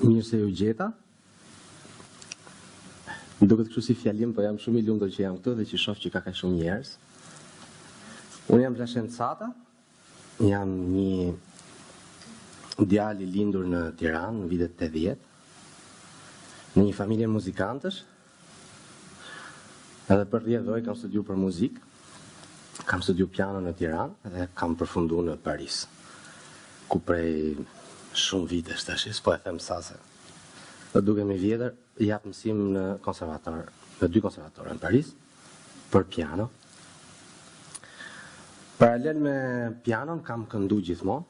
Mirë se ju gjeta. Duket kështu si fjalim, po jam shumë i lumtur që jam këtu dhe që shoh që ka kaq shumë njerëz. Unë jam Blashencata, jam një djalë i lindur në Tiranë në vitet 80, në një familje muzikantësh. Edhe për 10 vjet kam studiuar për muzikë, kam studiuar piano në Tiranë dhe kam përfunduar në Paris, ku prej shumë vitesh tash, po e them sa se do dukem i vjetër, jap mësim në konservator, në 2 konservatorë në Paris për piano. Paralel me pianon kam këndu gjithmonë.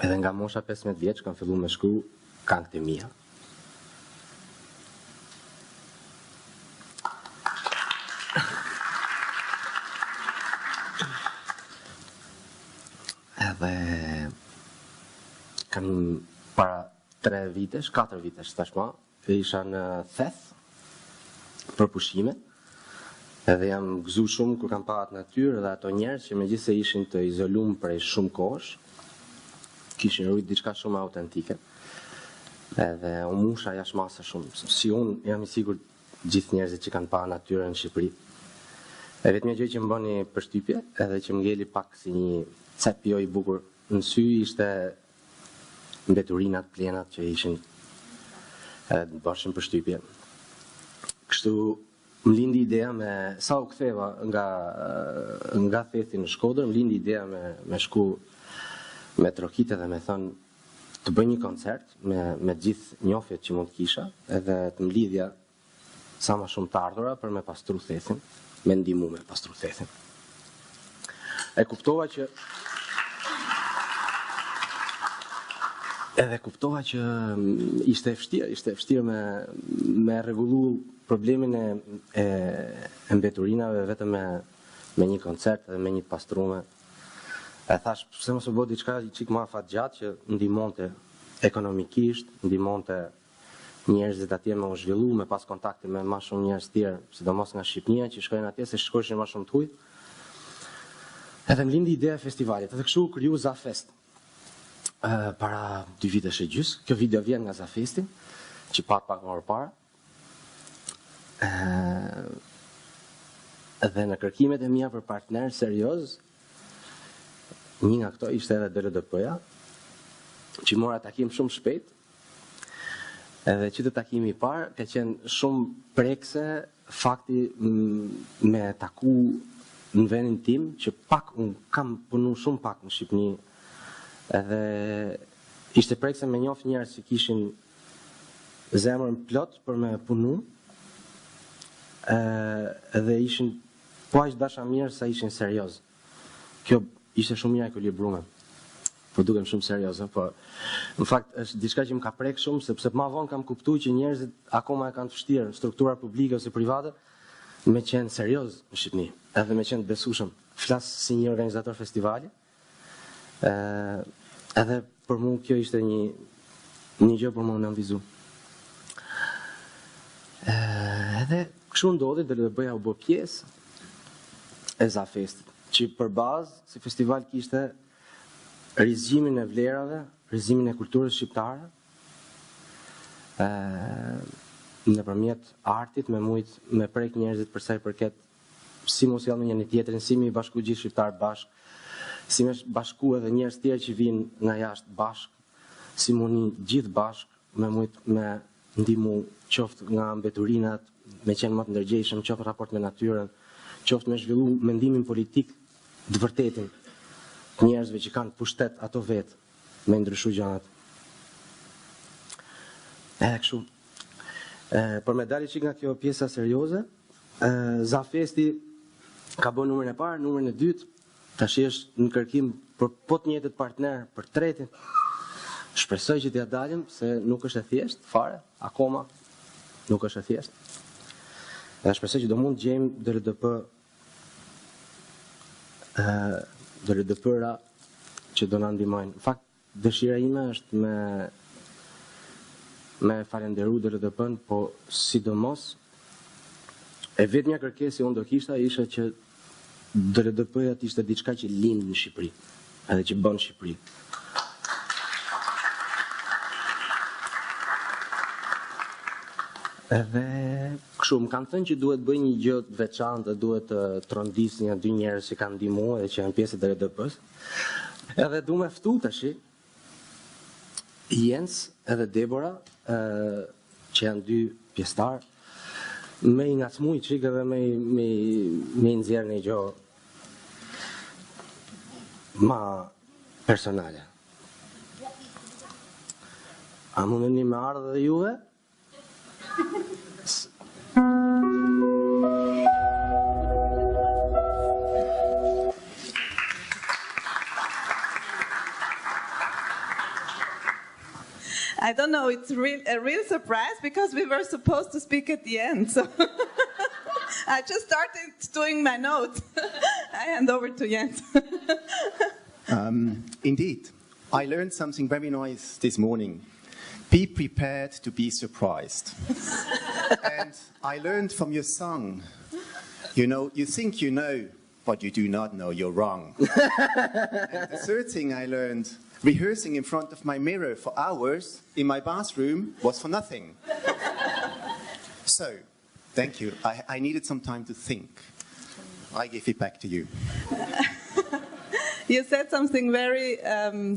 Edhe nga mosha 15 vjeç kam filluar me shkruaj këngët e mia. Edhe kam para 4 vitesh tashmë, isha në Theth për pushime. Edhe jam gëzuar shumë kur kam pa atë natyrë dhe ato njerëz që megjithëse ishin të izoluar prej shumë kohësh, kishin rrit diçka shumë autentike. Edhe u musha jashtëmase shumë. Si unë jam i sigurt gjithë njerëzit që kanë pa natyrën në Shqipëri. E vetmja gjë që më bëni përshtypje, edhe që më ngeli pak si një cep jo i bukur në sy, ishte mbeturinat, plenat që ishin edhe bëshin përshtypje. Kështu më lindi ideja sa u ktheva nga Thethi në Shkodër, më lindi ideja me shku me Trokite dhe me thënë të bëj një koncert me gjithë njofjet që mund të kisha, edhe të më lidhja sa më shumë të ardhura për me pastru Thethin, me ndihmu me pastru Thethin. E kuptova që ishte e vështirë me rregullu problemin e mbeturinave vetëm me një koncert dhe me një pastrume. E thash, pse mos u bë diçka çik më afatgjatë që ndihmonte ekonomikisht, ndihmonte njerëzit atje me u zhvillu, me pas kontakte me më shumë njerëz tjerë, sidomos nga Shqipënia që shkojnë atje se shkojshin më shumë të huj. Edhe më lindi ideja e festivalit, edhe kështu u kriju Zafest. Para 2 vitesh e gjys, kjo video vjen nga Zafesti, që pak më përpara. Dhe në kërkimet e mia për partner serioz, një nga këto ishte edhe dldp-ja, që mora takim shumë shpejt, edhe që të takimi i parë ka qenë shumë prekse fakti me taku në vendin tim, që pak unë kam punu shumë pak në Shqipëni, edhe ishte prekse me njoft njerëz që kishin zemrën plot për me punu, edhe ishin po aq dashamirë sa ishin serioz. Kjo ishte shumë mirë ekuilibrume. Po dukem shumë serioze, po në fakt është diçka që më ka prek shumë, sepse më vonë kam kuptuar që njerëzit akoma e kanë të vështirë, struktura publike ose private, me qenë serioz në Shqipëni, edhe me qenë besueshëm. Flas si një organizator festivali. Edhe për mua kjo ishte një gjë për mua në nënvizu. Edhe kështu ndodhi, dldp-ja u bë pjesë e Zafestit, që për bazë si festival kishte rizimin e vlerave, rizimin e kulturës shqiptare, nëpërmjet artit me prek njerëzit për sa i përket si mos sjellni njëri tjetrin, si mi bashku gjithë shqiptar bashk, si me bashku edhe njerëz tjerë që vinë nga jashtë bashk, si muni gjithë bashk me ndihmu qoftë nga mbeturinat, me qenë më të ndërgjegjshëm, qoftë raport me natyrën, qoftë me zhvillu mendimin politik të vërtetin të njerëzve që kanë pushtet ato vetë me ndryshu gjanat. Kështu. Për me dali qik nga kjo pjesa serioze, Zafesti ka bë numrin e parë, numrin e dytë, tash është në kërkim për po të njëjtët partner për tretin. Shpresoj që t'ja dalim, se nuk është e thjeshtë fare, akoma nuk është e thjeshtë. Dhe shpresoj që do mund të gjejmë dldp-ra që do na ndihmojnë. Në fakt, dëshira ime është me falenderu dldp-n, po sidomos e vetmja kërkesë që unë do kishta ishte që DLP-at ishte diçka që lind në Shqipëri, edhe që bën Shqipëri. Edhe kështu më kanë thënë që duhet bëj një gjë të veçantë, duhet të trondis një 2 njerëz që kanë ndihmuar dhe që janë pjesë të DLP-s. Edhe du me ftu tash Jens edhe Debora, që janë 2 pjesëtar, me i ngacmu i qikë dhe me i nxjerrë një gjë ma personale. A mundeni me ardhë dhe juve? I don't know, it's a real surprise because we were supposed to speak at the end. So I just started doing my notes. I hand over to Jens. Indeed, I learned something very nice this morning. Be prepared to be surprised. And I learned from your song, you know, you think you know, but you do not know, you're wrong. And the third thing I learned, rehearsing in front of my mirror for hours in my bathroom was for nothing. So, thank you. I needed some time to think. I give it back to you. You said something very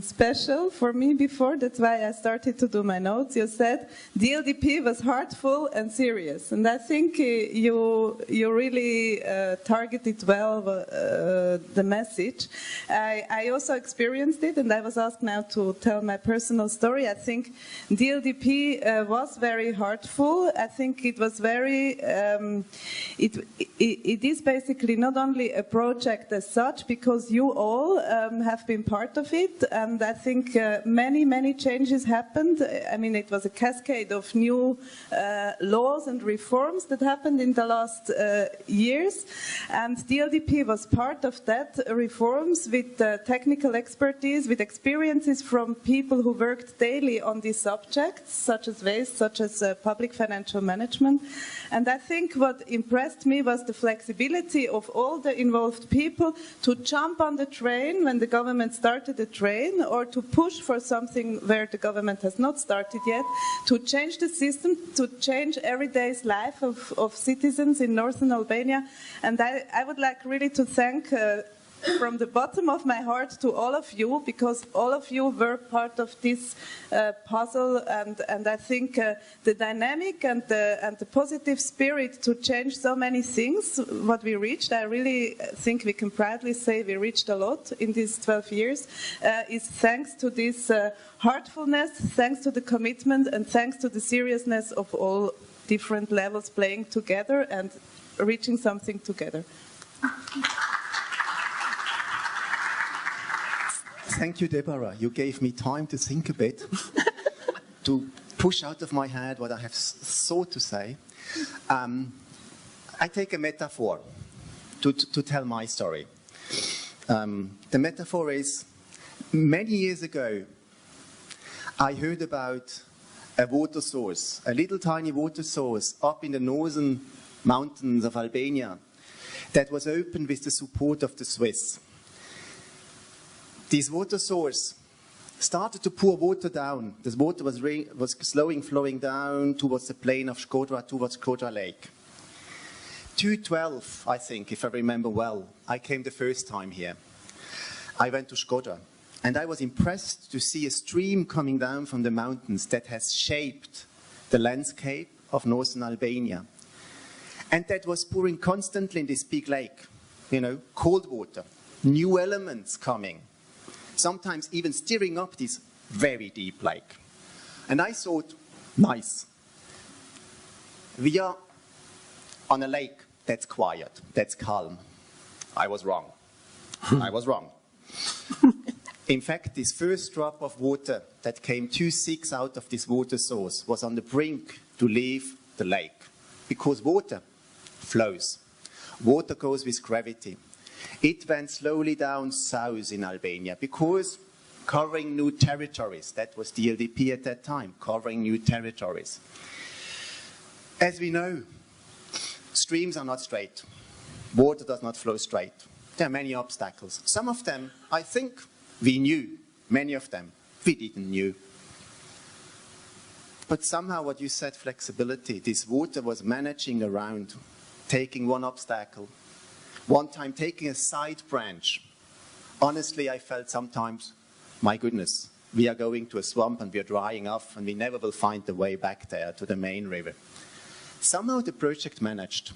special for me before, that's why I started to do my notes. You said DLDP was heartful and serious, and I think you really targeted well the message. I also experienced it, and I was asked now to tell my personal story. I think DLDP was very heartful. I think it was very, it is basically not only a project as such, because you all have been part of it, and I think many changes happened. I mean, it was a cascade of new laws and reforms that happened in the last years, and DLDP was part of that reforms with technical expertise, with experiences from people who worked daily on these subjects, such as waste, such as public financial management. And I think what impressed me was the flexibility of all the involved people to jump on the train when the government started the train, or to push for something where the government has not started yet, to change the system, to change everyday's life of citizens in northern Albania. And I would like really to thank from the bottom of my heart to all of you, because all of you were part of this puzzle, and I think the dynamic and the positive spirit to change so many things, what we reached, I really think we can proudly say we reached a lot in these 12 years, is thanks to this heartfulness, thanks to the commitment, and thanks to the seriousness of all different levels playing together and reaching something together. Thank you, Deborah. You gave me time to think a bit, to push out of my head what I have thought to say. I take a metaphor to tell my story. The metaphor is, many years ago, I heard about a water source, a little tiny water source up in the northern mountains of Albania that was opened with the support of the Swiss. This water source started to pour water down. This water was slowly flowing down towards the plain of Shkodra, towards Shkodra Lake. 2012, I think, if I remember well, I came the first time here. I went to Shkodra, and I was impressed to see a stream coming down from the mountains that has shaped the landscape of northern Albania. And that was pouring constantly in this big lake, you know, cold water, new elements coming, sometimes even stirring up this very deep lake. And I thought, nice. We are on a lake that's quiet, that's calm. I was wrong. I was wrong. In fact, this first drop of water that came 2/6 out of this water source was on the brink to leave the lake. Because water flows. Water goes with gravity. It went slowly down south in Albania because covering new territories. That was the DLDP at that time, covering new territories. As we know, streams are not straight. Water does not flow straight. there are many obstacles. Some of them, I think we knew. Many of them, we didn't knew. But somehow what you said, flexibility, this water was managing around, taking one obstacle, one time taking a side branch. Honestly, I felt sometimes, my goodness, we are going to a swamp and we are drying off and we never will find the way back there to the main river. Somehow the project managed.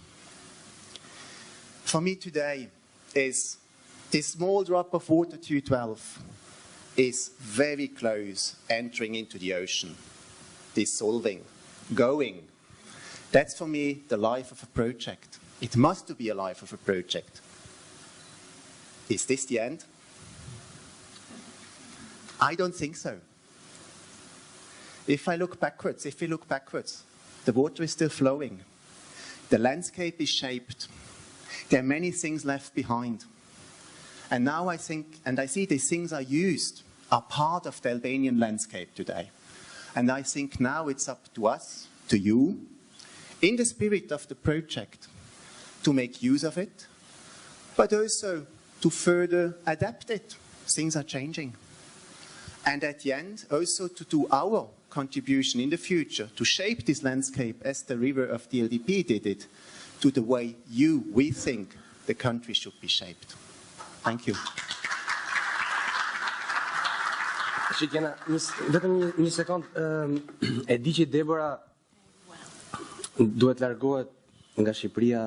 For me today is this small drop of water 212 is very close entering into the ocean, dissolving, going. That's for me the life of a project. It must be a life of a project. Is this the end? I don't think so. If we look backwards, the water is still flowing. The landscape is shaped. There are many things left behind. And now I think, and I see these things are used, are part of the Albanian landscape today. And I think now it's up to us, to you, in the spirit of the project, to make use of it, but also to further adapt it. Things are changing. And at the end, also to do our contribution in the future, to shape this landscape as the river of dldp did it, to the way we think the country should be shaped. Thank you. Shikena, vetëm një sekond, e di që Debora duhet largohet nga Shqipëria,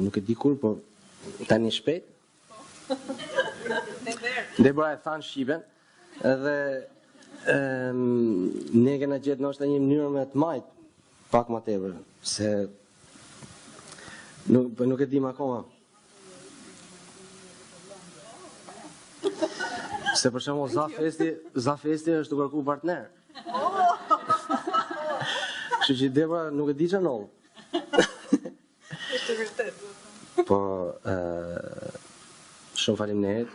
nuk e di kur, por tani shpejt. Debora e thanë Shqipen, edhe ne kena gjetë nështë një mënyrë me të majtë, pak ma tepër, se nuk e dim akoma. Se për shembull Zafesti është të kërku partner. Kështu që Debora nuk e di që nëllë. Është vërtet. Po, shumë faleminderit.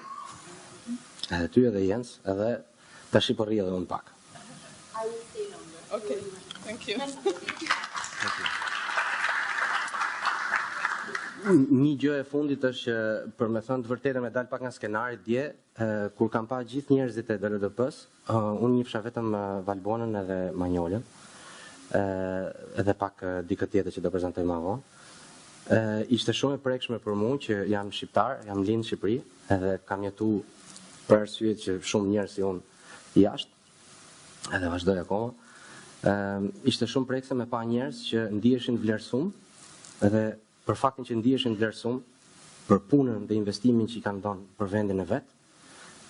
Edhe ty edhe Jens, edhe tash po rri edhe unë pak. I will stay longer. Okay, thank you. Një gjë e fundit është që, për me thënë të vërtetë, me dal pak nga skenari dje, kur kam pa gjithë njerëzit e dldp-s, unë njihsha vetëm Valbonën edhe Manjolën, edhe pak dikë tjetër që do prezantoj më vonë. Ishte shumë e prekshme për mua që jam shqiptar, jam lind në Shqipëri, edhe kam jetuar për arsye që shumë njerëz si unë jashtë, edhe vazhdoj akoma. Ishte shumë prekse me pa njerëz që ndiheshin vlerësum, edhe për faktin që ndiheshin vlerësum për punën dhe investimin që i kanë dhënë për vendin e vet,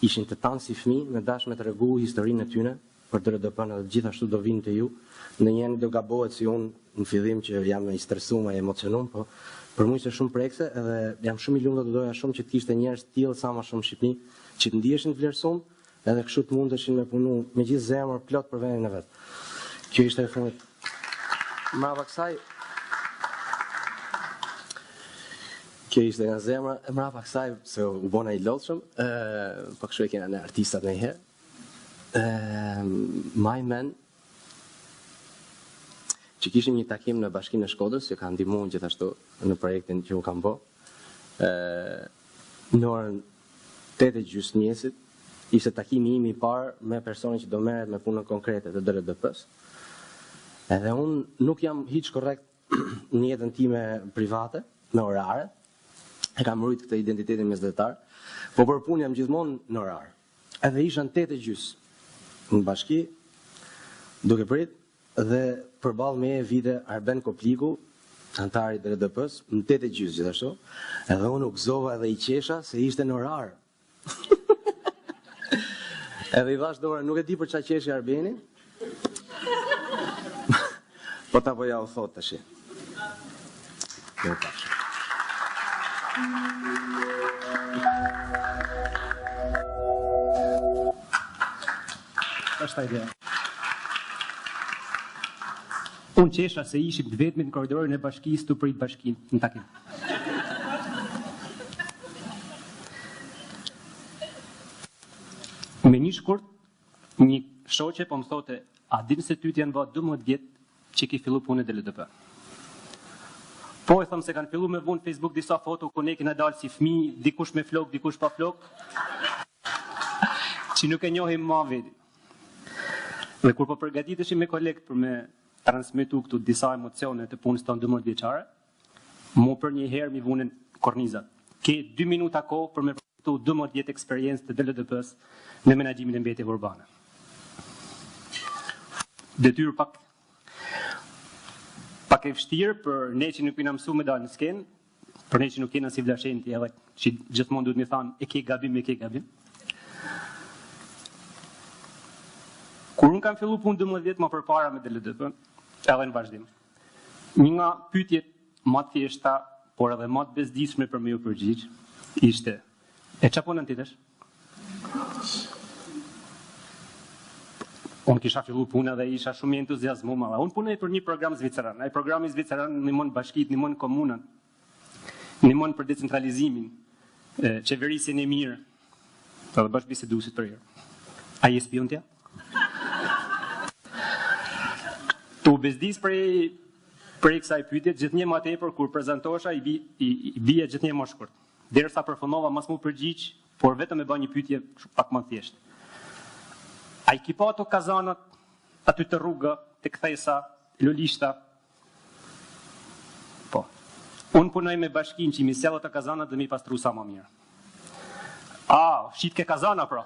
ishin të tanë si fëmijë me dashme të regu historinë e tyre për dldp-n, edhe gjithashtu do vinë të ju. Ndonjëherë do gabohet si unë në fillim që jam i stresuar e emocionuar, po për mua ishte shumë prekse edhe jam shumë i lumtur, do doja shumë që të kishte njerëz të tillë sa më shumë në Shqipëri, që të ndiheshin të vlerësum, edhe kështu të mundeshin me punu me gjithë zemër plot për vendin e vet. Kjo ishte e fundit. Kjo ishte nga zemra, e mrapa kësaj, se u bona i lodhshëm, po kështu e kena në artistat në herë. Maj men, që kishim një takim në Bashkinë e Shkodrës, që ka ndihmuar gjithashtu në projektin që u kam bë. Në orën 8:30 mjesit, ishte takimi im i parë me personin që do merret me punën konkrete të dldp-s. Edhe unë nuk jam hiç korrekt në jetën time private, në orare. E kam rrit këtë identitetin mesdhetar, po për punë jam gjithmonë në orar. Edhe isha në 8:30 në bashki, duke prit, dhe përballë me vite Arben Kopliku, antari i dldp-s, në 8:30 gjithashtu, edhe unë u gëzova edhe i qesha se ishte në orar. Edhe i thash Dora, nuk e di për çfarë qeshi Arbeni, po ta ja u thot tash. Është ideja. Unë qesha se ishim të vetmit në korridorin e bashkisë të prit bashkinë në takim. Me një shkurt, një shoqe po më thote, a din se ty t'janë bërë 12 vjet që ki fillu punën e dldp. Po e thëmë se kanë fillu me vunë Facebook disa foto ku ne kena dalë si fëmi, dikush me flok, dikush pa flok, që nuk e njohim ma vedi. Dhe kur po përgatiteshim me kolegët për me transmitu këtu disa emocione të punës tonë 12 vjeçare, mu për një herë mi vunën kornizat. Ke 2 minuta kohë për me përfitu 12 vjetë eksperiencë të dldp-s në menaxhimin e mbjetjeve urbane. Detyrë pak e vështirë për ne që nuk kena mësu me dalë në skenë, për ne që nuk kena si vlashenti edhe që gjithmonë duhet mi thanë e ke gabim. Kur unë kam fillu punë 12 vjetë më përpara me dldp, edhe në vazhdim, një nga pyetjet më të thjeshta, por edhe më të bezdishme për me ju përgjigj, ishte, e qa punën ti tash? Unë kisha fillu punë dhe isha shumë i entuziazmuar. Unë punoj për një program zviceran. Ai programi zviceran ndihmon bashkitë, ndihmon komunën, ndihmon për decentralizimin, qeverisjen e mirë, edhe bashkëbiseduesit për herë. Ai je spion tja? Tu bezdis për kësaj pyetje gjithnjë më tepër kur prezantosha i bie gjithnjë më shkurt. Derisa përfundova mos mu përgjigj, por vetëm e bë një pyetje pak më thjeshtë. A i kipa ato kazanat aty të rruga, të kthesa, lulishta? Po. Unë punoj me bashkin që i mi sjellë ato kazanat dhe mi pastru sa më mirë. Shit ke kazana pra?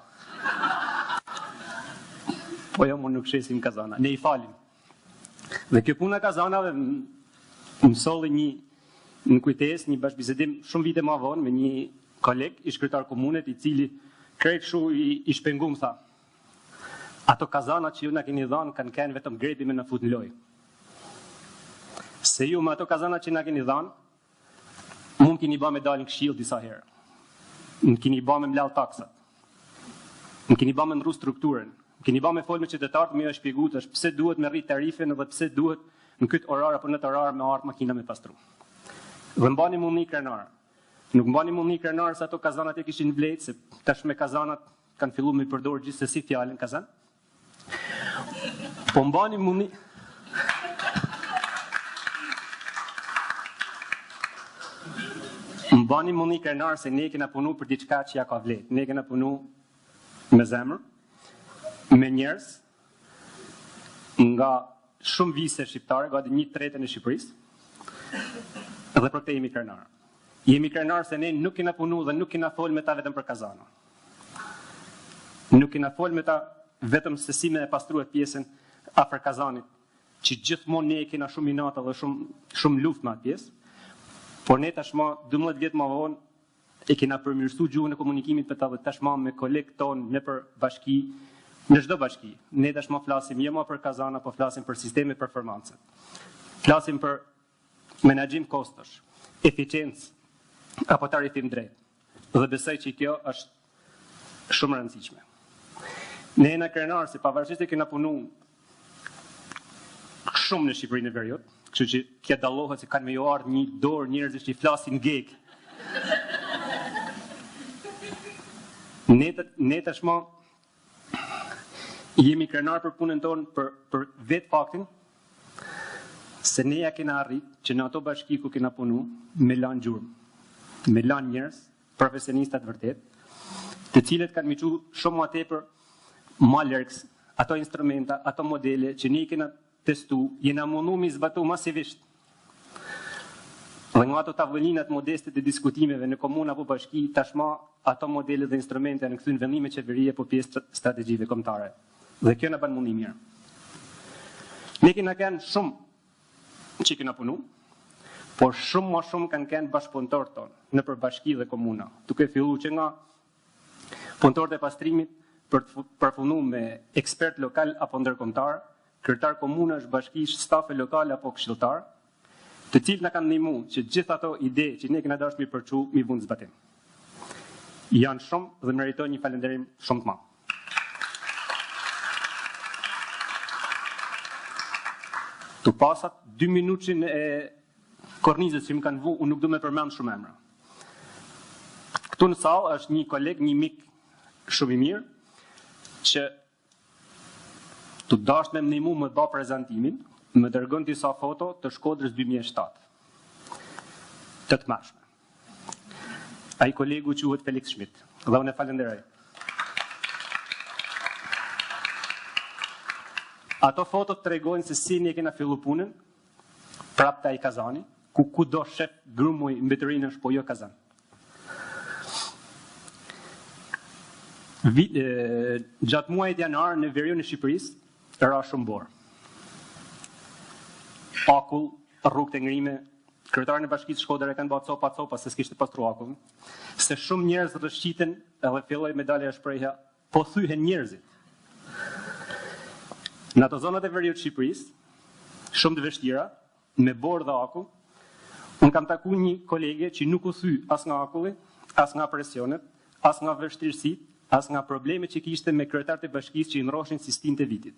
Po jo, më nuk shesim kazana, ne i falim. Dhe kjo puna kazanave më solli në kujtes, një bashkëbisedim shumë vite ma vonë me një koleg i shkrytar komunet i cili krejt shu i shpengum tha. Ato kazanat që ju na keni dhanë kanë kenë vetëm grepi me në fut në lojë. Se ju me ato kazanat që na keni dhanë, mund keni ba me dalin këshill disa herë. Më keni ba me mlell taksat. Më keni ba me ndru strukturën. Më keni ba me fol me qytetarët me jo shpjegu tash pse duhet me rrit tarifën dhe pse duhet në këtë orar apo në të orar me ardh makina me pastru. Dhe mbani mund një krenar. Nuk mbani mund një krenar se ato kazanat e kishin vlejt, se tash me kazanat kanë fillu me përdor gjithsesi fjalën kazan. Po mbani mundi krenar se ne kena punu për diçka që ja ka vlet. Ne kena punu me zemër, me njerëz nga shumë vise shqiptare, gati 1/3 e Shqipërisë, dhe për te jemi krenar. Jemi krenar se ne nuk kena punu dhe nuk kena fol me ta vetëm për kazana. Nuk kena fol me ta vetëm se si me e pastruhet pjesën afër kazanit, që gjithmonë ne kena shumë inata dhe shumë luftë me atë pjesë, por ne tashma 12 vjet më vonë e kena përmirësuar gjuhën e komunikimit për ta dhe tashma me kolegët tonë në për bashki, në çdo bashki. Ne tashma flasim jo më për kazana, po flasim për sisteme performance. Flasim për menaxhim kostosh, eficiencë apo tarifim drejt. Dhe besoj që kjo është shumë e rëndësishme. Ne jena krenar se pavarësisht e kena punu shumë në Shqipërinë e Veriut, kështu që kja dallohet se kanë me ju ardhë një dorë njerëz që i flasin geg. Ne tashma jemi krenar për punën tonë për vetë faktin se ne ja kena arrit që në ato bashki ku kena punu me lanë gjurmë, me lanë njerëz, profesionistat vërtet, të cilët kanë miqu shumë më tepër ma lërgës, ato instrumenta, ato modele që ne kena testu, jena mundu mi zbatu masivisht. Dhe nga ato tavëlinat modeste të diskutimeve në komunë apo bashki, tashma ato modele dhe instrumente në këthyn vendime qeverie po pjesë strategjive kombëtare. Dhe kjo në banë mundi mirë. Ne kena kenë shumë që kena punu, por shumë ma shumë kanë kenë bashkëpunëtor tonë në për bashki dhe komuna. Duke fillu që nga punëtorët e pastrimit për të përfunu me ekspert lokal apo ndërkombëtar, kryetar komunash, bashkish, stafe lokal apo këshilltar, të cilët na kanë ndihmu që gjithë ato ide që ne kena dashur mi përçu mi vund zbatim. Janë shumë dhe meritojnë një falënderim shumë të madh. Tu pasat 2 minutin e kornizës që më kanë vu, unë nuk du me përmend shumë emra. Këtu në sallë është një koleg, një mik shumë i mirë, që të dasht me më ndihmu më të ba prezentimin, më dërgën disa foto të Shkodrës 2007. të tmerrshme. Ai kolegu quhet Felix Schmidt, dhe unë e falenderoj. Ato fotot tregojnë se si ne kena fillu punën, prapta i Kazani, ku do shef grumuj mbetërinë është, po jo Kazan. Gjatë muajit janar në veriun e Shqipërisë ra shumë borë. Akull, rrugët e ngrime, kryetarën e Bashkisë Shkodër e kanë bërë copa se s'kishte pastru akullin. Se shumë njerëz rrëshqiten edhe filloi me dalje e shprehja, po thyhen njerëzit. Në ato zonat e veriut të Shqipërisë, shumë të vështira, me borë dhe akull, unë kam taku një kolege që nuk u thy as nga akulli, as nga presionet, as nga vështirësitë, as nga problemet që kishte me kryetarët e bashkisë që i ndroshin si stin të vitit.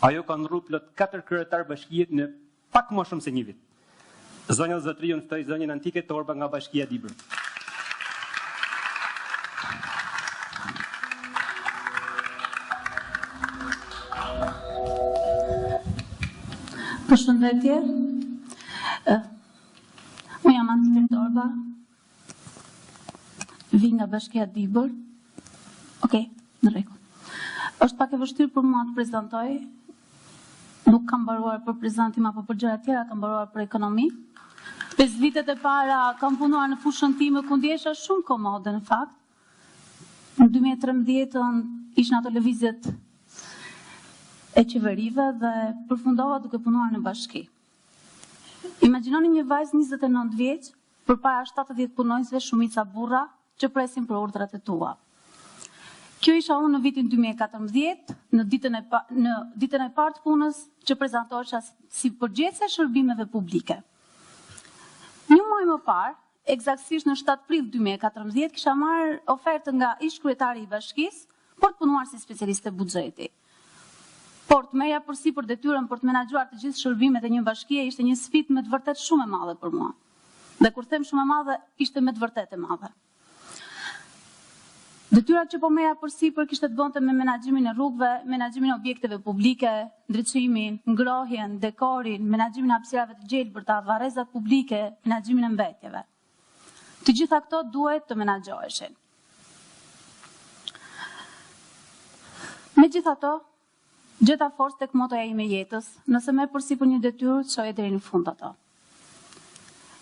Ajo ka ndrru plot 4 kryetar bashkie në pak më shumë se një vit. Zonja Zotriu në ftoi zonjën Antike Torba nga Bashkia Dibër. Përshëndetje. Unë jam Antike Torba. Vi nga Bashkia Dibër. Okej, në rregull. Është pak e vështirë për mua të prezantoj. Nuk kam mbaruar për prezantim apo për gjëra tjera, kam mbaruar për ekonomi. 5 vitet e para kam punuar në fushën time ku ndjesha shumë komode në fakt. Në 2013 ishin ato lëvizjet e qeverive dhe përfundova duke punuar në bashki. Imagjinoni një vajzë 29 vjeç përpara 70 punonjësve, shumica burra që presin për urdhrat e tua. Kjo isha unë në vitin 2014, në ditën e parë të punës që prezantohesha si përgjegjëse shërbimeve publike. Një muaj më parë, eksaktësisht në 7 prill 2014, kisha marrë ofertë nga ish kryetari i bashkisë për të punuar si specialiste buxheti. Por të merja përsipër detyrën për të menaxhuar të gjithë shërbimet e një bashkie ishte një sfidë me të vërtetë shumë e madhe për mua. Dhe kur them shumë e madhe, ishte me të vërtetë e madhe. Detyrat që po merja përsipër kishte të bënte me menaxhimin e rrugëve, menaxhimin e objekteve publike, ndriçimin, ngrohjen, dekorin, menaxhimin e hapësirave të gjelbërta, varrezat publike, menaxhimin e mbetjeve. Të gjitha këto duhet të menaxhoheshin. Megjithatë, gjeta forcë tek motoja ime jetës, nëse merr përsipër një detyrë, çoje deri në fund ato.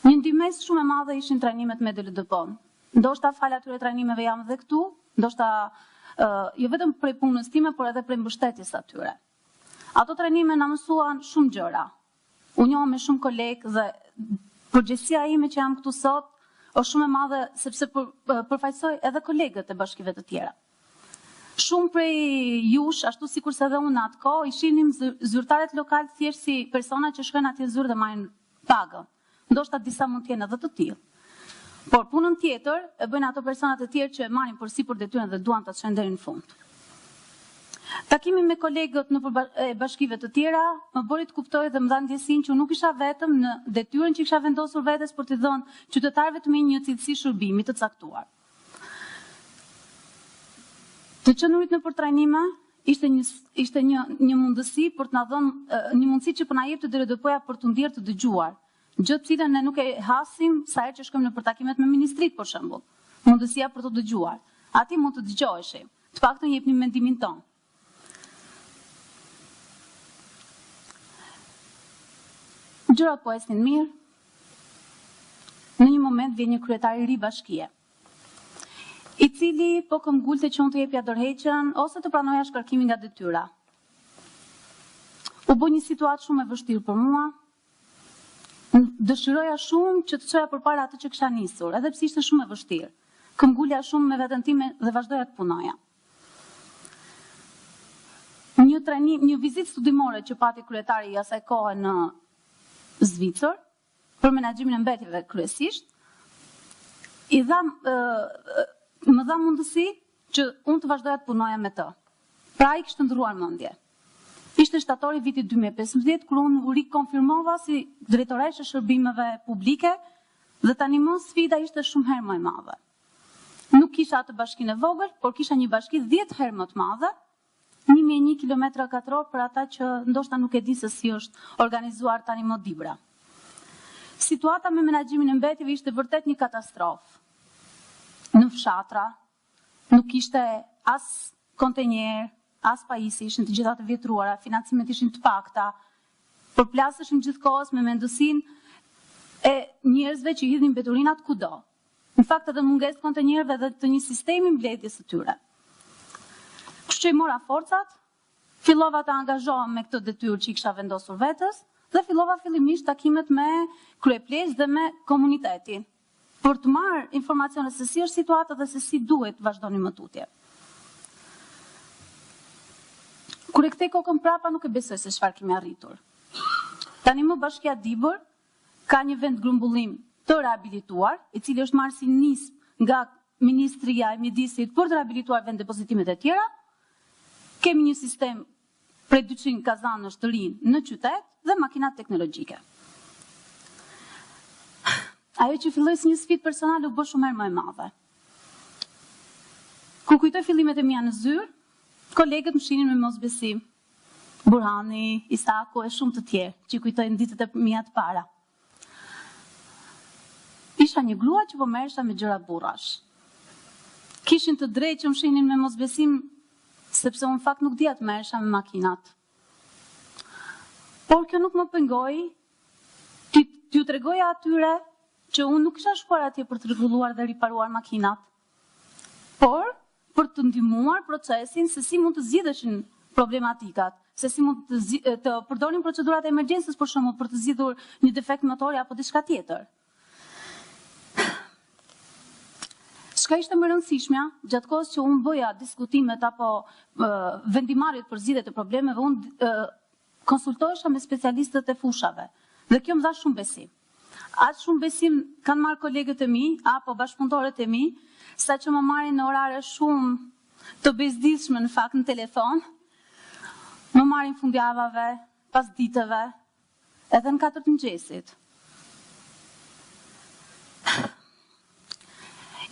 Një ndihmës shumë e madhe ishin trajnimet me dldp-n. Ndoshta fal atyre trajnimeve jam dhe këtu, ndoshta jo vetëm prej punës time, por edhe prej mbështetjes atyre. Ato trajnime na mësuan shumë gjëra. U njoh me shumë kolegë dhe përgjegjësia ime që jam këtu sot është shumë e madhe sepse përfaqësoj edhe kolegët e bashkive të tjera. Shumë prej jush, ashtu sikurse edhe unë atë kohë, i shihnim zyrtarët lokal thjesht si persona që shkojnë atje zyrë dhe marrin pagën. Ndoshta disa mund të jenë edhe të tillë. Por punën tjetër e bëjnë ato personat e tjerë që marrin përsipër detyrën dhe duan ta çojnë deri në fund. Takimi me kolegët në bashkive të tjera më bëri të kuptoj dhe më dha ndjesinë që nuk isha vetëm në detyrën që kisha vendosur vetes për t'i dhënë qytetarëve të mi një cilësi shërbimi të caktuar. Të qenurit në trajnime ishte një mundësi për të na dhënë një mundësi që po na jep të dldp-ja për të ndjerë të dëgjuar. Gjë të cilën ne nuk e hasim sa herë që shkojmë në takimet me ministrit, për shembull. Mundësia për të dëgjuar. Ati mund të dëgjoheshim. Të paktën jepnim mendimin tonë. Gjërat po ecnin mirë. Në një moment vjen një kryetar i ri bashkie, i cili po këmbgulte që unë të jepja dorëheqjen ose të pranoja shkarkimin nga detyra. U bë një situatë shumë e vështirë për mua. Dëshiroja shumë që të çoja përpara atë që kisha nisur, edhe pse ishte shumë e vështirë. Këmbgulja shumë me veten time dhe vazhdoja të punoja. Një vizitë studimore që pati kryetari i asaj kohe në Zvicër, për menaxhimin e mbetjeve kryesisht, më dha mundësi që unë të vazhdoja të punoja me të. Pra ai kishte ndrruar mendje. Ishte shtatori vitit 2015, kur unë u rikonfirmova si drejtoreshe e shërbimeve publike dhe tani më sfida ishte shumë herë më e madhe. Nuk kisha atë bashkinë e vogël, por kisha një bashki 10 herë më të madhe, 1001 km2 për ata që ndoshta nuk e di se si është organizuar tani më Dibra. situata me menaxhimin e mbetjeve ishte vërtet një katastrofë. Në fshatra, nuk ishte as kontenjer, as pajisje, ishin të gjitha të vjetruara, financimet ishin të pakta, përplasëshim gjithkohës me mendësinë e njerëzve që hidhin mbeturinat kudo. Në fakt edhe mungesë kontenjerëve dhe të një sistemi mbledhjes së tyre. Kështu që i mora forcat, fillova të angazhohem me këtë detyrë që i kisha vendosur vetes dhe fillova fillimisht takimet me kryepleq dhe me komunitetin për të marrë informacione se si është situata dhe se si duhet vazhdonim më tutje. Kur e kthej kokën prapa nuk e besoj se çfarë kemi arritur. Tani më Bashkia Dibër ka një vend grumbullim të rehabilituar, i cili është marrë si nismë nga Ministria e Mjedisit për të rehabilituar vend depozitimet e tjera. Kemi një sistem prej 200 kazanësh të rinj në qytet dhe makinat teknologjike. Ajo që filloi si një sfidë personale u bë shumë herë më e madhe. Kur kujtoj fillimet e mia në Zyrë, kolegët më shihnin me mosbesim. Burhani, Isaku e shumë të tjerë që kujtojnë ditët e mia të para. Isha një grua që po merresha me gjëra burrash. Kishin të drejtë që më shihnin me mosbesim sepse unë fakt nuk dija të merresha me makinat. Por kjo nuk më pengoi t'ju tregoja atyre që unë nuk isha shkuar atje për të rregulluar dhe riparuar makinat, por për të ndihmuar procesin se si mund të zgjidheshin problematikat, se si mund të përdorin procedurat e emergjencës për shembull për të zgjidhur një defekt motori apo diçka tjetër. Çka ishte më rëndësishmja, gjatë kohës që unë bëja diskutimet apo vendimarrjet për zgjidhje të problemeve, unë konsultohesha me specialistët e fushave dhe kjo më dha shumë besim. Aq shumë besim kanë marrë kolegët e mi apo bashkëpunëtorët e mi, sa që më marrin në orare shumë të bezdishme në fakt në telefon, më marrin fundjavave, pas ditëve, edhe në 4 të mëngjesit.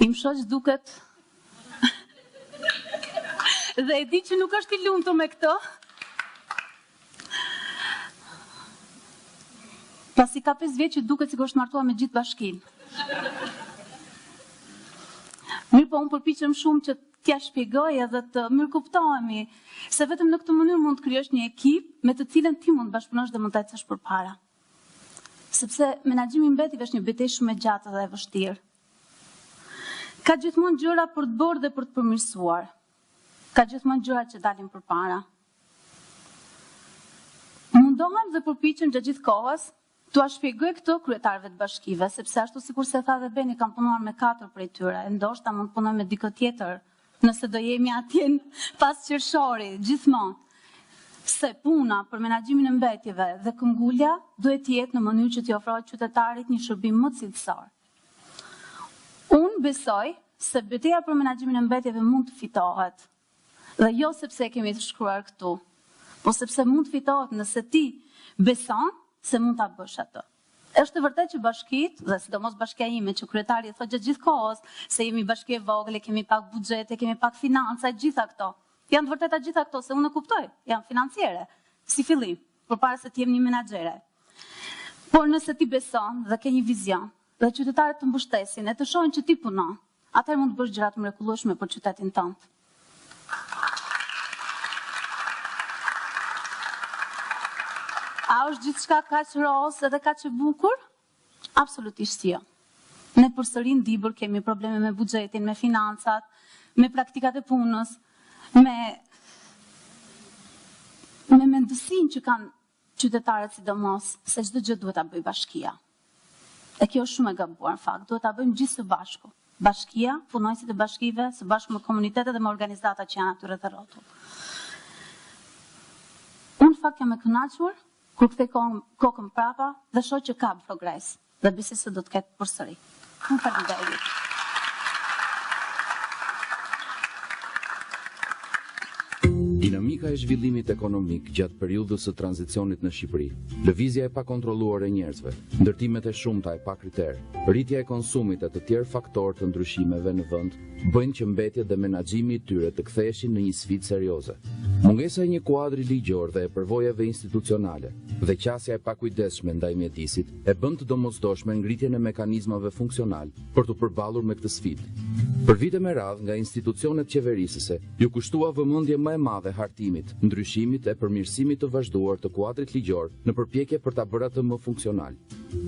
Im shoq duket dhe e di që nuk është i lumtur me këto. Pasi ka 5 vjet që duket sikur është martuar me gjithë bashkinë. Mirë, po unë përpiqem shumë që t'ja shpjegoj edhe të mirë kuptohemi, se vetëm në këtë mënyrë mund të krijosh një ekip me të cilën ti mund të bashkëpunosh dhe mund ta ecësh përpara. Sepse menaxhimi i mbetjeve është një betejë shumë e gjatë dhe e vështirë. Ka gjithmonë gjëra për të bërë dhe për të përmirësuar. Ka gjithmonë gjëra që dalin përpara. Mundohem dhe përpiqem gjatë gjithë kohës t'ua shpjegoj këto kryetarëve të bashkive, sepse ashtu sikur se tha dhe Beni, kam punuar me 4 prej tyre, ndoshta mund të punoj me dikë tjetër, nëse do jemi atje pas qershori, gjithmonë. Se puna për menaxhimin e mbetjeve dhe këmbgulja duhet të jetë në mënyrë që t'i ofrohet qytetarit një shërbim më cilësor. Unë besoj se betejë për menaxhimin e mbetjeve mund të fitohet, dhe jo sepse e kemi të shkruar këtu, po sepse mund të fitohet nëse ti beson se mund ta bësh atë. Është vërtet që bashkitë, dhe sidomos bashkia ime që kryetari e thotë gjatë gjithë kohës se jemi bashki e vogël, kemi pak buxhete, kemi pak financa, gjitha këto. Janë të vërteta gjitha këto, se unë e kuptoj, janë financiere, si fillim, përpara se të jem një menaxhere. Por nëse ti beson dhe ke një vizion, dhe qytetarët të mbështesin e të shohin që ti punon, atëherë mund të bësh gjëra të mrekullueshme për qytetin tënd. A është gjithçka kaq roz edhe kaq e bukur? Absolutisht jo. Ne përsëri në Dibër kemi probleme me buxhetin, me financat, me praktikat e punës, me mendësinë që kanë qytetarët sidomos se çdo gjë duhet ta bëjë bashkia. E kjo është shumë e gabuar në fakt, duhet ta bëjmë gjithë së bashku. Bashkia, punojësit e bashkive, së bashku me komunitetet dhe me organizata që janë aty rreth rrotull. Unë në fakt jam e kënaqur kur kthej kokën prapa dhe shoh që ka progres dhe besoj se do të ketë përsëri. Unë faleminderit. Dinamika e zhvillimit ekonomik gjatë periudhës së tranzicionit në Shqipëri, lëvizja e pakontrolluar e njerëzve, ndërtimet e shumta e pa kriter, rritja e konsumit e të tjerë faktorë të ndryshimeve në vend, bëjnë që mbetjet dhe menaxhimi i tyre të ktheheshin në një sfidë serioze. Mungesa e një kuadri ligjor dhe e përvojave institucionale dhe qasja e pakujdesshme ndaj mjedisit e bën të domosdoshme ngritjen e mekanizmave funksional për të përballur me këtë sfidë. Për vite me radhë nga institucionet qeverisëse ju kushtua vëmendje më e madhe hartimit, ndryshimit e përmirësimit të vazhduar të kuadrit ligjor në përpjekje për ta bërë atë më funksional.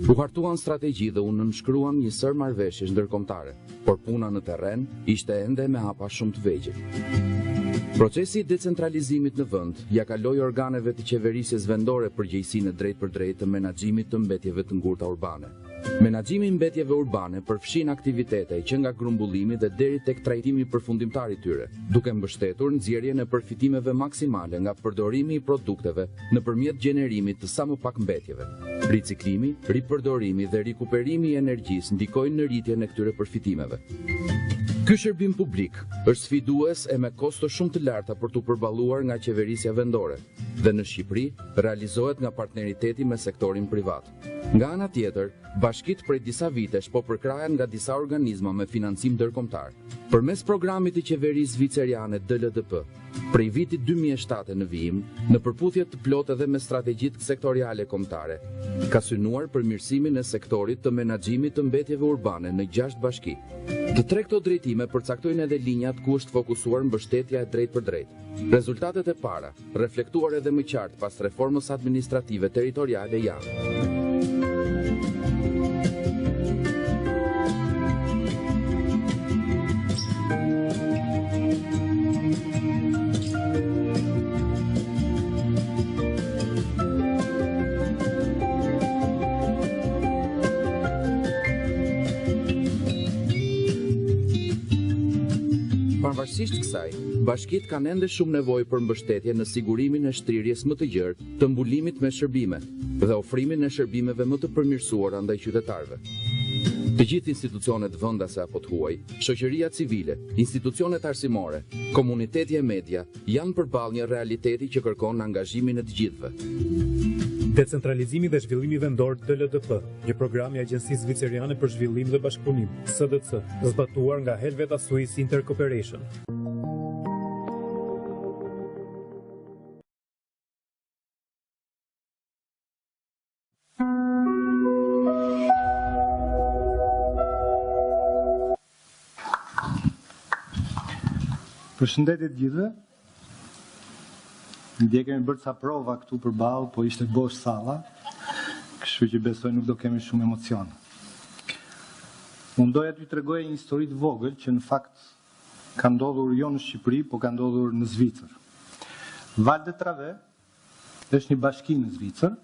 U hartuan strategji dhe u nënshkruan një sër marrëveshjesh ndërkombëtare, por puna në terren ishte ende me hapa shumë të vegjël. Procesi i decentralizimit në vend ja kaloi organeve të qeverisjes vendore përgjegjësinë e drejtpërdrejtë të menaxhimit të mbetjeve të ngurta urbane. Menaxhimi i mbetjeve urbane përfshin aktivitete që nga grumbullimi dhe deri tek trajtimi përfundimtar i tyre, duke mbështetur nxjerrjen e përfitimeve maksimale nga përdorimi i produkteve nëpërmjet gjenerimit të sa më pak mbetjeve. Riciklimi, ripërdorimi dhe rikuperimi i energjisë ndikojnë në rritjen e këtyre përfitimeve. Ky shërbim publik është sfidues e me kosto shumë të larta për të përballuar nga qeverisja vendore dhe në Shqipëri realizohet nga partneriteti me sektorin privat. Nga ana tjetër, bashkitë prej disa vitesh po përkrahen nga disa organizma me financim ndërkombëtar. Përmes programit të qeverisë zviceriane dldp, prej vitit 2007 në vijim, në përputhje të plotë edhe me strategjitë sektoriale kombëtare, ka synuar përmirësimin e sektorit të menaxhimit të mbetjeve urbane në 6 bashki. Të tre këto drejtime përcaktojnë edhe linjat ku është fokusuar mbështetja e drejtpërdrejtë. Rezultatet e para, reflektuar edhe më qartë pas reformës administrative territoriale janë: pavarësisht kësaj, bashkitë kanë ende shumë nevojë për mbështetje në sigurimin e shtrirjes më të gjerë të mbulimit me shërbime dhe ofrimin e shërbimeve më të përmirësuara ndaj qytetarëve. Të gjithë institucionet vendase apo të huaj, shoqëria civile, institucionet arsimore, komuniteti e media janë përballë një realiteti që kërkon angazhimin e të gjithëve. Decentralizimi dhe zhvillimi vendor dldp, një program i Agjencisë Zviceriane për Zhvillim dhe Bashkëpunim, SDC, zbatuar nga Helveta Swiss Intercooperation. Përshëndetje të gjithëve. Ndje kemi bërë ca prova këtu përballë, po ishte bosh salla, kështu që besoj nuk do kemi shumë emocion. Unë doja t'ju tregoj një histori të vogël që në fakt ka ndodhur jo në Shqipëri, po ka ndodhur në Zvicër. Val de Trave është një bashki në Zvicër.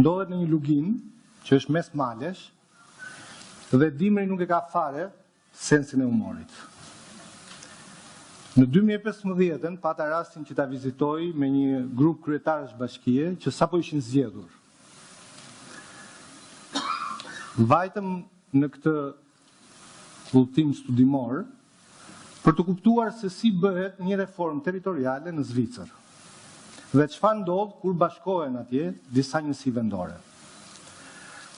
Ndodhet në një lugin që është mes malesh dhe dimri nuk e ka fare sensin e humorit. Në 2015 pata rastin që ta vizitoj me një grup kryetarësh bashkie që sapo ishin zgjedhur. Vajtëm në këtë udhtim studimor për të kuptuar se si bëhet një reformë territoriale në Zvicër dhe çfarë ndodh kur bashkohen atje disa njësi vendore.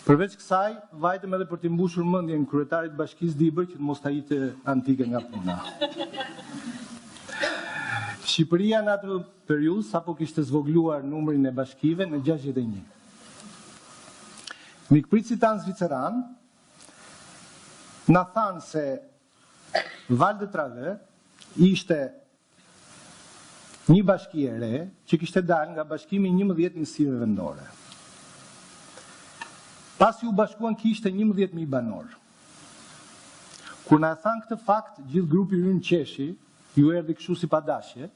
Përveç kësaj, vajtëm edhe për t'i mbushur mendjen kryetarit bashkisë Dibër që të mos ta hiqte antike nga puna. Shqipëria në atë periudhë sapo kishte zvogluar numrin e bashkive në 61. Mikpritësit tanë zviceran na thanë se Val de Trave ishte një bashki e re që kishte dalë nga bashkimi 11 njësive vendore. Pasi u bashkuan kishte 11.000 banor. Kur na thanë këtë fakt, gjithë grupi ynë qeshi, ju erdhi kështu si padashje,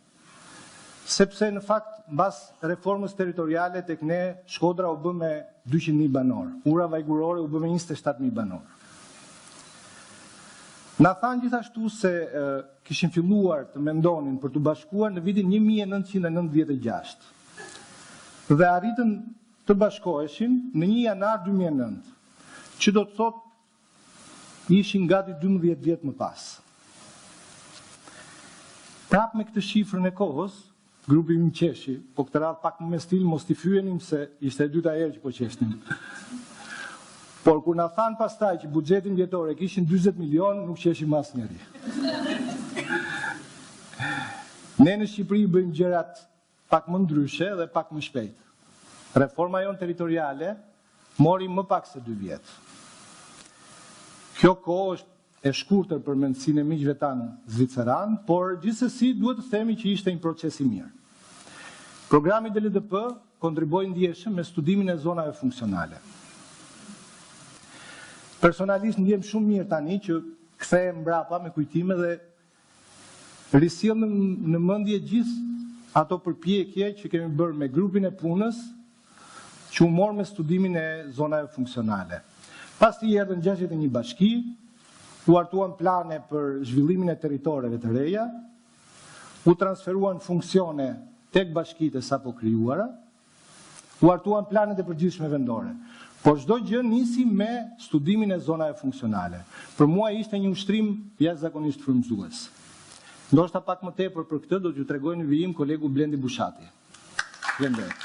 sepse në fakt mbas reformës territoriale tek ne Shkodra u bë me 200.000 banor, Ura Vajgurore u bë me 27.000 banor. Na thanë gjithashtu se kishin filluar të mendonin për të bashkuar në vitin 1996 dhe arritën të bashkoheshin në 1 janar 2009, që do të thotë ishin gati 12 vjet më pas. Prap me këtë shifrën e kohës, grupi më qeshi, po këtë radhë pak më me stil, mos t'i fyenim se ishte e dyta herë që po qeshnim. Por kur na thanë pastaj që buxhetin vjetor e kishin 40 milion, nuk qeshim asnjëri. Ne në Shqipëri bëjmë gjërat pak më ndryshe dhe pak më shpejt. Reforma jonë territoriale mori më pak se 2 vjet. Kjo kohë është e shkurtër për mendsinë e miqve tanë zviceran, por gjithsesi duhet të themi që ishte një proces i mirë. Programi dldp kontriboi ndjeshëm me studimin e zonave funksionale. Personalisht ndjem shumë mirë tani që kthehem mbrapa me kujtime dhe risjell në mendje gjithë ato përpjekje që kemi bërë me grupin e punës që u mor me studimin e zonave funksionale. Pasi erdhën 61 bashki, u hartuan plane për zhvillimin e territoreve të reja, u transferuan funksione tek bashkitë e sapo krijuara, u hartuan planet e përgjithshme vendore. Por çdo gjë nisi me studimin e zonave funksionale. Për mua ishte një ushtrim jashtëzakonisht frymëzues. Ndoshta pak më tepër për këtë do t'ju tregoj në vijim kolegu Blendi Bushati. Faleminderit.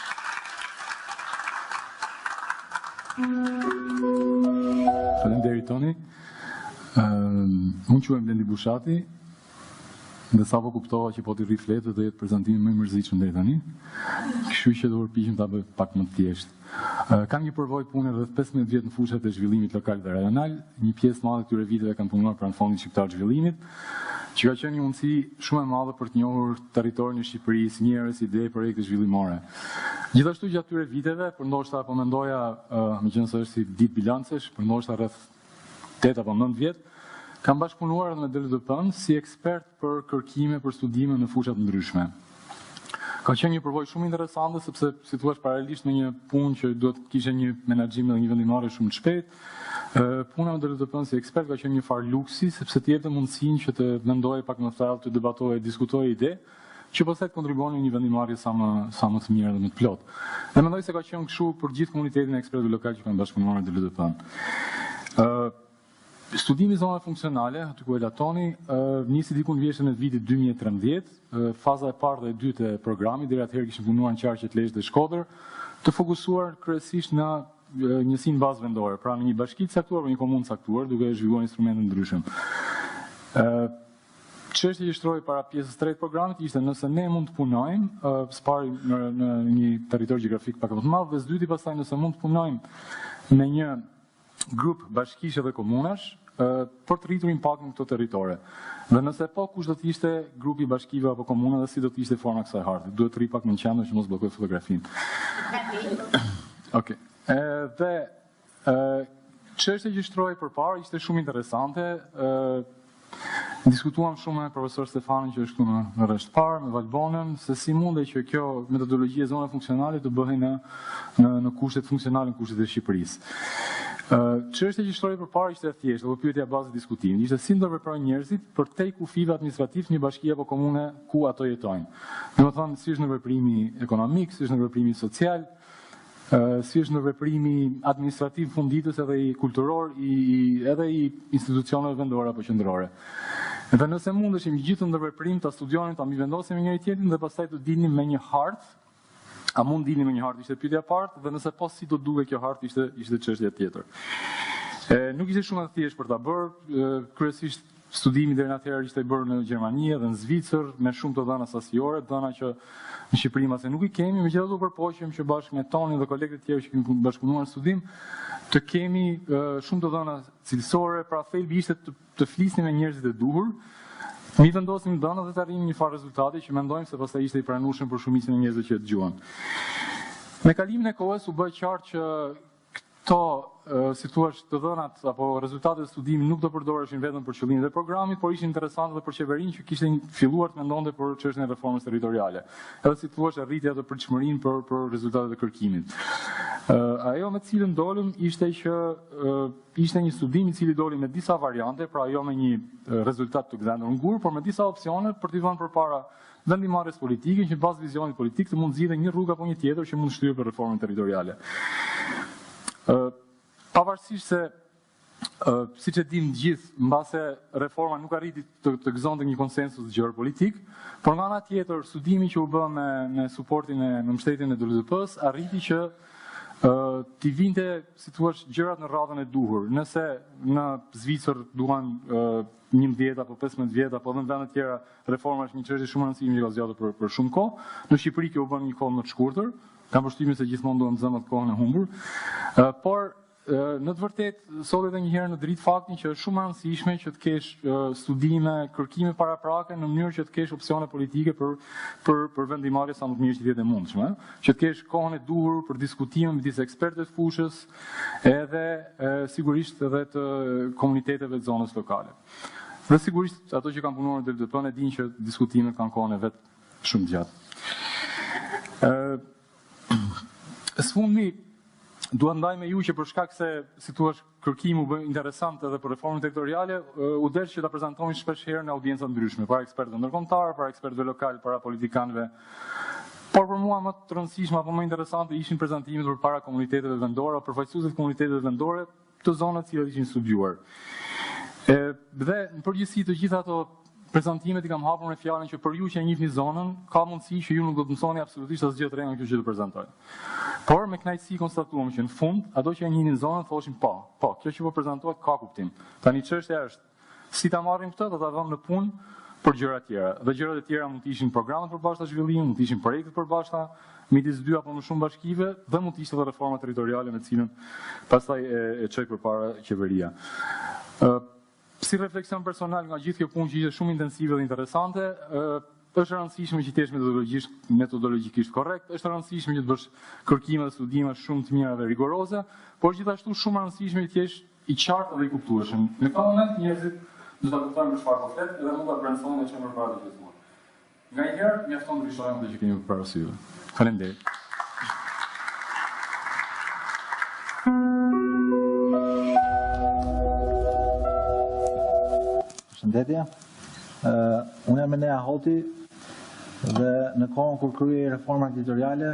Faleminderit Toni. Unë quhem Blendi Bushati, dhe sa po kuptova që po t'i rri fletët dhe jetë prezantimi më i mërzitshëm deri tani. Kështu që do përpiqem ta bëj pak më thjesht. Kam një përvojë pune rreth 15 vjet në fushat e zhvillimit lokal dhe rajonal. Një pjesë e madhe këtyre viteve kam punuar pranë Fondit Shqiptar të Zhvillimit, që ka qenë një mundësi shumë e madhe për të njohur territorin e Shqipërisë, njerëz, ide, projekte zhvillimore. Gjithashtu gjatë këtyre viteve, për ndoshta po mendoja, meqenëse është si ditë bilancesh, për ndoshta rreth 8 apo 9 vjet, kam bashkëpunuar me dldp-n si ekspert për kërkime për studime në fusha të ndryshme. Ka qenë një përvojë shumë interesante sepse si thua paralelisht me një punë që duhet të kishte një menaxhim dhe një vendimmarrje shumë të shpejtë, puna me dldp-n si ekspert ka qenë një farë luksi sepse të jepte mundësinë që të mendoje pak më thellë, të debatoje, diskutoje ide, që pastaj të kontribuonin në një vendimmarrje sa më të mirë dhe më të plotë. Dhe mendoj se ka qenë kështu për gjithë komunitetin e ekspertëve lokal që kanë bashkëpunuar me dldp-n. Studimi zonave funksionale, aty ku e latoni, nisi diku në vjeshtën e vitit 2013, faza e parë dhe e dytë e programit, deri atëherë kishim punuar në Qarqe, Lezhë dhe Shkodër, të fokusuar kryesisht në njësinë bazë vendore, pra në një bashki të caktuar apo një komunë të caktuar, duke zhvilluar instrumente ndryshëm. Çështja që shtroi para pjesës së tretë programit ishte nëse ne mund të punojmë së pari në një territor gjeografik pak më të madh, dhe së dyti pastaj nëse mund të punojmë me një grup bashkishe dhe komunash për të rritur impaktin në këto territore. Dhe nëse po, kush do të ishte grupi bashkive apo komuna dhe si do të ishte forma e kësaj harte. Duhet të rri pak më në qendër që mos bllokoj fotografinë. Okej. Dhe çështja që shtroi përpara ishte shumë interesante. Diskutuam shumë me profesor Stefanin që është këtu në rresht parë, me Valbonën, se si mundej që kjo metodologji e zonave funksionale të bëhej në kushtet funksionale, në kushtet e Shqipërisë. Çështja që shtroi përpara ishte e thjeshtë, apo pyetja bazë diskutimit, ishte si ndërveprojnë njerëzit për te kufive administrativ një bashki apo komune ku ato jetojnë. Domethënë, si është ndërveprimi ekonomik, si është ndërveprimi social, si është ndërveprimi administrativ funditës edhe i kulturor, edhe i institucioneve vendore apo qendrore. Dhe nëse mundeshim gjithë ndërveprim ta studionin, ta mbivendosim me njëri tjetrin dhe pastaj të dilnim me një hartë. A mund dilni me një hartë, ishte pyetja e parë, dhe nëse po si do duke kjo hartë, ishte çështja tjetër. Nuk ishte shumë e thjeshtë për ta bërë, kryesisht studimi deri atëherë ishte bërë në Gjermani dhe në Zvicër me shumë të dhëna sasiore, dhëna që në Shqipëri mase nuk i kemi, megjithatë u përpoqem që bashkë me Tonin dhe kolegët e tjerë që kemi bashkëpunuar në studim, të kemi shumë të dhëna cilësore, pra thelbi ishte të flisnim me njerëzit e duhur. Mi vendosim dhënat dhe të arrijmë një farë rezultati që mendojmë se pastaj ishte i pranueshëm për shumicën e njerëzve që e dëgjuan. Me kalimin e kohës u bë qartë që këto, si thua, të dhënat apo rezultatet e studimit nuk do përdoreshin vetëm për qëllimin e programit, por ishin interesante edhe për qeverinë që kishte filluar të mendonte për çështjen e reformës territoriale. Edhe si thua, rritja të pritshmërinë për rezultatet e kërkimit. Ajo me cilën dolëm ishte që ishte një studim i cili doli me disa variante, pra jo me një rezultat të gdhendur në gur, por me disa opsione për t'i dhënë përpara vendimarrjes politike që pas vizionit politik të mund zgjidhej një rrugë apo një tjetër që mund shtyhet për reformën territoriale. Pavarësisht se Siç e dim gjithë, mbase reforma nuk arriti të gëzonte një konsensus gjeopolitik, por nga ana tjetër studimi që u bë me suportin me mbështetjen e WORTHWHILEHUMAN arriti që t'i vinte, si thua, gjërat në radhën e duhur. Nëse në Zvicër duan 11 apo 15 vjet apo edhe në vende të tjera reforma është një çështje shumë e rëndësishme që ka zgjatur për shumë kohë, në Shqipëri kjo u bën një kohë më të shkurtër. Kam përshtypjen se gjithmonë duam të zëmë atë kohën e humbur. Por në të vërtetë sot edhe një herë në dritë faktin që është shumë e rëndësishme që të kesh studime, kërkime paraprake në mënyrë që të kesh opsione politike për vendimarrje sa më të mirë që të mundshme, që të kesh kohën e duhur për diskutime midis ekspertëve të fushës, edhe sigurisht edhe të komuniteteve të zonës lokale. Dhe sigurisht ato që kanë punuar në dldp e dinë që diskutimet kanë kohën e vet shumë gjatë. Sfundmi dua ndaj me ju që për shkak se, si thua, kërkimi u bë interesant edhe për reformën territoriale, u del që ta prezantojmë shpesh herë në audienca ndryshme, para ekspertëve ndërkombëtar, para ekspertëve lokal, para politikanëve. Por për mua më të rëndësishme apo më interesante ishin prezantimet përpara komuniteteve vendore, përfaqësuesve të komuniteteve vendore të zonave të cilat ishin studiuar. Dhe në përgjithësi të gjitha ato prezantimet i kam hapur me fjalën që për ju që e njihni zonën, ka mundësi që ju nuk do të mësoni absolutisht asgjë të re nga kjo që do prezantoj. Por me kënaqësi konstatuam që në fund, ato që e njihnin zonën thoshin po, kjo që po prezantohet ka kuptim. Tani çështja është si ta marrim këtë, do ta vëmë në punë për gjëra të tjera. Dhe gjërat e tjera mund të ishin programe të përbashkëta zhvillimi, mund të ishin projekte të përbashkëta midis dy apo më shumë bashkive, dhe mund të ishte edhe reforma territoriale me cilën pastaj e çoj përpara qeveria. Si refleksion personal nga gjithë kjo punë që ishte shumë intensive dhe interesante, është rëndësishme që të jesh metodologjikisht korrekt, është rëndësishme që të bësh kërkime dhe studime shumë të mira dhe rigoroze, por gjithashtu shumë rëndësishme që të jesh i qartë dhe i kuptueshëm. Në këtë moment njerëzit do ta kuptojnë për çfarë po flet dhe mund ta brainstormojnë çfarë përpara të fletuar. Nganjëherë mjafton të rishojmë ato që kemi përpara syve. Faleminderit. Përshëndetje. Unë jam Enea Hoti dhe në kohën kur kryej reforma territoriale,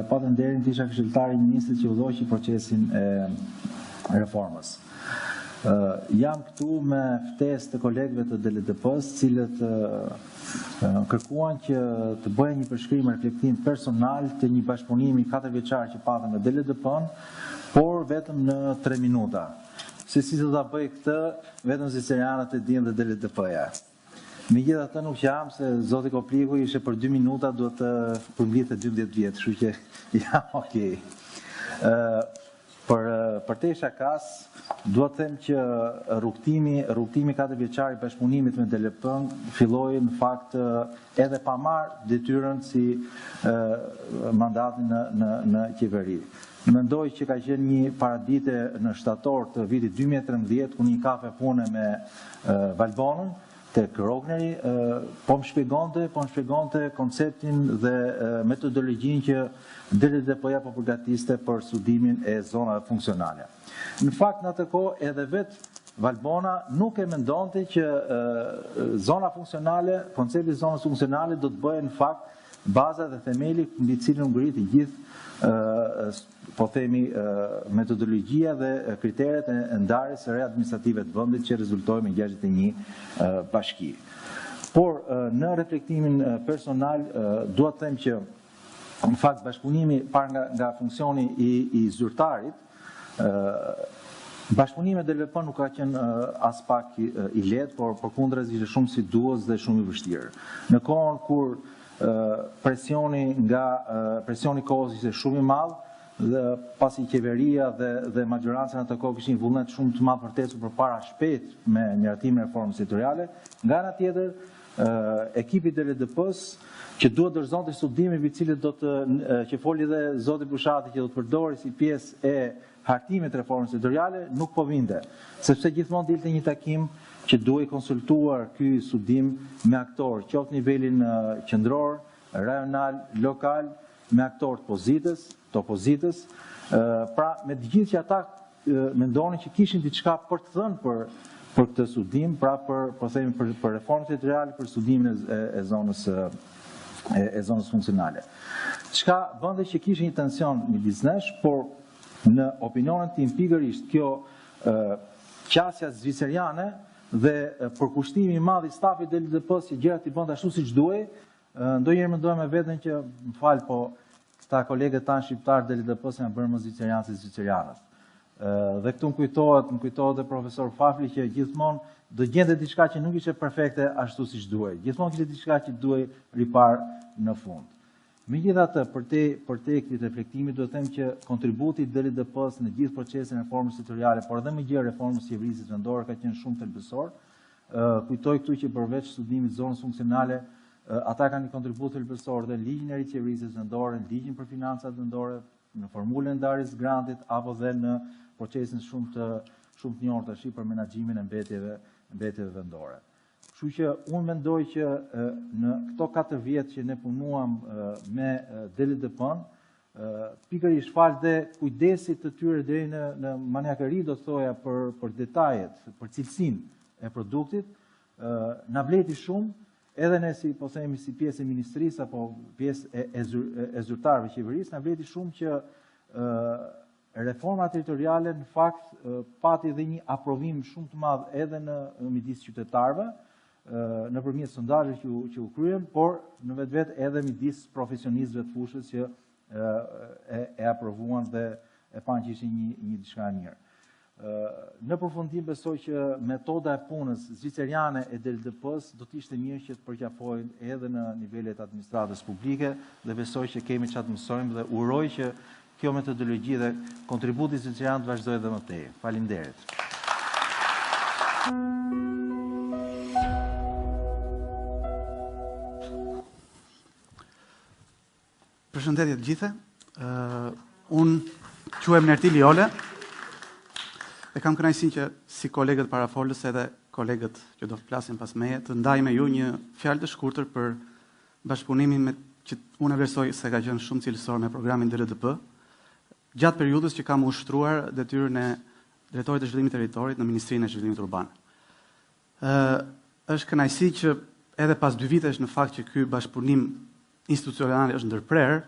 patëm nderin të isha këshilltari i ministrit që udhëhoqi procesin e reformës. Jam këtu me ftesë të kolegëve të dldp-s, cilët kërkuan që të bëjë një përshkrim reflektim personal të një bashkëpunimi 4 vjeçar që patëm me dldp-n, por vetëm në 3 minuta. Se si do ta bëj këtë, vetëm zvicerianët e dinë dhe dldp-ja. Megjithatë nuk jam, se zoti Kopliku ishte për 2 minuta, duhet të përmblidhte 12 vjet, kështu që jam okay. Për te shakas, duhet të them që rrugtimi 4 vjeçar i bashkëpunimit me dldp-n filloi në fakt edhe pa marrë detyrën si mandatin në qeveri. Mendoj që ka qenë një paradite në shtator të vitit 2013, ku një kafe pune me Valbonën, të Krogneri, po më shpjegonte konceptin dhe metodologjinë që dldp-ja po përgatiste për studimin e zonave funksionale. Në fakt, në atë kohë, edhe vetë Valbona nuk e mendonte që zona funksionale, koncepti zonës funksionale do të bëhe në fakt baza dhe themeli mbi cilën ngrihet gjithë po themi metodologjia dhe kriteret e ndarjes së re administrative të vendit që rezultoi me 61 bashki. Por në reflektimin personal dua të them që në fakt bashkëpunimi parë nga funksioni i zyrtarit, bashkëpunimi me dldp nuk ka qenë as pak i lehtë, por përkundrez ishte shumë siduos dhe shumë i vështirë. Në kohën kur presioni kohës ishte shumë i madh, dhe pasi qeveria dhe majoranca në të kohë kishin vullnet shumë të madh për të ecur përpara shpejt me miratimin e reformës territoriale, nga ana tjetër ekipi dldp-s që duhet dorëzonte studime mbi cilët që foli dhe zoti Bushati që do të përdori si pjesë e hartimit të reformës territoriale, nuk po vinte, sepse gjithmonë dilte një takim që duhej konsultuar ky studim me aktorë, qoftë nivelin qendror, rajonal, lokal, me aktorë të opozitës, pra me të gjithë që ata mendonin që kishin diçka për të thënë për këtë studim, pra për reformën territoriale, për studimin e zonës funksionale. Çka bënte që kishte një tension midis nesh, por në opinionin tim pikërisht kjo qasja zviceriane dhe përkushtimi i madh i stafit të LDP-s që gjërat i bënte ashtu siç duhej, ndonjëherë mendoja me veten që më fal, po këta kolegët tanë shqiptar të LDP-s janë bërë më zvicerianë se zvicerianët. Dhe këtu më kujtohet e profesor Fafli që gjithmonë do gjente diçka që nuk ishte perfekte ashtu siç duhej. Gjithmonë kishte diçka që duhej ripar në fund. Megjithatë, për te këtij reflektimi duhet të them që kontributi i DLDP-s në gjithë procesin e reformës territoriale, por edhe më gjë reformës së qeverisë vendore ka qenë shumë thelbësor. Kujtoj këtu që përveç studimit zonës funksionale, ata kanë një kontribut thelbësor dhe ligjin e riqeverisë vendore, ligjin për financat vendore, në formulën e ndarjes grantit apo dhe në procesin shumë të njohur tash për menaxhimin e mbetjeve vendore. Kështu që unë mendoj që në këto 4 vjet që ne punuam me DLDP-n, pikërisht fal dhe kujdesit të tyre deri në maniakëri, do të thoja për detajet, për cilësinë e produktit, na vleti shumë, edhe ne si po themi si pjesë e ministrisë apo pjesë e zyrtarëve qeverisë, na vleti shumë që reforma territoriale në fakt pati dhe një aprovim shumë të madh edhe në midis qytetarëve, nëpërmjet sondazheve që u kryen, por në vetvete edhe midis profesionistëve të fushës që e aprovuan dhe e panë që ishte një diçka e mirë. Në përfundim besoj që metoda e punës zviceriane e DLDP-s do të ishte mirë që të përqafojnë edhe në nivelet administratës publike dhe besoj që kemi çfarë të mësojmë dhe uroj që kjo metodologji dhe kontributi zvicerian të vazhdojë edhe më tej. Faleminderit. Përshëndetje të gjithë. Unë quhem Nertili Ole dhe kam kënaqësinë që si kolegët parafolës edhe kolegët që do të flasin pas meje të ndaj me ju një fjalë të shkurtër për bashkëpunimin me që unë e vlerësoj se ka qenë shumë cilësor me programin DLDP gjatë periudhës që kam ushtruar detyrën e drejtorit të zhvillimit territorit në Ministrinë e Zhvillimit Urban. Është kënaqësi që edhe pas 2 vitesh në fakt që ky bashkëpunim institucional është ndërprer,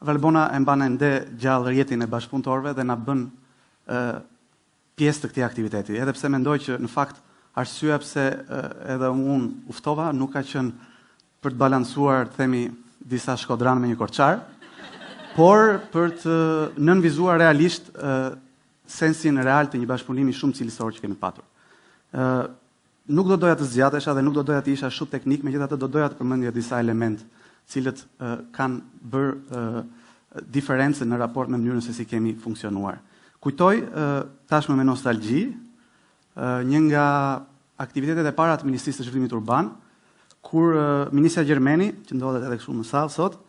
Valbona e mban ende gjallë rjetin e bashkëpunëtorëve dhe na bën pjesë të këtij aktiviteti. Edhe pse mendoj që në fakt arsyeja pse edhe unë uftova nuk ka qenë për të balancuar, themi, disa shkodran me një korçar, por për të nënvizuar realisht sensin real të një bashkëpunimi shumë cilësor që kemi patur. Nuk do doja të zgjatesha dhe nuk do doja të isha shumë teknik, megjithatë do doja të përmendja disa elementë cilët kanë bërë diferencë në raport me mënyrën se si kemi funksionuar. Kujtoj tashmë me nostalgji një nga aktivitetet e para të Ministrisë të Zhvillimit Urban, kur Ministra Gjermeni, që ndodhet edhe kështu në sallë sot,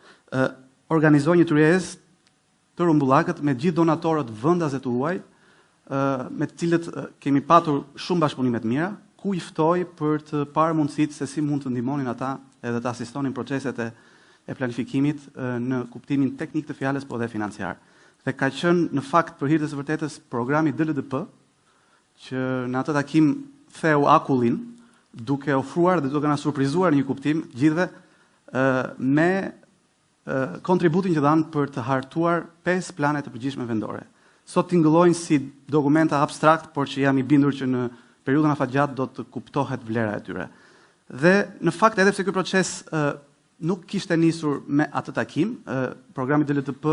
organizoi një tryezë të rrumbullakët me gjithë donatorët vendaze të huaj, me të cilët kemi patur shumë bashkëpunime të mira, ku i ftoi për të parë mundësitë se si mund të ndihmonin ata edhe të asistonin proceset e planifikimit në kuptimin teknik të fjalës, po dhe financiar. Dhe ka qenë në fakt për hir të së vërtetës programi DLDP, që në atë takim theu akullin, duke ofruar dhe duke na surprizuar një kuptim gjithëve me kontributin që dhanë për të hartuar 5 plane të përgjithshme vendore. Sot tingëllojnë si dokumenta abstrakt, por që jam i bindur që në periudhën afatgjatë do të kuptohet vlera e tyre. Dhe në fakt edhe pse ky proces nuk kishte nisur me atë takim, programi DLTP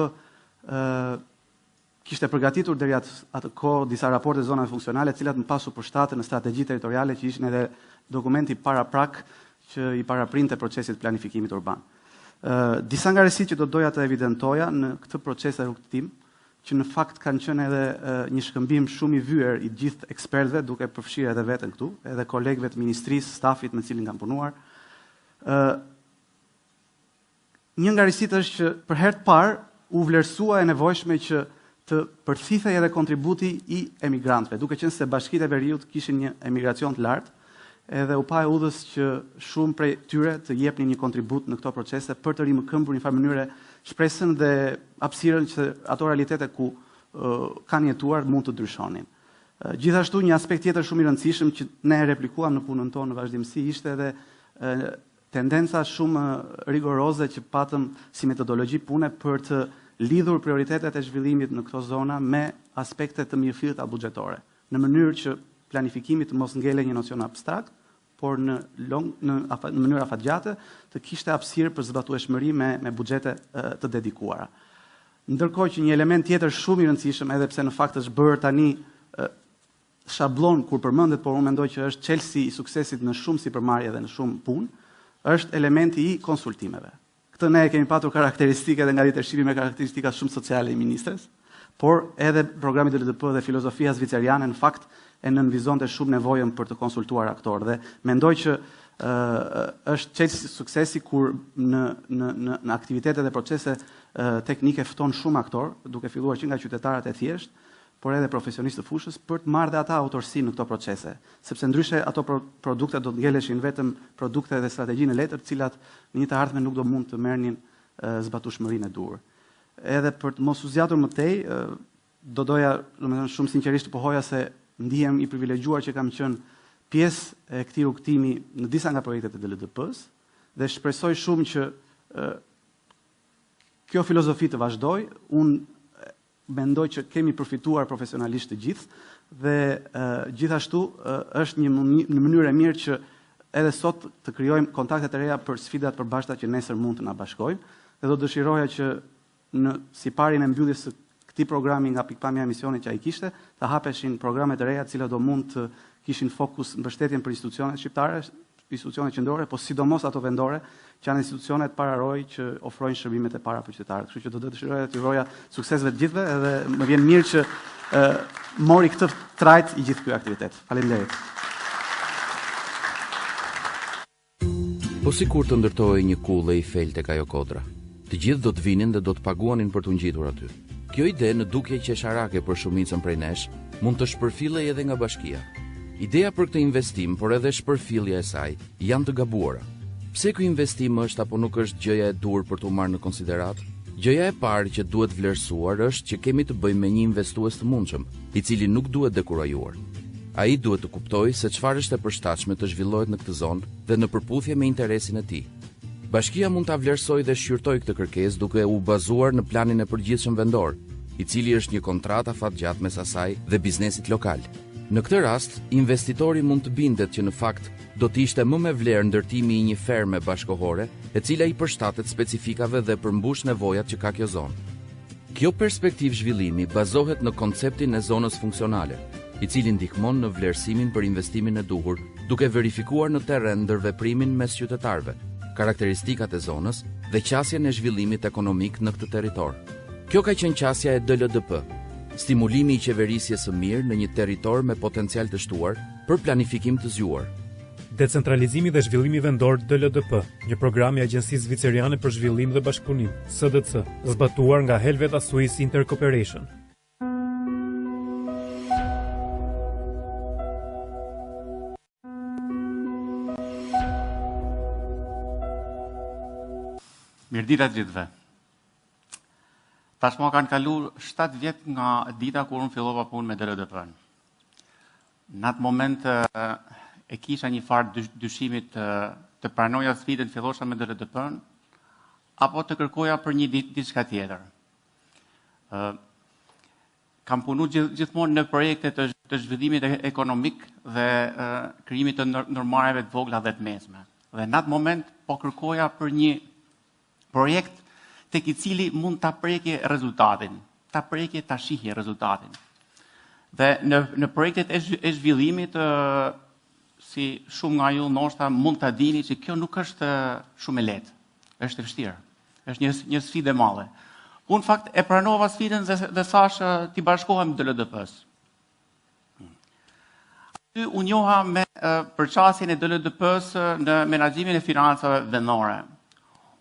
kishte përgatitur deri atë kohë disa raporte zonave funksionale, të cilat më pas u përshtaten në strategji territoriale që ishin edhe dokumenti paraprak që i paraprinte procesit të planifikimit urban. Disa nga rësitë që do doja të evidentoja në këtë proces e rrugëtim, që në fakt kanë qenë edhe një shkëmbim shumë i vyer i gjithë ekspertëve, duke përfshirë edhe veten këtu, edhe kolegëve të ministrisë, stafit me cilin kam punuar. Një nga rësitë është që për herë të parë u vlerësua e nevojshme që të përthithej edhe kontributi i emigrantëve, duke qenë se Bashkitë e Veriut kishin një emigracion të lartë, edhe u pa e udhës që shumë prej tyre të jepnin një kontribut në këto procese për të rimëkëmbur një farë mënyre shpresën dhe hapësirën që ato realitete ku kanë jetuar mund të ndryshonin. Gjithashtu një aspekt tjetër shumë i rëndësishëm që ne replikuam në punën tonë në vazhdimsi ishte edhe tendenca shumë rigoroze që patëm si metodologji pune për të lidhur prioritetet e zhvillimit në këto zona me aspekte të mirëfillta buxhetore, në mënyrë që planifikimit të mos ngele një nocion abstrakt, por në mënyrë afatgjate të kishte hapësirë për zbatueshmëri me buxhete të dedikuara. Ndërkohë që një element tjetër shumë i rëndësishëm, edhe pse në fakt është bërë tani shablon kur përmendet, por unë mendoj që është çelësi i suksesit në shumë sipërmarrje dhe në shumë punë, është elementi i konsultimeve. Këtë ne kemi patur karakteristike edhe nga leadershipi me karakteristika shumë sociale i ministres, por edhe programi dldp dhe filozofia zviceriane në fakt e nënvizonte shumë nevojën për të konsultuar aktorë dhe mendoj që është çelësi i suksesi kur në aktivitete dhe procese teknike fton shumë aktor, duke filluar që nga qytetarët e thjesht, por edhe profesionistë të fushës për të marrë dhe ata autorsi në këto procese, sepse ndryshe ato produkte do të ngeleshin vetëm produkte dhe strategjinë e letër, të cilat në një të ardhmen nuk do mund të merrnin zbatueshmërinë e duhur. Edhe për të mos u zgjatur më tej, do doja, domethënë shumë sinqerisht të pohoja se ndihem i privilegjuar që kam qenë pjesë e këtij rrugtimi në disa nga projektet e dldp-s dhe shpresoj shumë që kjo filozofi të vazhdoj. Unë mendoj që kemi përfituar profesionalisht të gjithë dhe gjithashtu është një mënyrë e mirë që edhe sot të krijojmë kontakte të reja për sfidat e përbashkëta që nesër mund të na bashkojmë dhe do dëshiroja që në siparjen e mbylljes së këtij programi nga pikpamja e misionit që ai kishte, të hapeshin programe të reja të cilat do mund të kishin fokus mbështetjen për institucionet shqiptare, institucionet qendrore, po sidomos ato vendore, që janë institucionet pararoj që ofrojnë shërbimet e para për qytetarët. Kështu që do të dëshiroja të uroja suksesve të gjithëve edhe më vjen mirë që mori këtë trajt i gjithë ky aktivitet. Faleminderit. Po sikur të ndërtojë një kullë i fel tek ajo kodra. Të gjithë do të vinin dhe do të paguanin për të ngjitur aty. Kjo ide në dukje qesharake për shumicën prej nesh mund të shpërfillej edhe nga bashkia. Ideja për këtë investim, por edhe shpërfillja e saj, janë të gabuara. Pse ky investim është apo nuk është gjëja e dur për të marrë në konsiderat? Gjëja e parë që duhet vlerësuar është që kemi të bëjmë me një investues të mundshëm, i cili nuk duhet dekurajuar. Ai duhet të kuptojë se çfarë është e përshtatshme të zhvillohet në këtë zonë dhe në përputhje me interesin e tij. Bashkia mund ta vlerësojë dhe shqyrtojë këtë kërkesë duke u bazuar në planin e përgjithshëm vendor, i cili është një kontratë afatgjatë mes asaj dhe biznesit lokal. Në këtë rast, investitori mund të bindet që në fakt do të ishte më me vlerë ndërtimi i një ferme bashkohore, e cila i përshtatet specifikave dhe përmbush nevojat që ka kjo zonë. Kjo perspektiv zhvillimi bazohet në konceptin e zonës funksionale, i cili ndihmon në vlerësimin për investimin e duhur, duke verifikuar në terren ndërveprimin mes qytetarëve, karakteristikat e zonës dhe qasjen e zhvillimit ekonomik në këtë territor. Kjo ka qenë qasja e dldp, stimulimi i qeverisjes së mirë në një territor me potencial të shtuar për planifikim të zgjuar. Decentralizimi dhe zhvillimi vendor dldp, një program i Agjencisë Zviceriane për Zhvillim dhe Bashkëpunim, SDC, zbatuar nga Helveta Swiss Intercooperation. Mirëdita të gjithëve. Tashmë kanë kaluar 7 vjet nga dita kur unë fillova punë me dldp-n. Në atë moment e kisha një farë dyshimit të pranoja sfidën fillosha me dldp-n apo të kërkoja për një diçka tjetër. Kam punu gjithmonë në projekte të zhvillimit ekonomik dhe krijimit të ndërmarrjeve të vogla dhe të mesme. Dhe në atë moment po kërkoja për një projekt tek i cili mund ta prekje rezultatin, ta shihje rezultatin. Dhe në projektet e zhvillimit, si shumë nga ju ndoshta mund ta dini që kjo nuk është shumë e lehtë, është e vështirë, është një sfidë e madhe. Unë fakt e pranova sfidën dhe thash t'i bashkohem dldp-s. Aty u njoha me përqasjen e dldp-s në menaxhimin e financave vendore.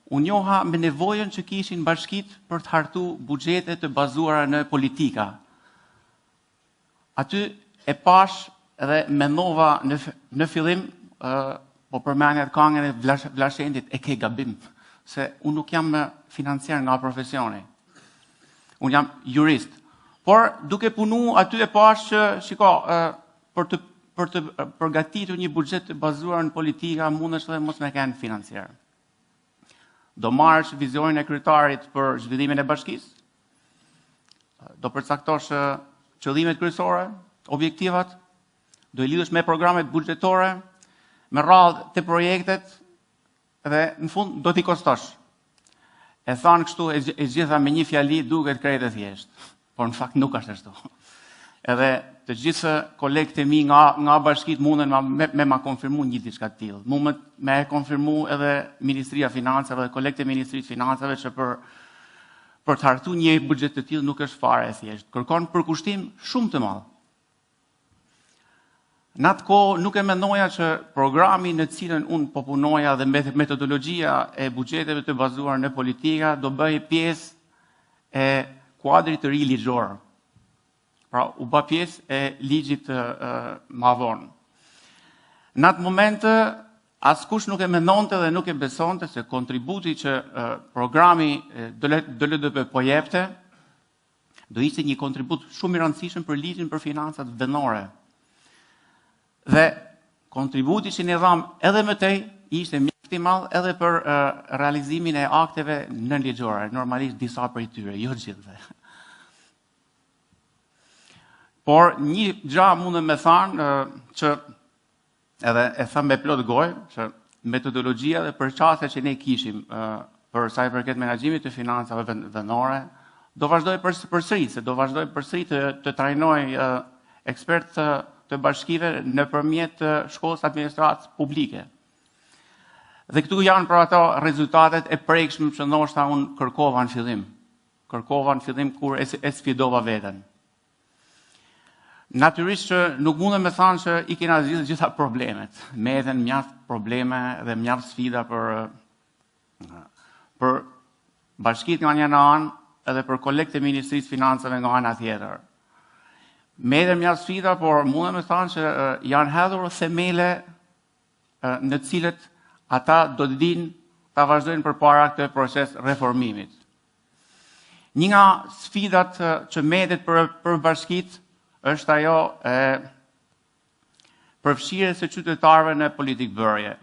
Unë njoha me nevojën që kishin bashkit për të hartu buxhete të bazuara në politika. Aty e pash edhe mendova në fillim, po përmendet këngën e Vlashendit, e ke gabim, se unë nuk jam financiar nga profesioni. Unë jam jurist. Por duke punu aty e pash që, shiko, për të përgatitur një buxhet të bazuar në politika, mundesh edhe mos me kenë financiar. Do marrësh vizionin e kryetarit për zhvillimin e bashkisë, do përcaktosh qëllimet kryesore, objektivat, do i lidhësh me programet buxhetore, me radhë të projektet, dhe në fund do t'i kostosh. E thanë kështu e gjitha me një fjali duket krejt e thjesht, por në fakt nuk është ashtu. Edhe të gjithë kolegët e mi nga bashkit munden me ma konfirmu një diçka të tillë. Mundet me konfirmu edhe Ministria Financave dhe kolegët e Ministrisë Financave që për të hartu një buxhet të tillë nuk është fare e thjesht. Kërkon përkushtim shumë të madh. Në atë kohë nuk e mendoja që programi në cilën unë po punoja dhe metodologjia e buxheteve të bazuar në politika do bëj pjesë e kuadrit të ri ligjor. Pra, u bë pjesë e ligjit më vonë. Në atë moment, askush nuk e mendonte dhe nuk e besonte se kontributi që programi dldp po jepte do ishte një kontribut shumë i rëndësishëm për ligjin për financat vendore. Dhe kontributi që ne dham edhe më tej ishte mjaft i madh edhe për realizimin e akteve nënligjore, normalisht disa prej tyre, jo të gjithëve. Por një gjë mundem me thënë që edhe e them me plot gojë, që metodologjia dhe përqasja që ne kishim për sa i përket menaxhimit të financave vendore, do vazhdoj përsëri të trajnoj ekspertë të bashkive nëpërmjet shkollës administratës publike. Dhe këtu janë për ato rezultatet e prekshme që ndoshta unë kërkova në fillim. Kërkova në fillim kur e sfidova veten. Natyrisht që nuk mundem me thënë që i kena zgjidhur gjitha problemet. Meten mjaft probleme dhe mjaft sfida për bashkitë nga një anë edhe për kolegët e Ministrisë Financave nga ana tjetër. Meten mjaft sfida, por mundem me thënë që janë hedhur themele në cilët ata do të dinë ta vazhdojnë përpara këtë proces reformimit. Një nga sfidat që metet për bashkitë është ajo e përfshirjes së qytetarëve në politikë bërje.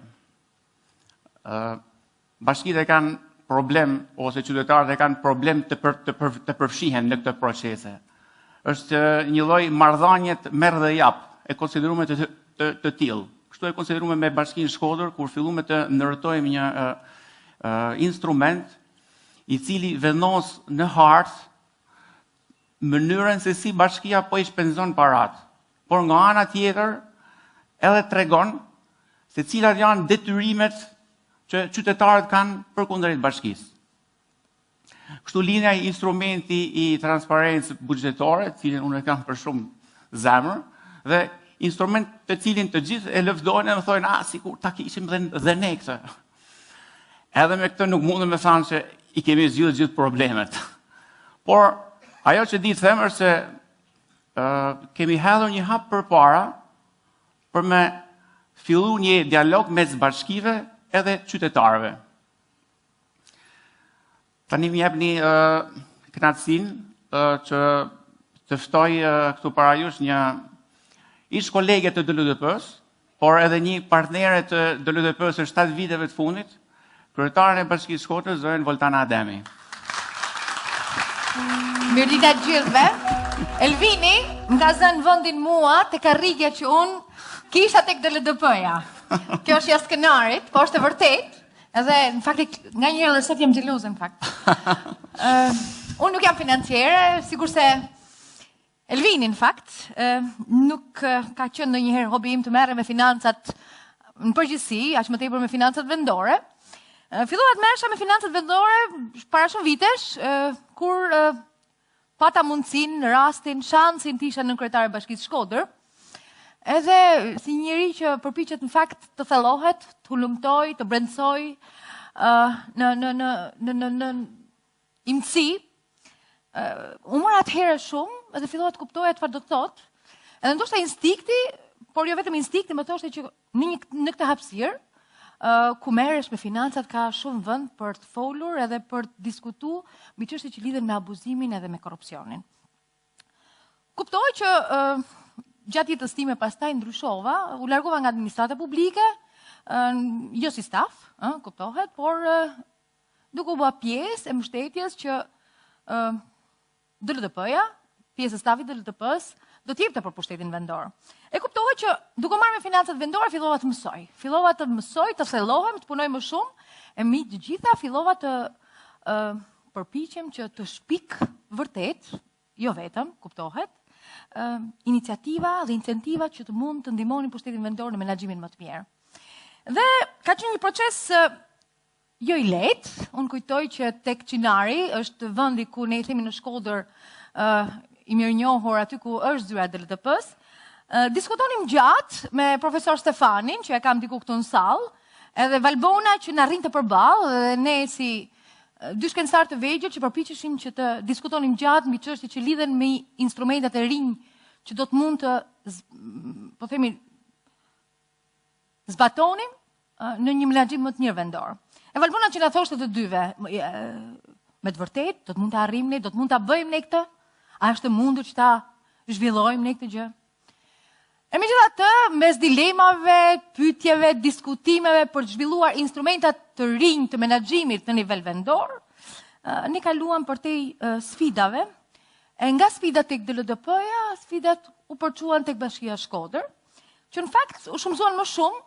Bashkitë kanë problem, ose qytetarët kanë problem të përfshihen në këtë procese. Është një lloj marrëdhënie merr dhe jap, e konsideruar të tillë. Kështu e konsideruar me Bashkinë Shkodër kur filluam të ndërtojmë një instrument i cili vendos në hartë mënyrën se si bashkia po i shpenzon parat. Por nga ana tjetër edhe tregon se cilat janë detyrimet që qytetarët kanë përkundrejt bashkisë. Kështu linja i instrumenti i transparencës buxhetore, cilin unë e kam për shumë zemër, dhe instrument të cilin të gjithë e lëvdojnë e më thojnë, sikur ta kishim dhe ne këtë. Edhe me këtë nuk mundem me thanë që i kemi zgjidhur gjithë problemet. Por ajo që di të them është se kemi hedhur një hap përpara për me fillu një dialog mes bashkive edhe qytetarëve. Tani më jepni kënaqësinë që të ftoj këtu para jush një ish kolege të dldp-s, por edhe një partnere të dldp-s së 7 viteve të fundit, kryetaren e Bashkisë Shkodrës, zonë Voltana Ademi. Mirëdita të gjithëve. Elvini më ka zënë vendin mua te karrigja që unë kisha tek dldp-ja. Kjo është jashtë skenarit, po është e vërtetë. Edhe, në fakt, nga njërë dhe sot jem gjeloze, në fakt. Unë nuk jam financiere, sigur se Elvini, në fakt, nuk ka qenë në njëherë hobi im të merre me financat në përgjithësi, aq më tepër me financat vendore. Filluat merresha me financat vendore para shumë vitesh, kur pata mundësin, rastin, shansin të isha në kryetare Bashkisë Shkodër. Edhe si njëri që përpiqet në fakt të thellohet, të hulumtoj, të brendësoj në imësi, u mora atëherë shumë edhe fillova të kuptoja çfarë do të thotë. Edhe ndoshta instinkti, por jo vetëm instinkti, më thoshte që në këtë hapësirë, ku merresh me financat ka shumë vend për të folur edhe për të diskutuar mbi çështjet që lidhen me abuzimin edhe me korrupsionin. Kuptoj që gjatë jetës time pastaj ndryshova, u largova nga administrata publike, jo si staf, kuptohet, por duke u bë pjesë e mbështetjes që dldp-ja, pjesë e stafit dldp-s, do të jepte për pushtetin vendor. E kuptova që duke marrë me financat vendore fillova të mësoj. Fillova të mësoj, të thellohem, të punoj më shumë, e mi të gjitha fillova të përpiqem që të shpik vërtet, jo vetëm, kuptohet, iniciativa dhe incentiva që të mund të ndihmonin pushtetin vendor në menaxhimin më të mirë. Dhe ka qenë një proces jo i lehtë. Unë kujtoj që tek Çinari është vendi ku ne i themi në Shkodër i mirënjohur aty ku është zyra e dldp-s. Diskutonim gjatë me profesor Stefanin, që e kam diku këtu në sallë, edhe Valbona që na rrinte përballë, dhe ne si dy shkencëtar të vegjël që përpiqeshim që të diskutonim gjatë mbi çështje që lidhen me instrumentat e rinj që do të mund të, po themi, zbatonim në një menaxhim më të mirë vendor. E Valbona që na thoshte të dyve, me të vërtetë, do të mund të arrijmë ne, do të mund ta bëjmë ne këtë? A është e mundur që ta zhvillojmë ne këtë gjë? E megjithatë, mes dilemave, pyetjeve, diskutimeve për të zhvilluar instrumentat të rinj të menaxhimit në nivel vendor, ne kaluam përtej sfidave. E nga sfidat tek dldp-ja, sfidat u përçuan tek Bashkia e Shkodër, që në fakt u shumëzuan më shumë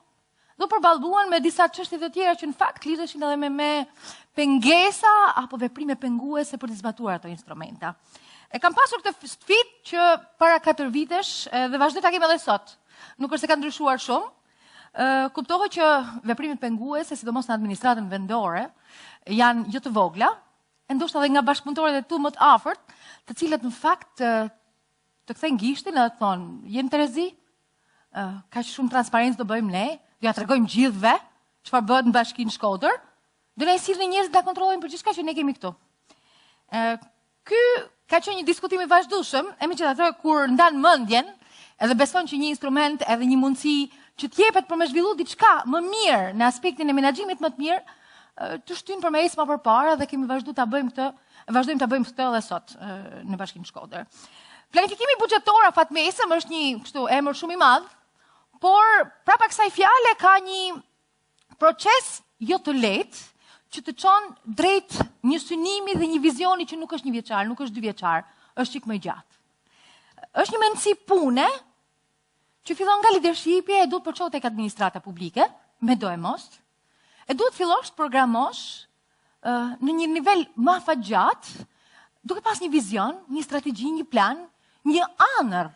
dhe u përballëbuan me disa çështje të tjera që në fakt lidheshin edhe me pengesa apo veprime penguese për të zbatuar ato instrumenta. E kam pasur këtë sfidë që para 4 vitesh dhe vazhdoj ta kem edhe sot. Nuk është se ka ndryshuar shumë. Kuptohet që veprimet penguese, sidomos në administratën vendore, janë jo të vogla, e ndoshta edhe nga bashkëpunëtorët e tu më të afërt, të cilët në fakt të kthejnë gishtin edhe të thonë, jeni Terezi, ka shumë transparencë do bëjmë ne, do ja tregojmë gjithëve çfarë bëhet në Bashkinë Shkodër, do na sillni njerëz ta kontrollojmë për gjithçka që ne kemi këtu. Ky ka qenë një diskutim i vazhdueshëm, e megjithatë kur ndan mendjen, edhe beson që një instrument edhe një mundësi që t'jepet për me zhvillu diçka më mirë në aspektin e menaxhimit më të mirë, të shtyn për me ecë më përpara dhe kemi vazhduar ta bëjmë këtë, vazhdojmë ta bëjmë këtë edhe sot në Bashkinë Shkodër. Planifikimi buxhetor fatmesëm është një kështu emër shumë i madh, por prapa kësaj fjale ka një proces jo të lehtë që të çon drejt një synimi dhe një vizioni që nuk është 1 vjeçar, nuk është 2 vjeçar, është çik më i gjatë. Është një mendësi pune që fillon nga leadershipi e duhet përçohet tek administrata publike, me do e mos, e duhet fillosh të programosh në një nivel më afatgjatë, duke pas një vizion, një strategji, një plan, një ëndër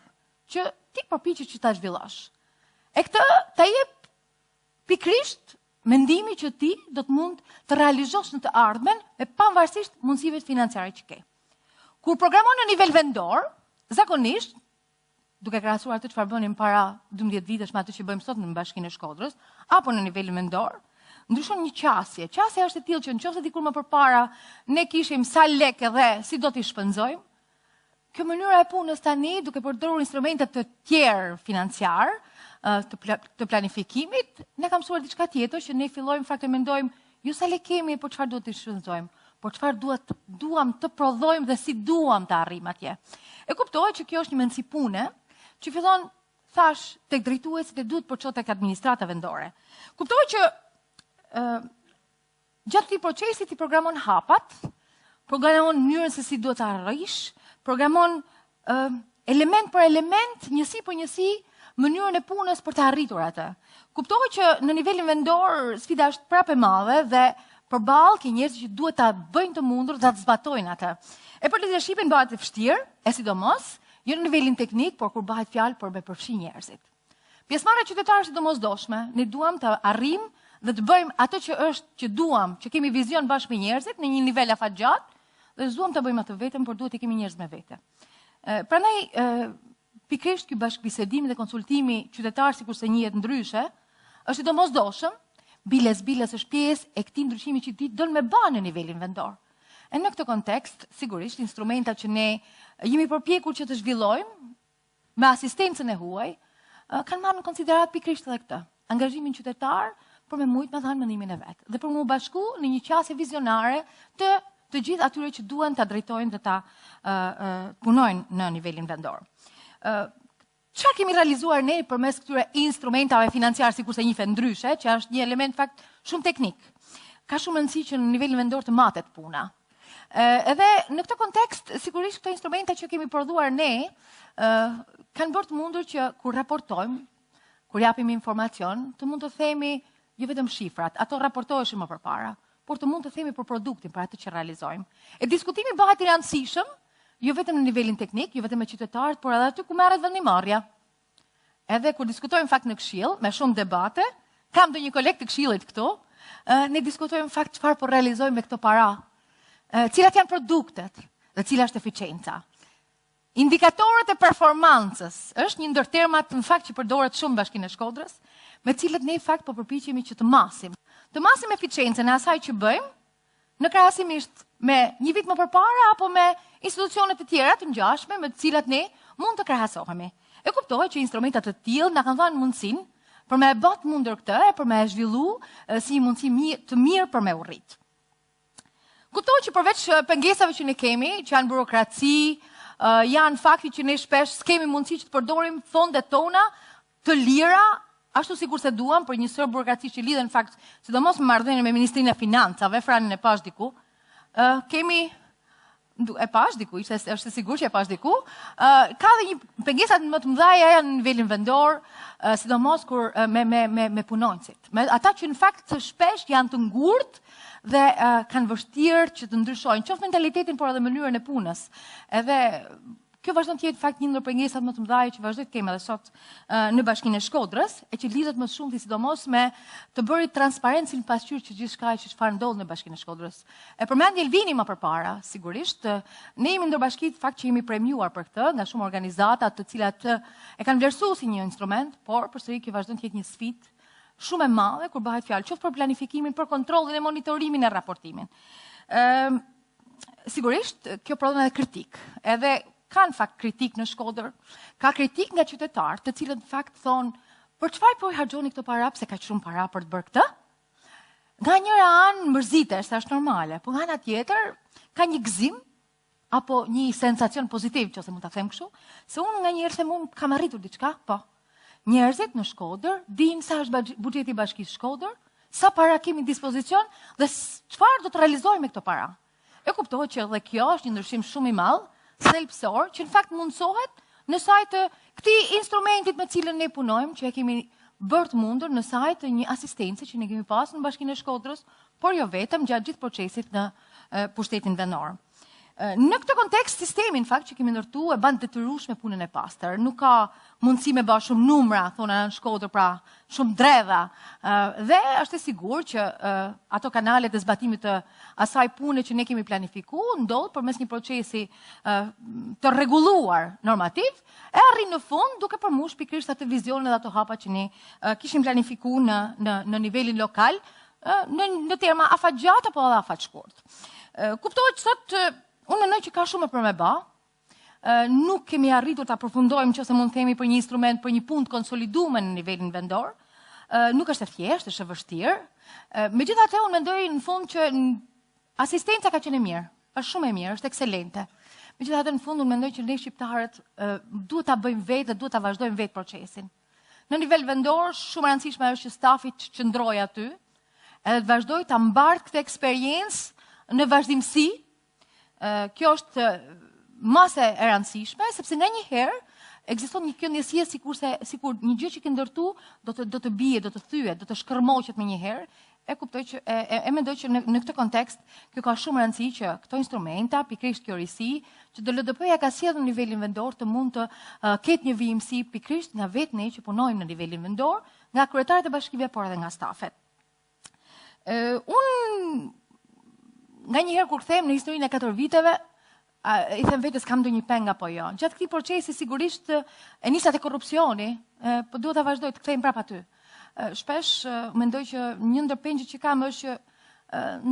që ti përpiqesh që ta zhvillosh. E këtë ta jep pikrisht mendimi që ti do të mund të realizosh në të ardhmen me pavarësisht mundësive financiare që ke. Kur programon në nivel vendor, zakonisht, duke krahasuar atë çfarë bënim para 12 vitesh me atë që bëjmë sot në Bashkinë e Shkodrës, apo në nivelin vendor, ndryshon një qasje. Qasja është e tillë që nëse dikur më përpara ne kishim sa lekë dhe si do t'i shpenzojmë, kjo mënyra e punës tani, duke përdorur instrumente të tjerë financiar, të planifikimit, ne kam mësuar diçka tjetër që ne fillojmë fakt të mendojmë jo sa lekë kemi, por çfarë duhet të shpenzojmë, por çfarë duam të prodhojmë dhe si duam të arrijmë atje. E kuptohet që kjo është një mendësi pune që fillon thash tek drejtuesit e duhet përçohet tek administrata vendore. Kuptohet që gjatë këtij procesi ti programon hapat, programon mënyrën se si duhet të arrish, programon element për element, njësi për njësi, mënyrën e punës për të arritur atë. Kuptohet që në nivelin vendor sfida është prapë e madhe dhe përballë ke njerëz që duhet ta bëjnë të mundur dhe ta zbatojnë atë. E për leadershipin bëhet e vështirë, e sidomos, jo në nivelin teknik, por kur bëhet fjalë për me përfshi njerëzit. Pjesëmarrja qytetare është domosdoshme, ne duam të arrijmë dhe të bëjmë atë që është që duam, që kemi vizion bashkë me njerëzit në një nivel afatgjatë dhe duam të bëjmë atë vetëm, por duhet të kemi njerëz me vete. Prandaj pikërisht ky bashkëbisedim dhe konsultimi qytetar sikurse njihet ndryshe, është i domosdoshëm, biles është pjesë e këtij ndryshimi që ti don me bën në nivelin vendor. E në këtë kontekst, sigurisht instrumentat që ne jemi përpjekur që të zhvillojmë me asistencën e huaj, kanë marrë në konsiderat pikërisht edhe këtë, angazhimin qytetar për me mujt me dhanë mendimin e vet, dhe për mu bashku në një qasje vizionare të gjithë atyre që duan ta drejtojnë dhe ta punojnë në nivelin vendor. Çfarë kemi realizuar ne përmes këtyre instrumentave financiare sikurse njihen ndryshe, që është një element fakt shumë teknik. Ka shumë rëndësi që në nivelin vendor të matet puna. Edhe në këtë kontekst, sigurisht këto instrumente që kemi prodhuar ne kanë bërë të mundur që kur raportojmë, kur japim informacion, të mund të themi jo vetëm shifrat, ato raportoheshin më përpara, por të mund të themi për produktin, për atë që realizojmë. E diskutimi bëhet i rëndësishëm, jo vetëm në nivelin teknik, jo vetëm me qytetarët, por edhe aty ku merret vendimarrja. Edhe kur diskutojmë fakt në këshill, me shumë debate, kam ndonjë koleg të këshillit këtu, ne diskutojmë fakt çfarë po realizojmë me këto para, cilat janë produktet dhe cila është eficienca. Indikatorët e performancës është një ndër termat në fakt që përdoret shumë në Bashkinë e Shkodrës, me cilët ne fakt po përpiqemi që të masim eficiencën e asaj që bëjmë, në krahasimisht me një vit më përpara apo me institucione të tjera të ngjashme me të cilat ne mund të krahasohemi. E kuptoj që instrumentat të tillë na kanë dhënë mundësinë për me bë të mundur këtë e për me zhvillu si një mundësi të mirë për me urrit. Kuptoj që përveç pengesave që ne kemi, që janë burokraci, janë fakti që ne shpesh s'kemi mundësi që të përdorim fondet tona të lira, ashtu sikur se duam për një sër burokraci që lidhen fakt, sidomos me marrëdhënie me Ministrinë e Financave, franin e pash diku, kemi e pash diku, është sigur që e pash diku, ka dhe një pengesat më të mëdhaja janë në nivelin vendor, sidomos kur me punonjësit. Ata që në fakt shpesh janë të ngurtë dhe kanë vështirë që të ndryshojnë, qoftë mentalitetin, por edhe mënyrën e punës. Edhe kjo vazhdon të jetë fakt një ndër pengesat më të mëdha që vazhdoj të kemi edhe sot në Bashkinë e Shkodrës, e që lidhet më shumë sidomos me të bërit transparencin pasqyrë që gjithçka që çfarë ndodh në Bashkinë e Shkodrës. E përmendi Elvini më përpara, sigurisht, ne jemi ndër bashkitë fakt që jemi premiuar për këtë nga shumë organizata të cilat e kanë vlerësuar si një instrument, por përsëri kjo vazhdon të jetë një sfidë shumë e madhe kur bëhet fjalë qoftë për planifikimin, për kontrollin e monitorimin e raportimin. Sigurisht, kjo prodhon edhe kritik. Edhe kanë fakt kritik në Shkodër, ka kritik nga qytetarë, të cilët në fakt thonë, për çfarë po i harxhoni këto para, pse ka shumë para për të bërë këtë? Nga njëra anë mërzitesh, se është normale, por nga ana tjetër ka një gëzim apo një sensacion pozitiv, nëse mund ta them kështu, se unë nganjëherë them unë kam arritur diçka, po. Njerëzit në Shkodër dinë sa është buxheti i Bashkisë Shkodër, sa para kemi në dispozicion dhe çfarë do të realizojmë me këto para. E kuptoj që edhe kjo është një ndryshim shumë i madh, thelbësor, që në fakt mundsohet në sajt të këtij instrumentit me cilën ne punojmë, që e kemi bërë të mundur në sajt të një asistencë që ne kemi pasur në Bashkinë e Shkodrës, por jo vetëm gjatë gjithë procesit në pushtetin vendor. Në këtë kontekst, sistemi në fakt që kemi ndërtuar e bën detyrueshme punën e pastër. Nuk ka mundësi me bë shumë numra, thonë në Shkodër, pra shumë dredha. Dhe është e sigurt që ato kanalet e zbatimit të asaj pune që ne kemi planifikuar ndodh përmes një procesi të rregulluar normativ, e arrin në fund duke përmbush pikërisht atë vizion dhe ato hapa që ne kishim planifikuar në nivelin lokal, në terma afatgjatë apo edhe afatshkurt. Kuptohet sot unë mendoj që ka shumë për me bë. Nuk kemi arritur të aprofundojmë nëse mund të themi për një instrument, për një punë të konsoliduar në nivelin vendor. Nuk është e thjeshtë, është e vështirë. Megjithatë, unë mendoj në fund që asistenca ka qenë e mirë, është shumë e mirë, është ekselente. Megjithatë, në fund unë mendoj që ne shqiptarët duhet ta bëjmë vetë dhe duhet ta vazhdojmë vetë procesin. Në nivel vendor, shumë e rëndësishme është që stafi të qëndrojë aty, edhe të vazhdojë ta mbartë këtë eksperiencë në vazhdimsi. Kjo është masë e rëndësishme, sepse nganjëherë ekziston një këndjesie sikur një gjë që ke ndërtu do të bie, do të thyet, do të shkërmoqet më njëherë. E kuptoj që e mendoj që në këtë kontekst kjo ka shumë rëndësi që këto instrumenta, pikërisht kjo risi, që dldp-ja ka sjellë në nivelin vendor të mund të ketë një vijimësi pikërisht nga vetë ne që punojmë në nivelin vendor, nga kryetarët e bashkive, por edhe nga stafet. Unë nganjëherë kur them në historinë e 4 viteve, i them vetes kam ndonjë peng apo jo. Gjatë këtij procesi sigurisht e nisa te korrupsioni, po duhet ta vazhdoj të kthejmë prapë aty. Shpesh mendoj që një ndër pengjet që kam është që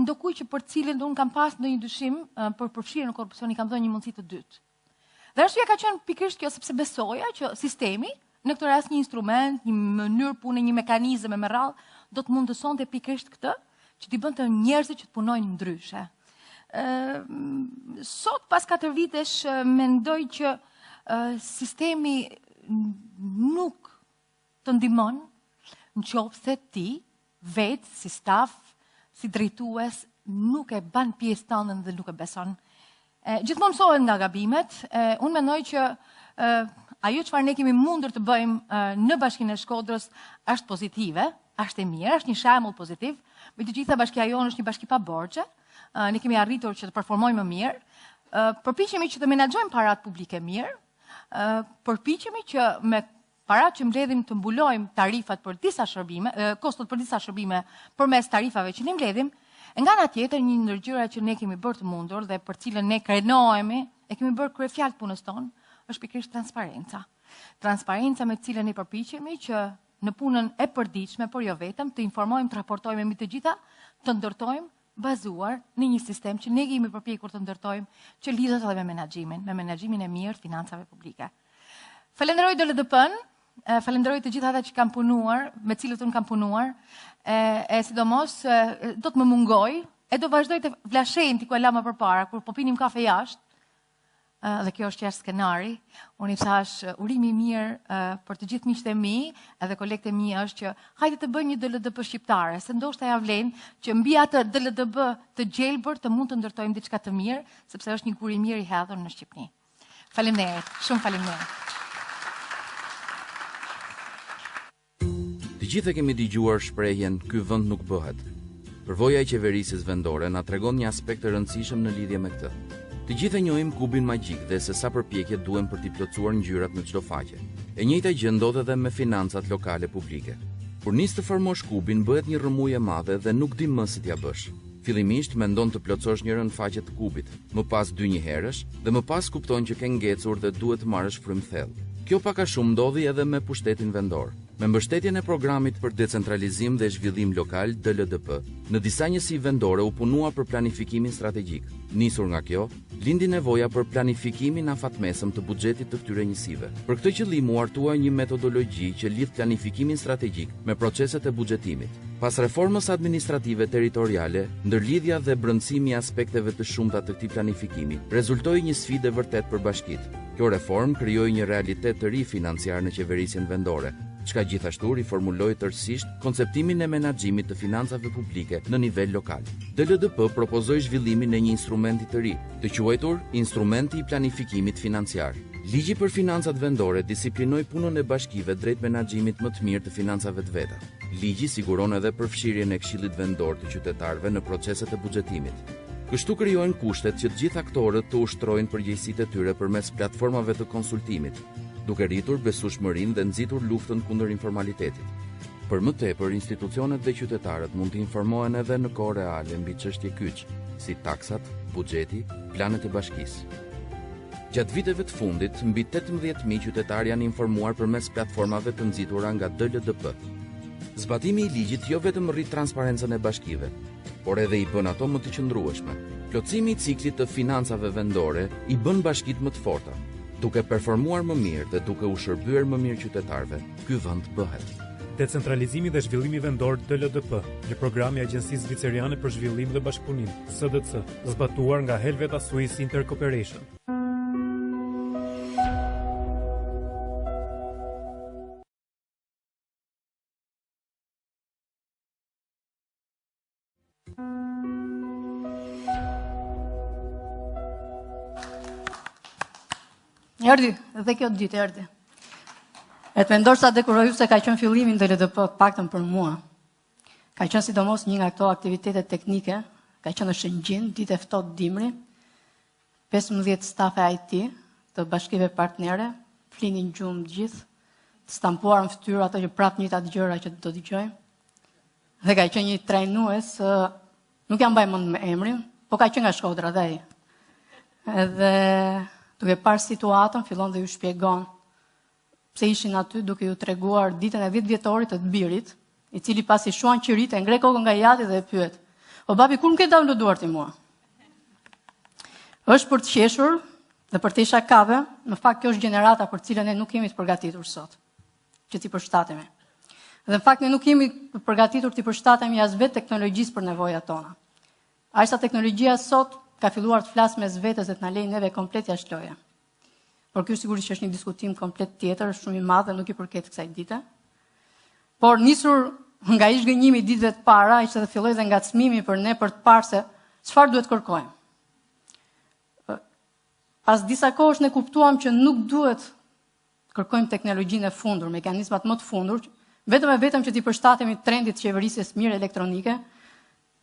ndokuj që për cilin unë kam pas ndonjë dyshim për përfshirjen në korrupsion i kam dhënë një mundësi të dytë. Dhe arsyeja ka qenë pikërisht kjo, sepse besoja që sistemi, në këtë rast një instrument, një mënyrë pune, një mekanizëm me radhë, do të mundësonte pikërisht këtë, që t'i bënte njerëzit që të punojnë ndryshe. Sot, pas 4 vitesh, mendoj që sistemi nuk të ndihmon nëse ti, vetë, si staf, si drejtues, nuk e ban pjesë tënde dhe nuk e beson. Gjithmonë mësohet nga gabimet. Unë mendoj që ajo çfarë ne kemi mundur të bëjmë në Bashkinë e Shkodrës është pozitive, është e mirë, është një shembull pozitiv. Me të gjitha bashkia jonë është një bashki pa borxhe. Ne kemi arritur që të performojmë më mirë. Përpiqemi që të menaxhojmë paratë publike mirë. Përpiqemi që me paratë që mbledhim të mbulojmë tarifat për disa shërbime, kostot për disa shërbime përmes tarifave që ne mbledhim. Nga ana tjetër, një ndër gjërat që ne kemi bërë të mundur dhe për cilën ne krenohemi, e kemi bërë kryefjalë punës tonë, është pikërisht transparenca. Transparenca me të cilën ne përpiqemi që në punën e përditshme, por jo vetëm, të informojmë, të raportojmë mbi të gjitha, të ndërtojmë bazuar në një sistem që ne kemi përpjekur të ndërtojmë, që lidhet edhe me menaxhimin e mirë të financave publike. Falenderoj dldp-n, falenderoj të gjithë ata që kanë punuar, me cilët unë kam punuar, e sidomos do të më mungoj, e do vazhdoj të vlashem ti ku e la më përpara, kur po pinim kafe jashtë, dhe kjo është jashtë skenari, unë i thash urimi i mirë për të gjithë miqtë e mi, edhe kolegët e mi është që hajde të bëjmë një dldp shqiptare, se ndoshta ja vlen që mbi atë dldp të gjelbër të mund të ndërtojmë diçka të mirë, sepse është një gur i mirë i hedhur në Shqipëri. Faleminderit, shumë faleminderit. Të gjithë kemi dëgjuar shprehjen "ky vend nuk bëhet". Përvoja e qeverisjes vendore na tregon një aspekt të rëndësishëm në lidhje me këtë. Të gjithë e njohim kubin magjik dhe se sa përpjekje duhen për t'i plotësuar ngjyrat në çdo faqe. E njëjta gjë ndodh edhe me financat lokale publike. Kur nis të formosh kubin, bëhet një rrëmujë e madhe dhe nuk di më si t'ja bësh. Fillimisht mendon të plotësosh njërin faqe të kubit, më pas dy një herësh dhe më pas kupton që ke ngecur dhe duhet të marrësh frymë thellë. Kjo pak a shumë ndodhi edhe me pushtetin vendor. Me mbështetjen e programit për decentralizim dhe zhvillim lokal (dldp), në disa njësi vendore u punua për planifikimin strategjik. Nisur nga kjo, lindi nevoja për planifikimin afatmesëm të buxhetit të këtyre njësive. Për këtë qëllim u hartua një metodologji që lidh planifikimin strategjik me proceset e buxhetimit. Pas reformës administrative territoriale, ndërlidhja dhe brëndësimi i aspekteve të shumta të këtij planifikimi rezultoi një sfidë e vërtet për bashkitë. Kjo reform krijoi një realitet të ri financiar në qeverisjen vendore, çka gjithashtu riformuloi tërësisht konceptimin e menaxhimit të financave publike në nivel lokal. dldp propozoi zhvillimin e një instrumenti të ri, të quajtur Instrumenti i Planifikimit Financiar. Ligji për financat vendore disiplinoi punën e bashkive drejt menaxhimit më të mirë të financave të veta. Ligji siguron edhe përfshirjen e Këshillit Vendor të qytetarëve në proceset e buxhetimit. Kështu krijohen kushtet që të gjithë aktorët të ushtrojnë përgjegjësitë e tyre përmes platformave të konsultimit, duke rritur besueshmërinë dhe nxitur luftën kundër informalitetit. Për më tepër, institucionet dhe qytetarët mund të informohen edhe në kohë reale mbi çështje kyç, si taksat, buxheti, planet e bashkisë. Gjatë viteve të fundit, mbi 18.000 qytetarë janë informuar përmes platformave të nxitura nga dldp. Zbatimi i ligjit jo vetëm rrit transparencën e bashkive, por edhe i bën ato më të qëndrueshme. Plotësimi i ciklit të financave vendore i bën bashkitë më të forta. Duke performuar më mirë dhe duke u shërbyer më mirë qytetarëve, ky vend bëhet. Decentralizimi dhe zhvillimi vendor (dldp), një program i Agjencisë Zviceriane për Zhvillim dhe Bashkëpunim (SDC), zbatuar nga Helveta Swiss Intercooperation. Erdhi, dhe kjo ditë erdhi. E të mendor sa dekurojus se ka qenë fillimin të LDP, paktën për mua. Ka qenë sidomos një nga këto aktivitetet teknike, ka qenë në Shëngjin, ditë e ftohtë dimri, 15 staf e IT të bashkive partnere, flinin gjumë gjithë, të stampuar në fytyrë ato që prapë njëjtat gjëra që do dëgjojmë. Dhe ka qenë një trajnues, nuk jam mbaj mend me emrin, po ka qenë nga Shkodra dhe ai. Edhe duke parë situatën, fillon dhe ju shpjegon pse ishin aty duke ju treguar ditën e 10 vjetorit të birit, i cili pasi shuan qirit, e ngre kokën nga jati dhe e pyet: "O babi, kur më ke downloaduar ti mua?" Është për të qeshur dhe për të shakave, në fakt kjo është gjenerata për cilën ne nuk kemi të përgatitur sot, që t'i përshtatemi. Dhe në fakt ne nuk kemi të përgatitur t'i përshtatemi as vetë teknologjisë për nevojat tona. Aqsa teknologjia sot ka filluar të flasë mes vetes dhe të na lejë neve komplet jashtë loje. Por ky sigurisht që është një diskutim komplet tjetër, shumë i madh dhe nuk i përket kësaj dite. Por nisur nga ish-gënjimi ditëve të para, ishte dhe filloi dhe ngacmimi për ne për të parë se çfarë duhet kërkojmë. Pas disa kohësh ne kuptuam që nuk duhet kërkojmë teknologjinë e fundur, mekanizmat më të fundur, vetëm që t'i përshtatemi trendit të qeverisjes mirë elektronike,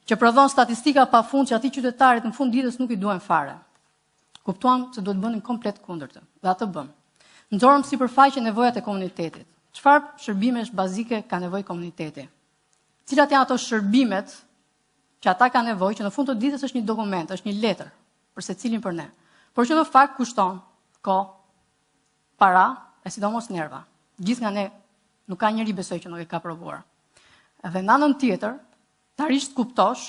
që prodhon statistika pafund që ati qytetarit në fund ditës nuk i duhen fare. Kuptuam se duhet bënim komplet kundërtë, dhe atë bëm. Nxorëm sipërfaqe nevojat e komunitetit. Çfarë shërbimesh bazike ka nevojë komuniteti? Cilat janë ato shërbimet që ata kanë nevojë, që në fund të ditës është një dokument, është një letër për secilin për ne, por që në fakt kushton kohë, para, e sidomos nerva. Gjithë nga ne nuk ka njëri besoj që nuk e ka provuar. Dhe në anën tjetër, ta rish të kuptosh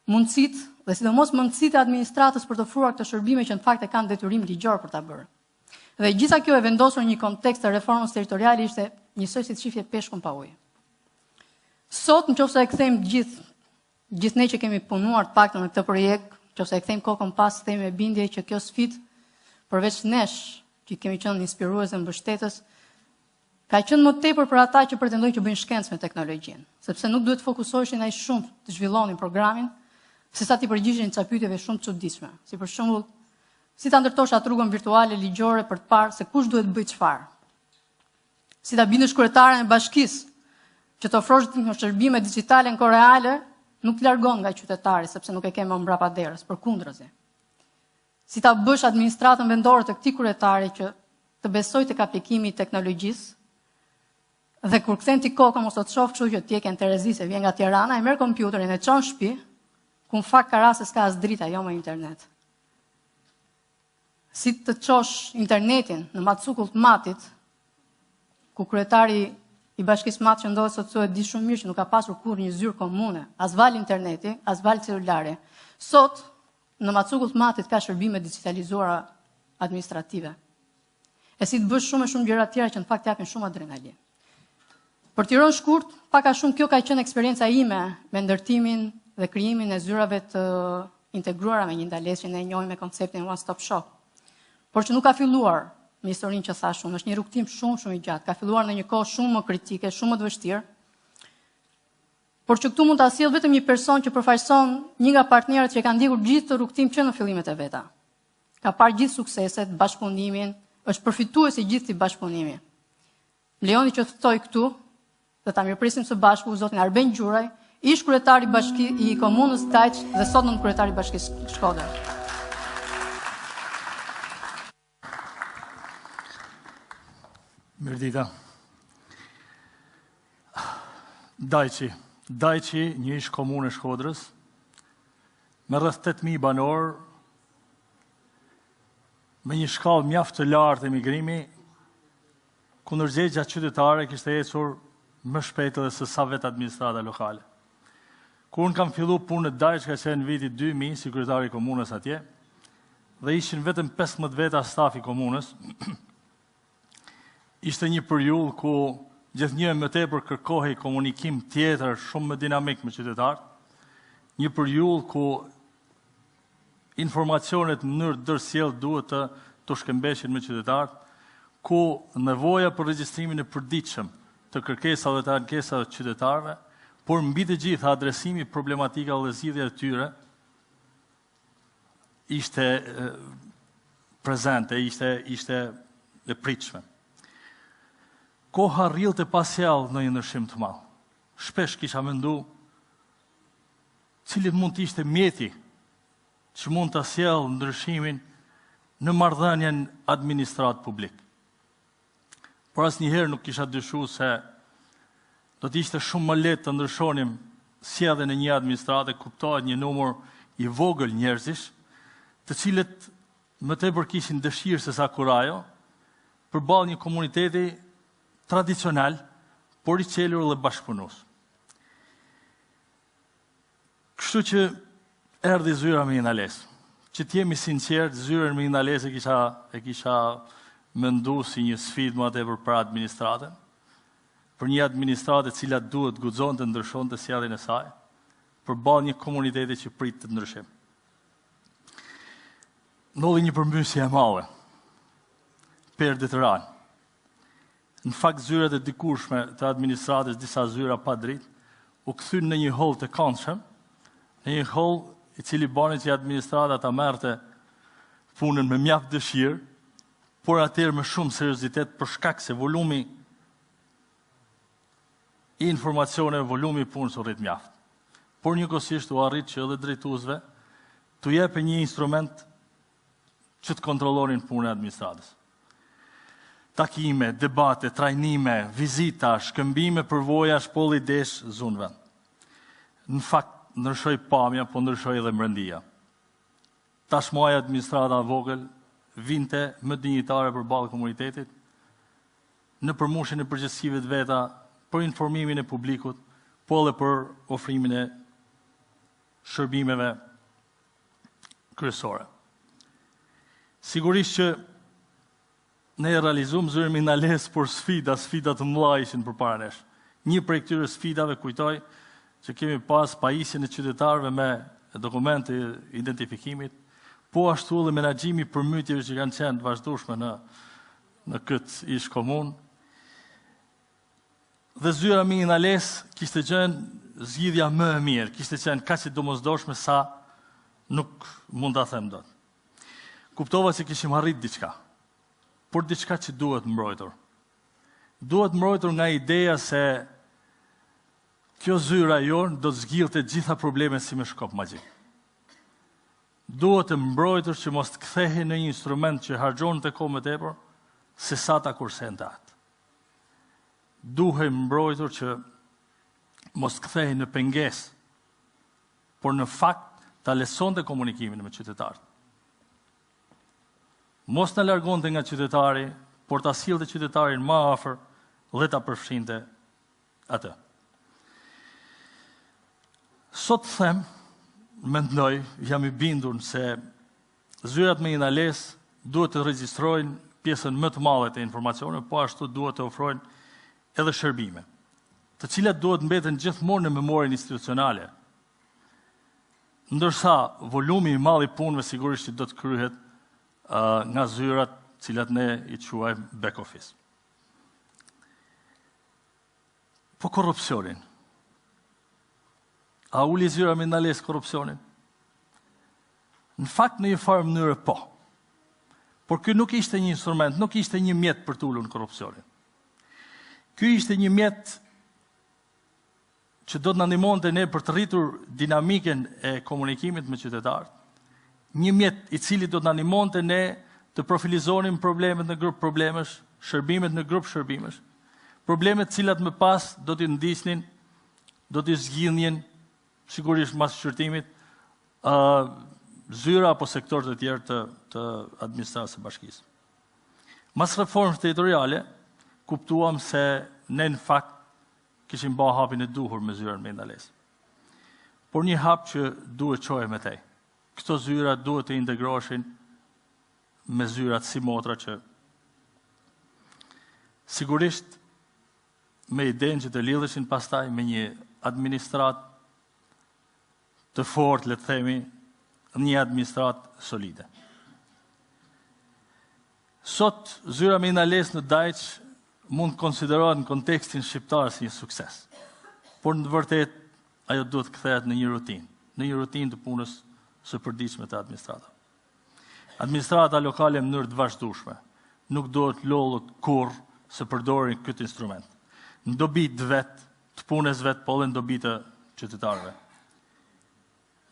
mundësit dhe sidomos mundësit e administratës për të ofruar këto shërbime që në fakt e kanë detyrim ligjor për ta bërë. Dhe gjitha kjo e vendosur në një kontekst të reformës territoriale ishte njësoj si të shifje peshkun pa ujë. Sot, nëse e kthejmë gjithë ne që kemi punuar të paktën në këtë projekt, nëse e kthejmë kokën pas, themi me bindje që kjo sfidë, përveç nesh që kemi qenë inspirues dhe mbështetës, ka qenë më tepër për ata që pretendojnë që bëjnë shkencë me teknologjinë, sepse nuk duhet fokusoheshin ai shumë të zhvillonin programin, sesa ti përgjigjeshin ca pyetjeve shumë të çuditshme, si për shembull, si ta ndërtosh atë rrugën virtuale ligjore për të parë se kush duhet bëj çfarë. Si ta bindesh kryetaren e bashkisë që të ofrosh shërbime digjitale në kohë reale, nuk të largon nga qytetari sepse nuk e ke më mbrapa derës, përkundërzi. Si ta bësh administratën vendore të këtij kryetari që të besoj tek aplikimi i teknologjisë, dhe kur kthen ti kokën mos do të shoh kështu që ti e ke në Terezi se vjen nga Tirana, e merr kompjuterin e çon në shtëpi, ku në fakt ka raste s'ka as drita, jo më internet. Si të çosh internetin në matsukull të matit, ku kryetari i bashkisë mat që ndodhet sot e di shumë mirë që nuk ka pasur kurrë një zyrë komune, as val interneti, as val celulare. Sot në matsukull të matit ka shërbime digitalizuara administrative. E si të bësh shumë gjëra të tjera që në fakt japin shumë adrenalin. Për të rënë shkurt, pak a shumë kjo ka qenë eksperienca ime me ndërtimin dhe krijimin e zyrave të integruara me një ndalesë që ne e njohim me konceptin one stop shop. Por që nuk ka filluar me historinë që thash unë, është një rrugtim shumë i gjatë, ka filluar në një kohë shumë më kritike, shumë më të vështirë. Por që këtu mund ta sjell vetëm një person që përfaqëson një nga partnerët që kanë ndjekur gjithë të rrugtim që në fillimet e veta. Ka parë gjithë sukseset, bashkëpunimin, është përfitues i gjithë këtij bashkëpunimi. Leoni që thoj këtu, dhe ta mirëpresim së bashku zotin Arben Gjuraj, ish kryetari i komunës Tajç dhe sot nën kryetari i bashkisë Shkodër. Mirdita. Dajqi, një ish komunë e Shkodrës, me rreth 8.000 banor, me një shkallë mjaft të lartë emigrimi, ku ndërgjegja qytetare kishte ecur më shpejt edhe se sa vetë administrata lokale. Kur unë kam fillu punë në Dajq, ka qenë viti 2000, si kryetari i komunës atje, dhe ishin vetëm 15 veta stafi komunës. Ishte një periudhë ku gjithnjë më tepër kërkohej komunikim tjetër shumë më dinamik me qytetarët, një periudhë ku informacionet në mënyrë dërsjell duhet të shkëmbeshin me qytetarët, ku nevoja për regjistrimin e përditshëm të kërkesave të ankesave të qytetarëve, por mbi të gjitha adresimi problematika dhe zgjidhja e tyre ishte prezente, ishte e pritshme. Koha rrillte pa sjellë në një ndryshim të madh. Shpesh kisha mendu cili mund të ishte mjeti që mund të sjellë ndryshimin në marrëdhënien administrat publik. Por asnjëherë nuk kisha dyshuar se do të ishte shumë më lehtë të ndryshonim sjelljen e një administrate, kuptohet një numër i vogël njerëzish, të cilët më tepër kishin dëshirë se sa kur ajo, përballë një komuniteti tradicional, por i qelur dhe bashkëpunues. Kështu që erdhi zyra me një ndalesë. Që t'jemi sinqert, zyrën me një ndalesë e kisha mendu si një sfidë më tepër për administratën, për një administratë e cila duhet guxonte të ndryshonte sjelljen e saj, përballë një komuniteti që prit të ndryshim. Ndodhi një përmbysje e madhe, perde të ranë. Në fakt zyrat e dikurshme të administratës, disa zyra pa dritë, u kthyn në një holl të këndshëm, në një holl i cili bani që administrata ta merrte punën me mjaft dëshirë, por atëherë me shumë seriozitet për shkak se volumi i informacione, volumi i punës u rrit mjaft. Por njëkohësisht u arrit që edhe drejtuesve t'u jepë një instrument që të kontrollonin punën e administratës. Takime, debate, trajnime, vizita, shkëmbime, përvoja, shpolli desh, zunëve. Në fakt, ndryshoi pamja, po ndryshoi edhe mrendia. Tashmoj administrata vogël vinte më dinjitare përballë komunitetit, në përmushjen e përgjegjësive të veta, për informimin e publikut, po edhe për ofrimin e shërbimeve kryesore. Sigurisht që ne realizuam zyrën minales për sfida të mëdha ishin përpara nesh. Një prej këtyre sfidave kujtoj që kemi pas pajisjen e qytetarëve me dokumente identifikimit, po ashtu edhe menaxhimi i përmytjeve që kanë qenë të vazhdueshme në këtë ish komun. Dhe zyra minales kishte qenë zgjidhja më e mirë, kishte qenë kaq e domosdoshme sa nuk mund ta them dot. Kuptova se kishim arrit diçka, por diçka që duhet mbrojtur. Duhet mbrojtur nga ideja se kjo zyra jonë do të zgjidhte gjitha problemet si me shkop magjik. Duhet të mbrojtur që mos të kthehej në një instrument që harxhon të kohë më tepër se sa ta kursente atë. Duhet mbrojtur që mos të kthehej në pengesë, por në fakt ta lesonte komunikimin me qytetarët. Mos na largonte nga qytetari, por ta sillte qytetarin më afër dhe ta përfshinte atë. Sot them, mendoj, jam i bindur se zyrat me inales duhet të regjistrojnë pjesën më të madhe të informacione, po ashtu duhet të ofrojnë edhe shërbime, të cilat duhet mbeten gjithmonë në memorin institucionale. Ndërsa volumi i madh i punëve sigurisht që do të kryhet nga zyrat, cilat ne i quajmë back office. Po korrupsionin. A uli zyra minales korrupsionin? Në fakt në një farë mënyrë po. Por ky nuk ishte një instrument, nuk ishte një mjet për të ulur në korrupsionin. Ky ishte një mjet që do të na ndihmonte ne për të rritur dinamikën e komunikimit me qytetarët. Një mjet i cili do të na ndihmonte ne të profilizonim problemet në grup problemesh, shërbimet në grup shërbimesh. Problemet cilat më pas do t'i ndisnin, do t'i zgjidhnin sigurisht mas shqyrtimit, zyra apo sektor të tjerë të administratës së bashkisë. Mas reformës territoriale, kuptuam se ne në fakt kishim bërë hapin e duhur me zyrën me ndalesë. Por një hap që duhet çojë me tej. Këto zyra duhet të integroheshin me zyrat si motra që sigurisht me idenë që të lidheshin pastaj me një administrat të fort, le të themi, një administrat solide. Sot, zyra me ndalesë në Dajç mund të konsiderohet në kontekstin shqiptar si një sukses. Por në të vërtet, ajo duhet kthehet në një rutinë të punës së përditshme të administratave. Administrata lokale në mënyrë të vazhdueshme nuk duhet lodhur kurrë se përdorin këtë instrument. Në dobi të vet, të punës vet, po edhe në dobi të qytetarëve.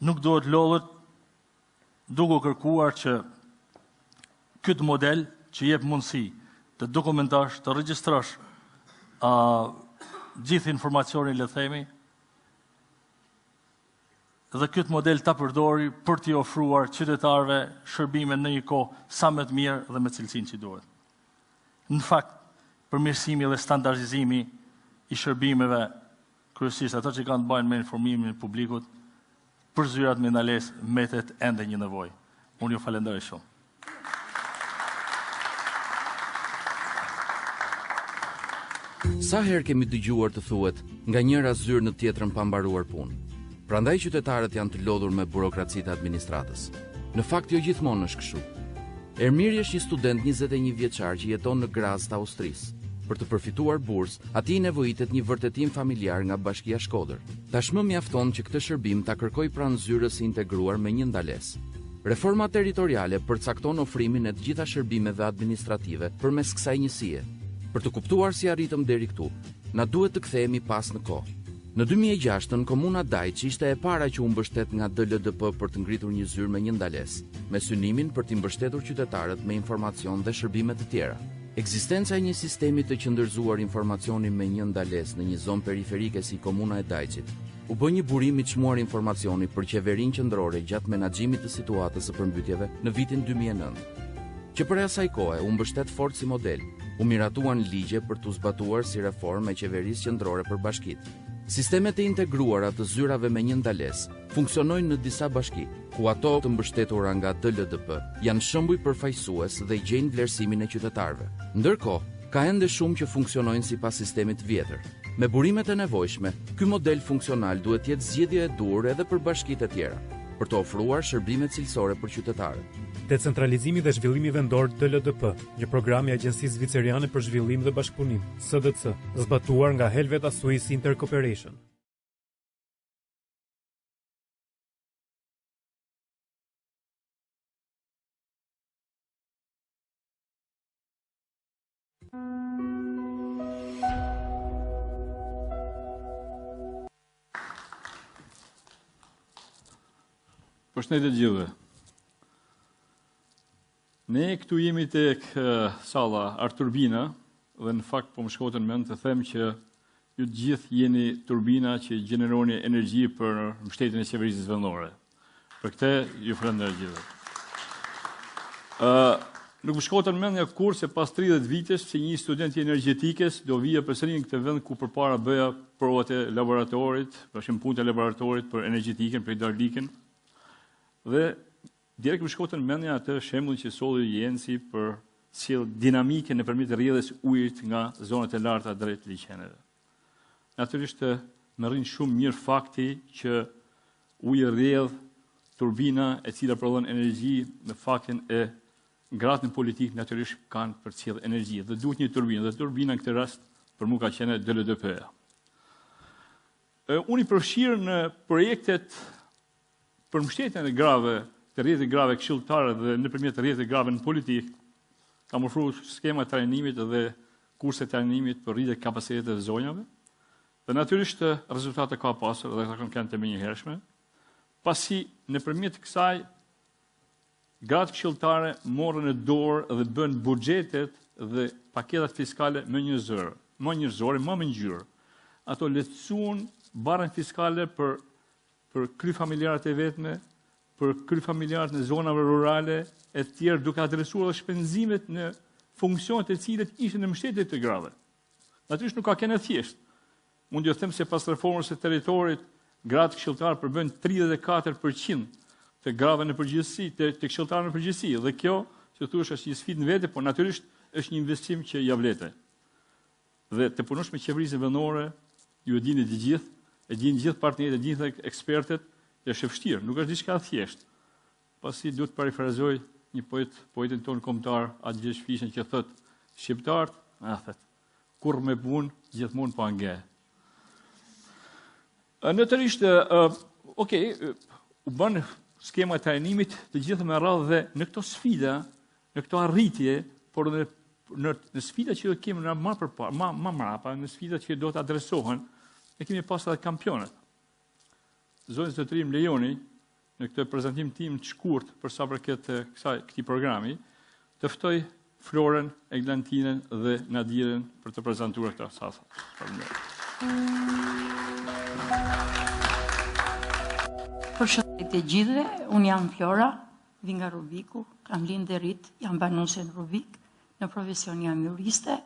Nuk duhet lodhur duke kërkuar që këtë model që jep mundësi të dokumentosh, të regjistrosh gjithë informacionin, le të themi, dhe këtë model ta përdori për t'i ofruar qytetarëve shërbime në një kohë sa më të mirë dhe me cilësinë që duhet. Në fakt, përmirësimi dhe standardizimi i shërbimeve, kryesisht ato që kanë të bëjnë me informimin e publikut, për zyrat me ndalesë mbetet ende një nevojë. Unë ju falenderoj shumë. Sa herë kemi dëgjuar të thuhet nga njëra zyrë në tjetrën pa mbaruar punë. Prandaj qytetarët janë të lodhur me burokracitë administratës. Në fakt jo gjithmonë është kështu. Ermiri është një student 21 vjeçar që jeton në Graz të Austrisë. Për të përfituar bursë, atij nevojitet një vërtetim familjar nga Bashkia Shkodër. Tashmë mjafton që këtë shërbim ta kërkoj pranë zyrës së integruar me një ndalesë. Reforma territoriale përcakton ofrimin e të gjitha shërbimeve administrative përmes kësaj njësie. Për të kuptuar si arritëm deri këtu, na duhet të kthehemi pas në kohë. Në 2006, komuna Dajç ishte e para që u mbështet nga dldp për të ngritur një zyrë me një ndalesë, me synimin për të mbështetur qytetarët me informacion dhe shërbime të tjera. Ekzistenca e një sistemi të qëndërzuar informacioni me një ndalesë në një zonë periferike si komuna e Dajçit u bë një burim i çmuar informacioni për qeverinë qendrore gjatë menaxhimit të situatës së përmbytjeve në vitin 2009. Që për asaj kohe u mbështet fort si model, u miratuan ligje për të zbatuar si reformë e qeverisë qendrore për bashkitë. Sistemet e integruara të zyrave me një ndalesë funksionojnë në disa bashki, ku ato të mbështetura nga dldp janë shembuj përfaqësues dhe i gjejnë vlerësimin e qytetarëve. Ndërkohë, ka ende shumë që funksionojnë sipas sistemit vjetër. Me burimet e nevojshme, ky model funksional duhet të jetë zgjedhje e duhur edhe për bashkitë e tjera, për të ofruar shërbime cilësore për qytetarët. Decentralizimi dhe zhvillimi vendor dldp, një program i Agjencisë Zviceriane për Zhvillim dhe Bashkëpunim, SDC, zbatuar nga Helveta Swiss Intercooperation. Përshëndetje gjithëve. Ne këtu jemi tek salla Arturbina dhe në fakt po më shkotën mend të them që ju të gjithë jeni turbina që gjeneroni energji për mbështetjen e qeverisë vendore. Për këtë ju falenderoj gjithëve. Nuk më shkotën mend nga kur se pas 30 vitesh që një student i energjetikës do vija përsëri në këtë vend ku përpara bëja provat e laboratorit, për shembull punët e laboratorit për energjetikën, për hidraulikën. Dhe direkt më shkotën mendja atë shembull që solli Jensi për sjell dinamike nëpërmjet rrjedhjes ujit nga zonat e larta drejt liçeneve. Natyrisht më rrin shumë mirë fakti që uji rrjedh turbina e cila prodhon energji me faktin e gratë në politikë natyrisht kanë për të sjellë energji dhe duhet një turbinë dhe turbina në këtë rast për mua ka qenë dldp-ja. Unë i përfshirë në projektet për mbështetjen e grave, të rrjetit grave këshilltare dhe nëpërmjet rrjetit grave në politikë, kam ofruar skema trajnimit dhe kurse trajnimit për rritje kapacitetit të zonjave. Dhe natyrisht rezultate ka pasur dhe kanë qenë të menjëhershme. Pasi nëpërmjet kësaj gratë këshilltare morën në dorë dhe bën buxhetet dhe paketat fiskale më njerëzore, më ngjyrë. Ato lehtësuan barrën fiskale për kry familjarët e vetme, për kry familjarët në zonave rurale, e tjerë duke adresuar dhe shpenzimet në funksionet e cilët ishin në mbështetje të grave. Natyrisht nuk ka qenë thjesht. Mund t'ju them se pas reformës së territorit, gratë këshilltarë përbën 34% të grave në përgjithësi, të këshilltarë në përgjithësi. Dhe kjo, që thuash, është një sfidë në vete, por natyrisht është një investim që ja vlete. Dhe të punosh me qeverisën vendore, ju e dini të gjithë, e dinë gjithë partnerët, e dinë ekspertet, është e vështirë, nuk është diçka thjesht. Pasi duhet të parafrazoj një poetin tonë kombëtar, atë gjithë shfishën që thotë, shqiptarët, kur me punë, gjithmonë pa nge. Natyrisht, u bën skema e trajnimit të gjithë me radhë dhe në këto sfida, në këto arritje, por dhe në sfida që do kemi më mrapa, në sfida që do të adresohen, e kemi pas edhe kampionet. Zonës të tri më lejoni, në këtë prezantim tim të shkurt për sa përket këtij programi, të ftoj Floren, Eglantinën dhe Nadiren për të prezantuar këta sasa. Përshëndetje gjithëve, unë jam Flora, vi nga Rubiku, kam lind dhe rrit, jam banuese në Rubik, në profesion jam juriste,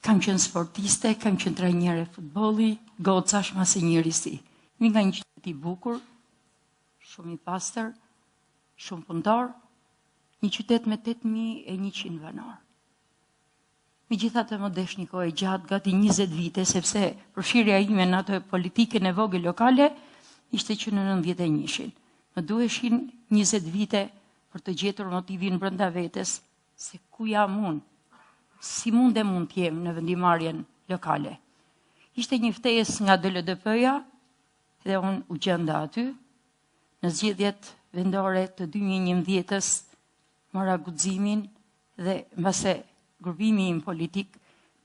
kam qenë sportiste, kam qenë trajnere futbolli, gocash masi njërisi. Mi nga një qytet i bukur, shumë i pastër, shumë punëtor, një qytet me 8100 banor. Megjithatë më desh një kohë gjatë, gati 20 vite, sepse përfshirja ime në ato politikën e vogël lokale ishte që në 91-shin. Më duheshin 20 vite për të gjetur motivin brenda vetes se ku jam unë. Si mund të jem në vendimarrjen lokale. Ishte një ftesë nga dldp-ja dhe unë u gjenda aty në zgjedhjet vendore të 2011-ës mora guximin dhe mbase grupimi im politik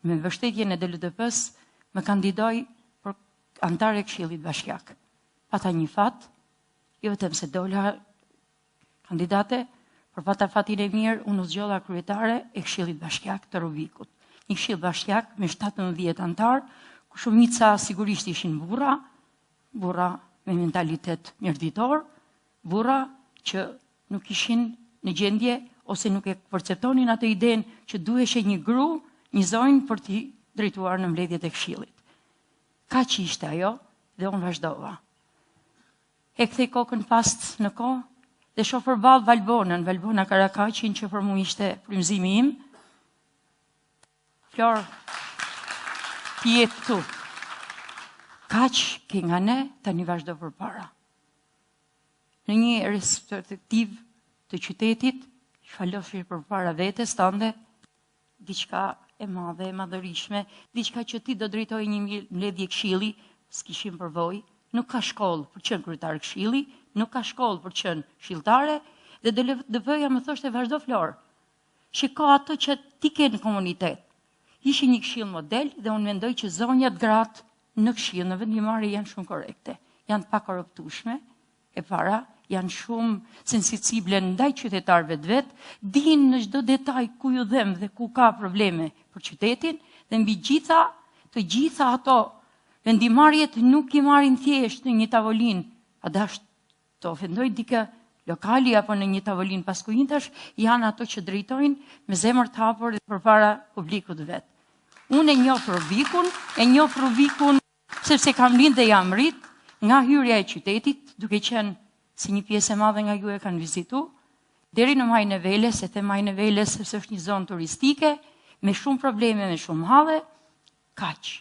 me mbështetjen e dldp-s më kandidoj për antar e Këshillit Bashkiak. Pata një fat, jo vetëm se dola kandidate, por pata fatin e mirë, unë u zgjodha kryetare e Këshillit Bashkiak të Rovikut. Një këshill bashkiak me 17 antar, ku shumica sigurisht ishin burra me mentalitet mjërditor, burra që nuk ishin në gjendje ose nuk e perceptonin atë idenë që duheshe një gru, një zonjë për t'i drejtuar në mbledhjet e këshillit. Ka që ishte ajo dhe unë vazhdova. E kthej kokën pas në kohë dhe shoh përballë Valbona Karakaqin që për mu ishte frymëzimi im. Flor, ti je këtu. Kaq ke nga ne, tani vazhdo përpara. Në një perspektiv të qytetit, shfaloshi përpara vetes tande, diçka e madhe, e madhërishme, diçka që ti do drejtoj një mbledhje këshilli, s'kishim përvojë, nuk ka shkollë për qenë kryetar këshilli, nuk ka shkollë për qenë këshilltare, dhe dldp-ja më thoshte vazhdo Flor. Shiko ato që ti ke në komunitet. Ishi një këshill model dhe unë mendoj që zonjat gratë në këshill, në vendimmarrje janë shumë korrekte, janë pa korruptueshme, e para, janë shumë sensible ndaj qytetarëve të vet, dinë në çdo detaj ku ju dhem dhe ku ka probleme për qytetin, dhe mbi të gjitha ato vendimmarrjet nuk i marrin thjesht në një tavolinë, a dash të ofendoj dikë lokali apo në një tavolinë paskujintash, janë ato që drejtojnë me zemër të hapur dhe përpara publikut vet. Unë e njoh Rovikun sepse kam lind dhe jam rrit nga hyrja e qytetit, duke qenë si një pjesë e madhe nga ju e kanë vizitu, deri në Majën e Veles, e the Majën e Veles sepse është një zonë turistike, me shumë probleme, me shumë halë, kaq.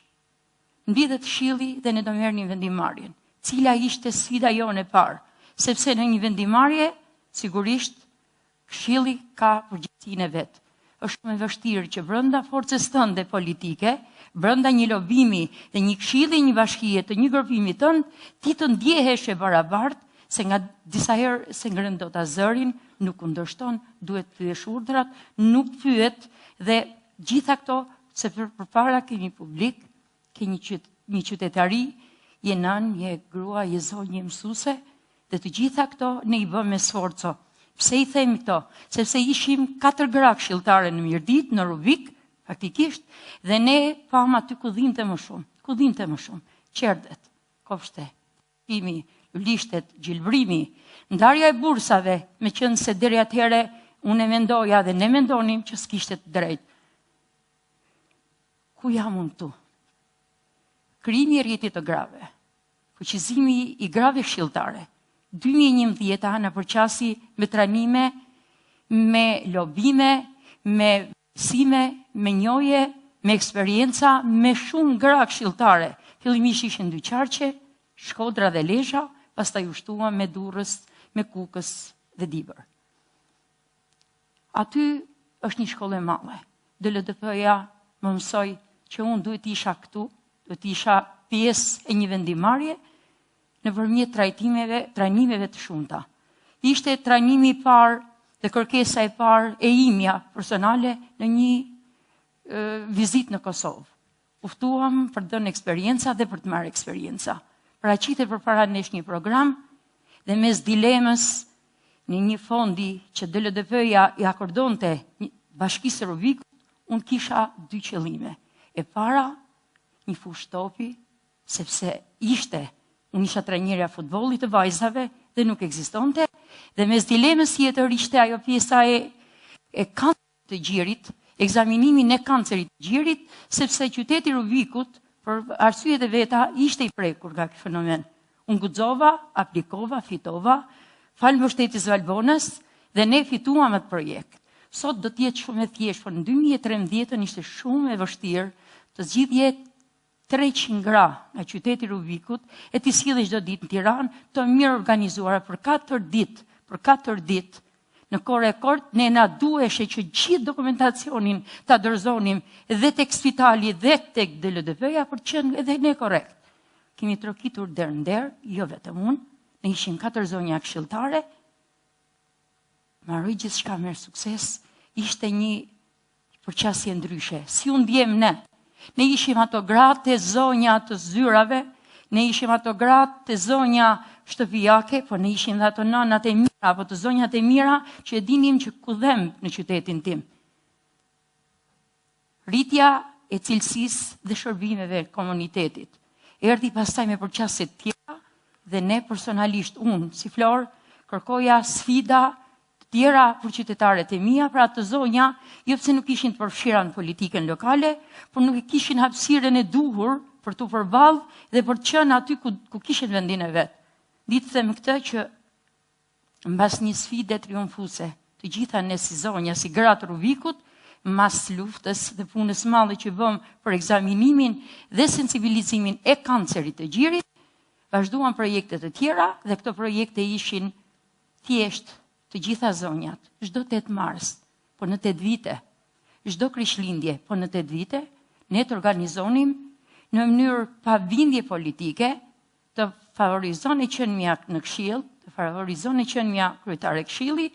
Mbidhet këshilli dhe ne do merrnim vendimmarrjen. Cila ishte sfida jonë e parë? Sepse në një vendimmarrje, sigurisht, këshilli ka përgjegjësinë e vet. Është shumë e vështirë që brenda forcës tënde politike, brenda një lobimi dhe një këshilli, një bashkie të një grupimi tënd, ti të ndjehesh e barabartë, se nga disa herë se ngren dot zërin, nuk kundërshton, duhet pyesh urdhrat, nuk pyet dhe gjitha këto se përpara ke një publik, ke një qytetari, je nën, je grua, je zonjë, je mësuese, dhe të gjitha këto ne i bëm me sforco. Pse i themi këto? Sepse ishim 4 gra këshilltare në Mirdit, në Ruvik, faktikisht, dhe ne pam aty ku dhinte më shumë, qerdet, kopshte, pimi, lishtet, gjilbrimi, ndarja e bursave, me qenë se deri atëhere unë e mendoja dhe ne mendonim që s'kishte të drejtë. Ku jam unë këtu? Krijimi i rrjetit të grave, fuqizimi i grave këshilltare, 2011 në përqasi me trajnime, me lobime, me mësime, me njohje, me eksperienca, me shumë gra këshilltare. Fillimisht ishin dyqarqe, Shkodra dhe Lesha, pastaj u shtuam me Durrës, me Kukës dhe Dibër. Aty është një shkollë e madhe. dldp-ja më mësoi që unë duhet isha këtu, duhet isha pjesë e një vendimmarrje nëpërmjet trajnimeve të shumta. Ishte trajnimi i parë dhe kërkesa e parë e imja personale në një vizitë në Kosovë. Uftuam për të dhënë eksperienca dhe për të marrë eksperienca. Paraqitet përpara nesh një program dhe mes dilemës në një fondi që dldp-ja i akordonte Bashkisë Rovikut, unë kisha 2 qëllime. E para, një fushë topi, sepse unë isha trajnerja futbollit të vajzave dhe nuk ekzistonte, dhe mes dilemës tjetër ishte ajo pjesa e kancerit të gjirit, ekzaminimin e kancerit të gjirit, sepse qyteti Rovikut, për arsyet e veta, ishte i prekur nga ky fenomen. Unë guxova, aplikova, fitova, fal mbështetjes Valbonës dhe ne fituam atë projekt. Sot do të jetë shumë e thjeshtë, por në 2013 ishte shumë e vështirë të zgjidhje 300 gra nga qyteti Rovikut e të sjellë çdo ditë në Tiranë, të mirë organizuara për 4 ditë. Në kohë rekord, ne na duheshe që gjithë dokumentacionin ta dorëzonim dhe tek spitali dhe tek dldp-ja për të qenë edhe ne korrekt. Kemi trokitur der në der, jo vetëm unë, ne ishim 4 zonja këshilltare, marrë gjithë shka merë sukses, ishte një përqasje ndryshe. Si unë ndjem ne? Ne ishim ato gratë e zonja të zyrave, ne ishim ato gratë e zonja shtëpijake, por ne ishim dhe ato nënat e mira, apo të zonjat e mira që e dinim që kudhem në qytetin tim. Rritja e cilësisë dhe shërbimeve komunitetit. Erdhi pastaj me përqasje të tjera dhe ne personalisht, unë, si Flor, kërkoja sfida të tjera për qytetaret e mia, pra të zonja, jo pse nuk ishin të përfshira në politikën lokale, por nuk e kishin hapësirën e duhur për të përballë dhe për të qenë aty ku kishin vendin e vet. Ditë them këtë që mbas një sfide triumfuese, të gjitha ne si zonja, si gratë Ruvikut, mas luftës dhe punës madhe që bëm për ekzaminimin dhe sensibilizimin e kancerit të gjirit, vazhduan projekte të tjera dhe këto projekte ishin thjesht të gjitha zonjat, çdo 8 mars, po në 8 vite, çdo Krishtlindje, po në 8 vite, ne të organizonim në mënyrë pa bindje politike, të favorizoni qenëmja në këshill, të favorizoni qenëmja kryetare këshilli,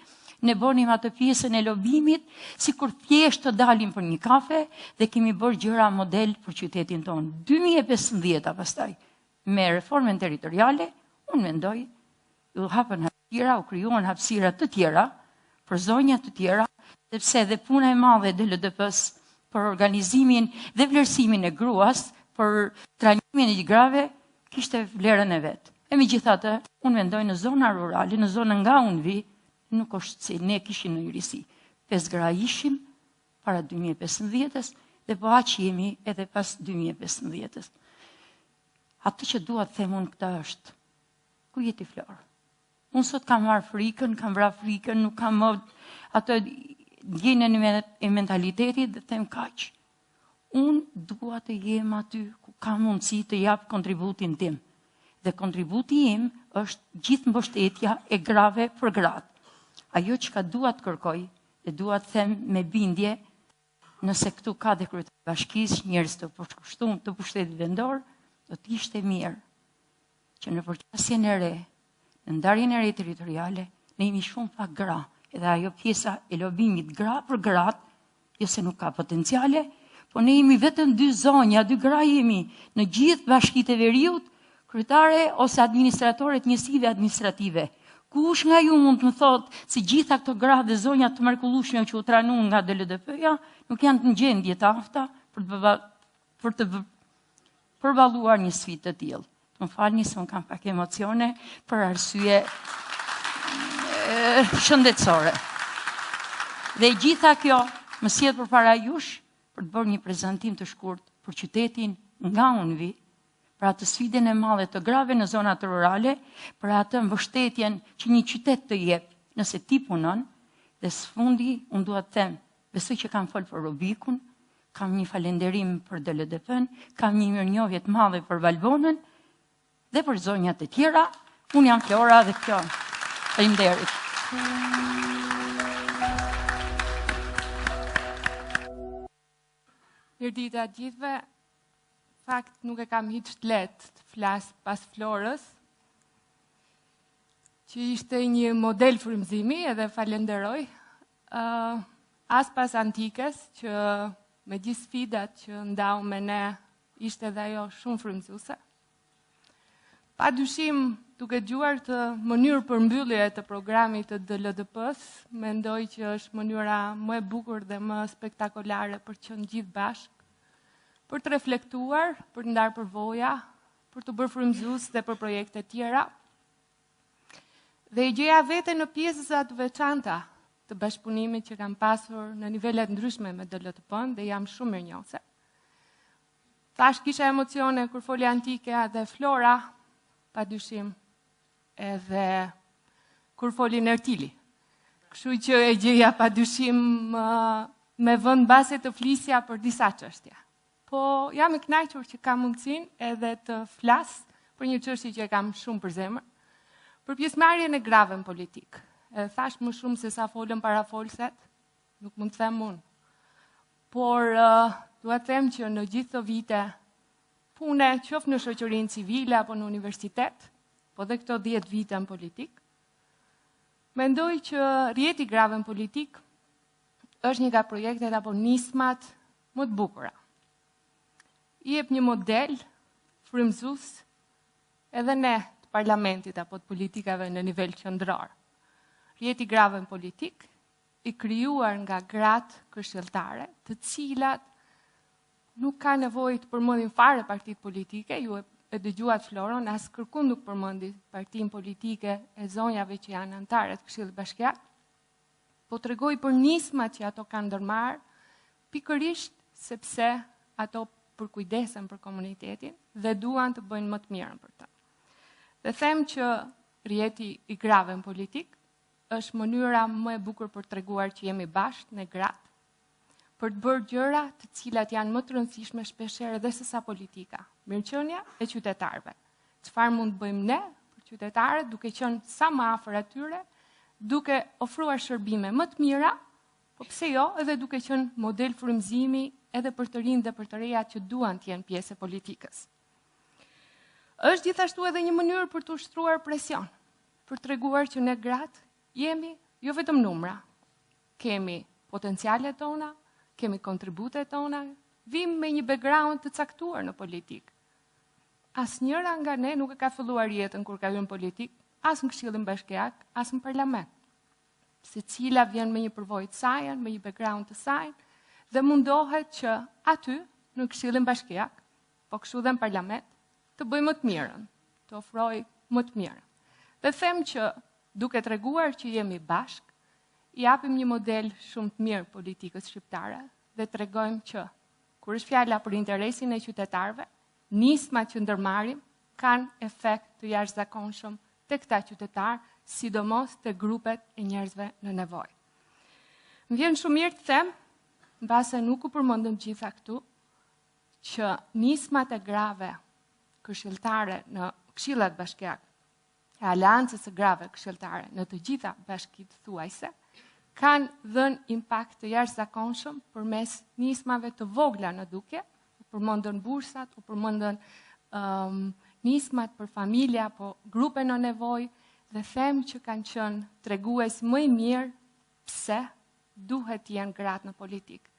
ne bonim atë pjesën e lobimit, si kur thjesht të dalim për një kafe dhe kemi bërë gjëra model për qytetin tonë. 2015 pastaj, me reformën territoriale, unë mendoj, u hapën hapësira, u krijuan hapësira të tjera, për zonja të tjera, sepse dhe puna e madhe e DLDP-s për organizimin dhe vlerësimin e gruas, për trajnimin e grave, kishte vlerën e vet. E megjithatë, unë mendoj në zona rurale, në zonën nga unë vi, nuk është se ne kishim në jurisi. 5 gra ishim para 2015-ës dhe po aq jemi edhe pas 2015-ës. Atë që dua të them unë këta është, ku jeti Flor? Unë sot kam marrë frikën, kam vrarë frikën, nuk kam më atë ndjenjen e mentalitetit dhe them kaq. Unë dua të jem aty ku kam mundësi të jap kontributin tim. Dhe kontributi im është gjithë mbështetja e grave për gratë. Ajo që ka dua të kërkoj, dhe dua të them me bindje, nëse këtu ka dhe kryetari i bashkisë, njerëz të përkushtuar të pushtetit vendor, do të ishte mirë që në përqasjen e re, në ndarjen e re territoriale, ne jemi shumë pak gra, edhe ajo pjesa e lobimit gra për gratë, jo se nuk ka potenciale, po ne jemi vetëm 2 zonja, 2 gra jemi në gjithë bashkitë e Veriut, kryetare ose administratore të njësive administrative. Kush nga ju mund të më thotë si gjitha këto gra dhe zonja të mrekullueshme që u tranun nga DLDP-ja nuk janë në gjendje të afta për të përballuar një sfidë të tillë. Më falni se unë kam pak emocione për arsye shëndetësore. Dhe gjitha kjo më sjell përpara jush për të bërë një prezantim të shkurt për qytetin nga unë vi, për atë sfidën e madhe të grave në zonat rurale, për atë mbështetjen që një qytet të jep nëse ti punon, dhe sfundi, unë dua të them, besoj që kam folë për Ruvikun, kam një falenderim për DLDP-n, kam një mirënjohje të madhe për Valbonën, dhe për zonjat e tjera, unë jam Flora dhe kjo. Faleminderit. Mirdita gjithve, fakt nuk e kam hiç të lehtë të flas pas Florës, që ishte një model frymëzimi edhe falenderoj, as pas Antikës, që me gjithë sfidat që ndau me ne, ishte dhe ajo shumë frymëzuese. Pa dyshim, duke dëgjuar të mënyrë përmbyllje të programit të DLDP-s, mendoj që është mënyra më e bukur dhe më spektakolare për të qenë gjithë bashkë, për të reflektuar, për të ndarë përvoja, për të bërë frymëzues dhe për projekte tjera. Dhe i gjeja vete në pjesët të veçanta të bashkëpunimit që kam pasur në nivelet ndryshme me DLDP-n dhe jam shumë mirënjohëse. Thash kisha emocione kur foli Antike dhe Flora, pa dyshim, edhe kur foli Nertili. Kështu që e gjeja pa dyshim me vënd base të flisja për disa çështje. Po jam i kënaqur që kam mundësinë edhe të flas për një çështje që e kam shumë për zemër, për pjesëmarrjen e grave në politikë. Edhe thash më shumë se sa folën parafolset, nuk mund të them unë. Por dua të them që në gjithë këto vite pune, qoftë në shoqërinë civile apo në universitet, po dhe këto 10 vite në politikë, Mendoj që rjeti grave në politik është një nga projektet apo nismat më të bukura. I jep një model frymëzues edhe ne të parlamentit apo të politikave në nivel qendror. Rjeti grave në politik i krijuar nga gratë këshilltare, të cilat nuk ka nevojë të përmendin fare partitë politike, ju e dëgjuat Floron, as kërkun nuk përmendi partinë politike e zonjave që janë anëtarë të Këshillit Bashkiak, po tregoj për nismat që ato kanë ndërmarrë, pikërisht sepse ato përkujdesen për komunitetin dhe duan të bëjnë më të mirën për ta. Dhe them që rjeti i grave në politik është mënyra më e bukur për treguar që jemi bashkë në gratë, për të bërë gjëra të cilat janë më të rëndësishme shpeshherë edhe se sa politika, mirëqenia e qytetarëve. Çfarë mund të bëjmë ne për qytetarët duke qenë sa më afër atyre, duke ofruar shërbime më të mira, po pse jo, edhe duke qenë model frymëzimi edhe për të rinë dhe për të rejat që duan të jenë pjesë e politikës. Është gjithashtu edhe një mënyrë për të ushtruar presion, për të treguar që ne gratë jemi jo vetëm numra, kemi potencialet tona, kemi kontributet tona, vim me një background të caktuar në politikë. Asnjëra nga ne nuk e ka filluar jetën kur ka hyrë në politikë, as në Këshillin Bashkiak, as në parlament. Secila vjen me një përvojë të saj, me një background të saj, dhe mundohet që aty në Këshillin Bashkiak, po kështu dhe në parlament, të bëj më të mirën, të ofroj më të mirën. Dhe them që duke treguar që jemi bashkë, i japim një model shumë të mirë politikës shqiptare dhe tregojmë që kur është fjala për interesin e qytetarëve, nismat që ndërmarrim kanë efekt të jashtëzakonshëm tek këta qytetarë, sidomos te grupet e njerëzve në nevojë. Më vjen shumë mirë të them, mbase nuk u përmendëm gjitha këtu, që nismat e grave këshilltare në Këshillat Bashkiak, e aleancës së grave këshilltare në të gjitha bashkitë thuajse, kanë dhënë impakt të jashtëzakonshëm përmes nismave të vogla në dukje, u përmendën bursat, u përmendën nismat për familja, po grupe në nevojë, dhe them që kanë qenë tregues më i mirë pse duhet të jenë gratë në politikë.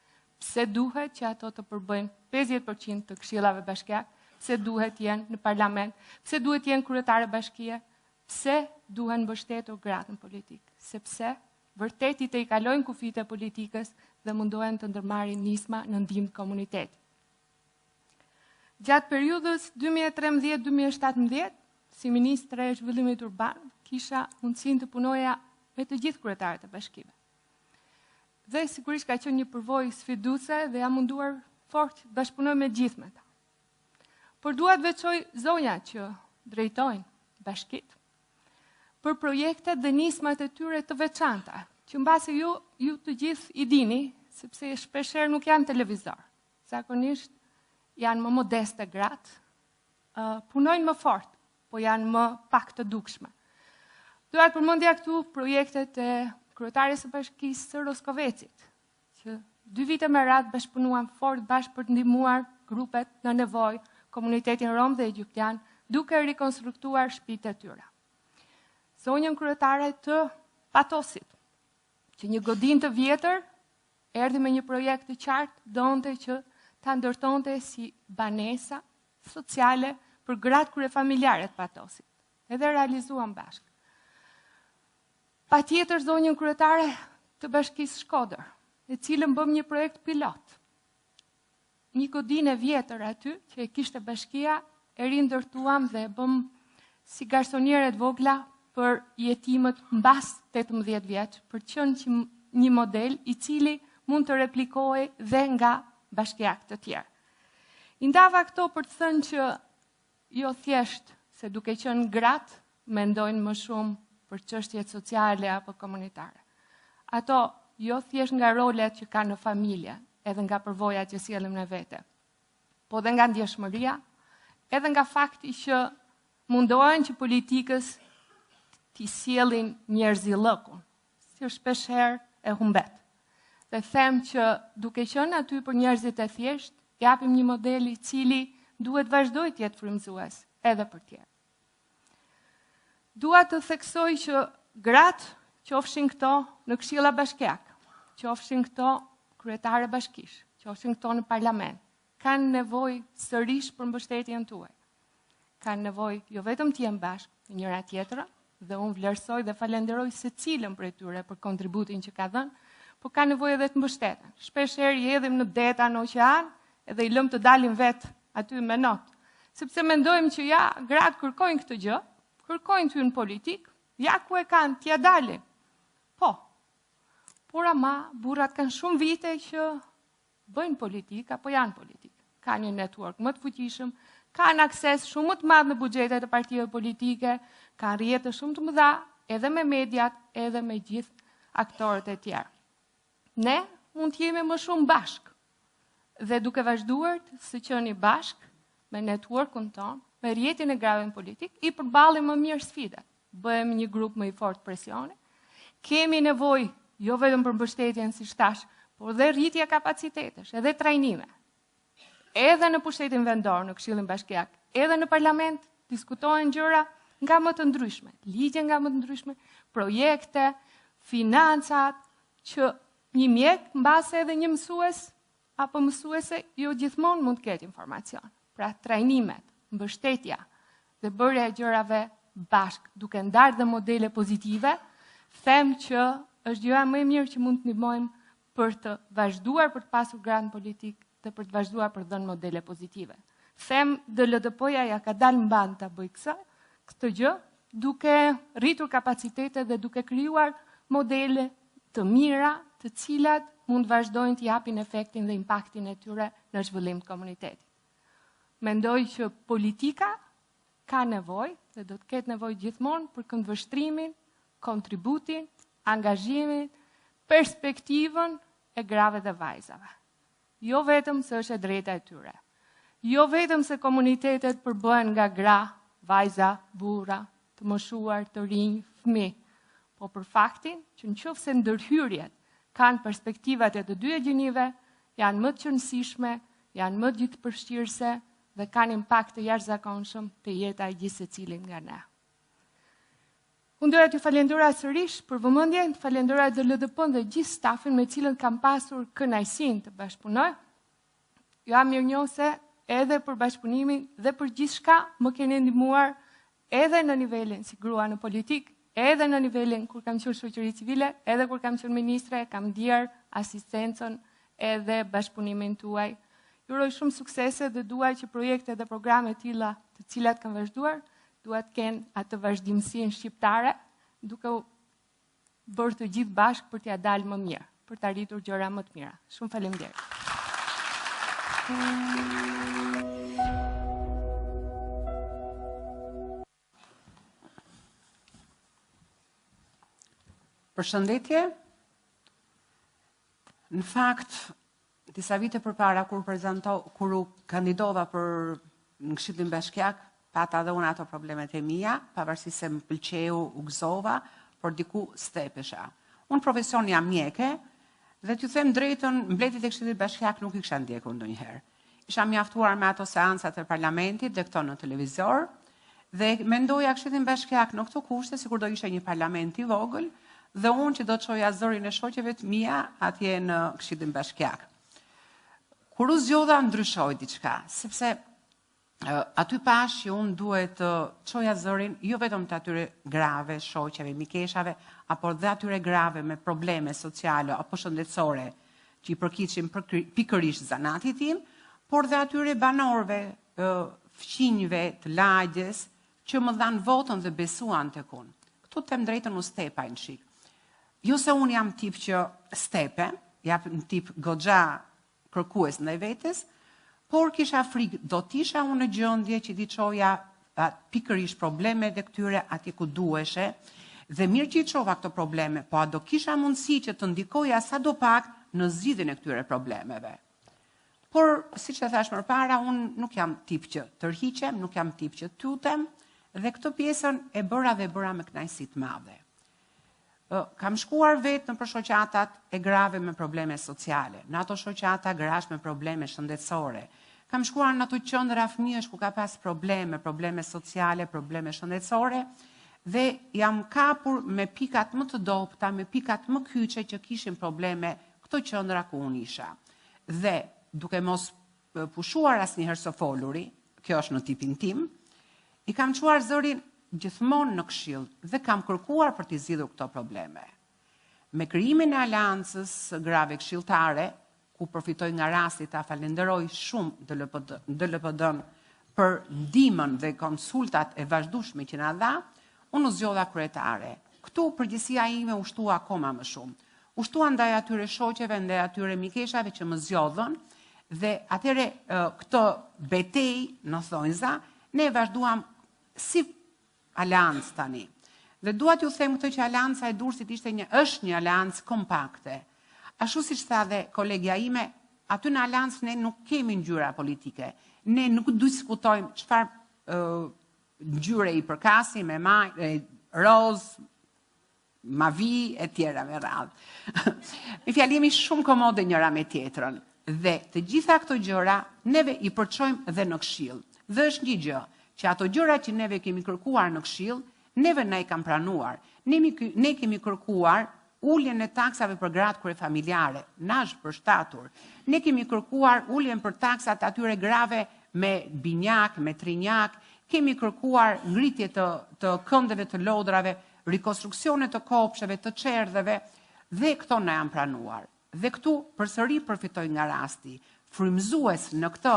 Pse duhet që ato të përbëjnë 50% të këshillave bashkiak, pse duhet të jenë në parlament, pse duhet të jenë kryetare bashkie, pse duhen mbështetur gratë në politikë, sepse vërtetit e i kalojnë kufit e politikës dhe mundohen të ndërmarrin nisma në ndihmë të komunitetit. Gjatë periudhës 2013-2017, si ministre e zhvillimit urban, kisha mundësinë të punoja me të gjithë kryetarët e bashkive. Dhe sigurisht ka qenë një përvojë sfiduese dhe jam munduar fort të bashkëpunoj me gjithë me ta. Por dua të veçoj zonjat që drejtojnë bashkitë për projektet dhe nismat e tyre të veçanta, që mbasi ju të gjithë i dini, sepse shpeshherë nuk janë televizor. Zakonisht janë më modeste gratë, punojnë më fort, po janë më pak të dukshme. Dua të përmendja këtu projektet e kryetares së bashkisë së Roskovecit, që 2 vite me radhë bashkëpunuan fort bashkë për të ndihmuar grupet në nevojë, komunitetin rom dhe egjiptian, duke rikonstruktuar shtëpitë e tyre. Zonjën kryetare të Patosit, që një godinë të vjetër erdhi me një projekt të qartë, donte që ta ndërtonte si banesa sociale për gratë kryefamiljare të Patosit. Edhe realizuan bashkë. Patjetër zonjën kryetare të Bashkisë Shkodër, e cilën bëm një projekt pilot. Një godinë e vjetër aty, që e kishte bashkia, e rindërtuam dhe bëm si garsoniere të vogla për jetimët mbas 18 vjeç, për të qenë një model i cili mund të replikohej dhe nga bashkiak të tjerë. I ndava këto për të thënë që jo thjesht se duke qenë gratë mendojnë më shumë për çështjet sociale apo komunitare. Ato jo thjesht nga rolet që kanë në familje, edhe nga përvojat që sjellim në vete, po dhe nga ndjeshmëria, edhe nga fakti që mundohen që politikës t'i sjellin njerëzillëkun, si shpeshherë e humbet. Dhe them që duke qenë aty për njerëzit e thjesht, japim një model i cili duhet vazhdoj të jetë frymëzues edhe për tjerë. Dua të theksoj që gratë qofshin këto në këshilla bashkiak, qofshin këto kryetare bashkish, qofshin këto në parlament, kanë nevojë sërish për mbështetjen tuaj. Kanë nevojë jo vetëm të jenë bashkë me njëra tjetrën, dhe unë vlerësoj dhe falenderoj secilën prej tyre për kontributin që ka dhënë, po ka nevojë edhe të mbështeten. Shpesh herë i hedhim në deta në oqean, edhe i lëm të dalin vetë aty me notë. Sepse mendojmë që ja, gratë kërkojnë këtë gjë, kërkojnë ty në politikë, ja ku e kanë, t'ja dalin. Po, por ama, burrat kanë shumë vite që bëjnë politikë, apo janë politikë. Ka një network më të fuqishëm, kanë akses shumë më të madh në buxhetet e partive politike, kanë rrjete shumë të mëdha, edhe me mediat, edhe me gjithë aktorët e tjerë. Ne mund të jemi më shumë bashkë, dhe duke vazhduar së qeni bashkë, me networkun tonë, me rrjetin e grave politik, i përballim më mirë sfidat. Bëhem një grup më i fortë presioni, kemi nevojë jo vetëm për mbështetjen si thash, por dhe rritje kapacitetesh, edhe trajnime. Edhe në pushtetin vendor, në Këshillin Bashkiak, edhe në parlament, diskutohen gjëra nga më të ndryshme, ligje nga më të ndryshme, projekte, financat, që një mjek mbase edhe një mësues apo mësuese jo gjithmonë mund të ketë informacion. Pra trajnimet, mbështetja dhe bërja e gjërave bashk, duke ndarë dhe modele pozitive, them që është gjëja më e mirë që mund të ndihmojmë për të vazhduar për të pasur grand politik dhe për të vazhduar për të dhënë modele pozitive. Them dldp-ja ja ka dalë mban ta bëj këtë gjë, duke rritur kapacitete dhe duke krijuar modele të mira, të cilat mund vazhdojnë të japin efektin dhe impaktin e tyre në zhvillim të komunitetit. Mendoj që politika ka nevojë dhe do të ketë nevojë gjithmonë për këndvështrimin, kontributin, angazhimin, perspektivën e grave dhe vajzave. Jo vetëm se është e drejta e tyre. Jo vetëm se komunitetet përbëhen nga gra, vajza, burra, të moshuar, të rinj, fëmijë, po për faktin që nëse ndërhyrjet kanë perspektivat e të dy gjinive, janë më të qëndrueshme, janë më gjithëpërfshirëse dhe kanë impakt të jashtëzakonshëm te jeta e gjithë secilit nga ne. Unë doja t'ju falenderoj sërish për vëmendjen, të falenderoj dldp-n dhe gjithë stafin me cilën kam pasur kënaqësinë të bashkëpunoj. Jam mirënjohëse edhe për bashkëpunimin dhe për gjithçka më keni ndihmuar edhe në nivelin si grua në politikë, edhe në nivelin kur kam qenë shoqëri civile, edhe kur kam qenë ministre, kam ndier asistencën edhe bashkëpunimin tuaj. Ju uroj shumë suksese dhe dua që projekte dhe programe të tilla, të cilat kanë vazhduar, duhet të kenë atë vazhdimsinë shqiptare, duke bërë të gjithë bashkë për t'ia dalë më mirë, për të arritur gjëra më të mira. Shumë faleminderit. Përshëndetje. Në fakt, disa vite përpara kur u kandidova për në Këshillin Bashkiak, pata dhe unë ato problemet e mia, pavarësisht se më pëlqeu, u gëzova, por diku stepesha. Unë profesion jam mjeke dhe t'ju them drejtën, mbledhjet e Këshillit Bashkiak nuk i kisha ndjekur ndonjëherë. Isha mjaftuar me ato seancat e parlamentit dhe këto në televizor dhe mendoja Këshillin Bashkiak në këto kushte sikur do ishte një parlament i vogël dhe unë që do të çoja zërin e shoqeve të mia atje në Këshillin Bashkiak. Kur u zgjodha ndryshoi diçka, sepse aty pash që unë duhet të çoja zërin jo vetëm të atyre grave, shoqeve, mikeshave, apo dhe atyre grave me probleme sociale apo shëndetësore që i përkiqin pikërisht zanatit tim, por dhe atyre banorëve, fqinjve të lagjes që më dhanë votën dhe besuan tek unë. Këtu them drejtën u stepa në shik. Jo se unë jam tip që stepe, jam tip goxha kërkues ndaj vetes, por kisha frikë, do t'isha unë në gjendje që t'i çoja pikërisht problemet e këtyre atje ku duheshe, dhe mirë që i çova këto probleme, po a do kisha mundësi që të ndikoja sadopak në zgjidhjen e këtyre problemeve. Por, siç e thash më parë, unë nuk jam tip që tërhiqem, nuk jam tip që tutem, dhe këtë pjesën e bëra me kënaqësi të madhe. Kam shkuar vetë në shoqatat e grave me probleme sociale, në ato shoqata grash me probleme shëndetësore. Kam shkuar në ato qendra fëmijësh ku ka pas probleme sociale, probleme shëndetësore, dhe jam kapur me pikat më të dobta, me pikat më kyçe që kishin probleme këto qendra ku unë isha. Dhe duke mos pushuar asnjëherë së foluri, kjo është në tipin tim, i kam çuar zërin gjithmonë në këshill dhe kam kërkuar për t'i zgjidhur këto probleme. Me krijimin e aleancës së grave këshilltare, ku përfitoj nga rasti ta falenderoj shumë DLP-n për ndihmën dhe konsultat e vazhdueshme që na dha, unë u zgjodha kryetare. Këtu përgjegjësia ime u shtua akoma më shumë. U shtua ndaj atyre shoqeve, ndaj atyre mikeshave që më zgjodhën dhe atëre këtë betejë në thonjza ne vazhduam si aleancë tani. Dhe dua t'ju them këtë që aleanca e Durrësit është një aleancë kompakte. Ashtu siç tha dhe kolegja ime, aty në aleancë ne nuk kemi ngjyra politike. Ne nuk diskutojmë çfarë ngjyre i përkasim, roz, mavi e tjera me radhë. Me fjalë jemi shumë komode njëra me tjetrën. Dhe të gjitha këto gjëra neve i përçojmë dhe në këshill. Dhe është një gjë, që ato gjëra që neve kemi kërkuar në këshill, neve na i kam pranuar. Ne kemi kërkuar uljen e taksave për gratë kryefamiljare, na është përshtatur. Ne kemi kërkuar uljen për taksat atyre grave me binjak, me trinjak, kemi kërkuar ngritje të këndeve të lodrave, rikonstruksione të kopsheve, të çerdheve, dhe këto na janë pranuar. Dhe këtu përsëri përfitoj nga rasti, frymëzues në këtë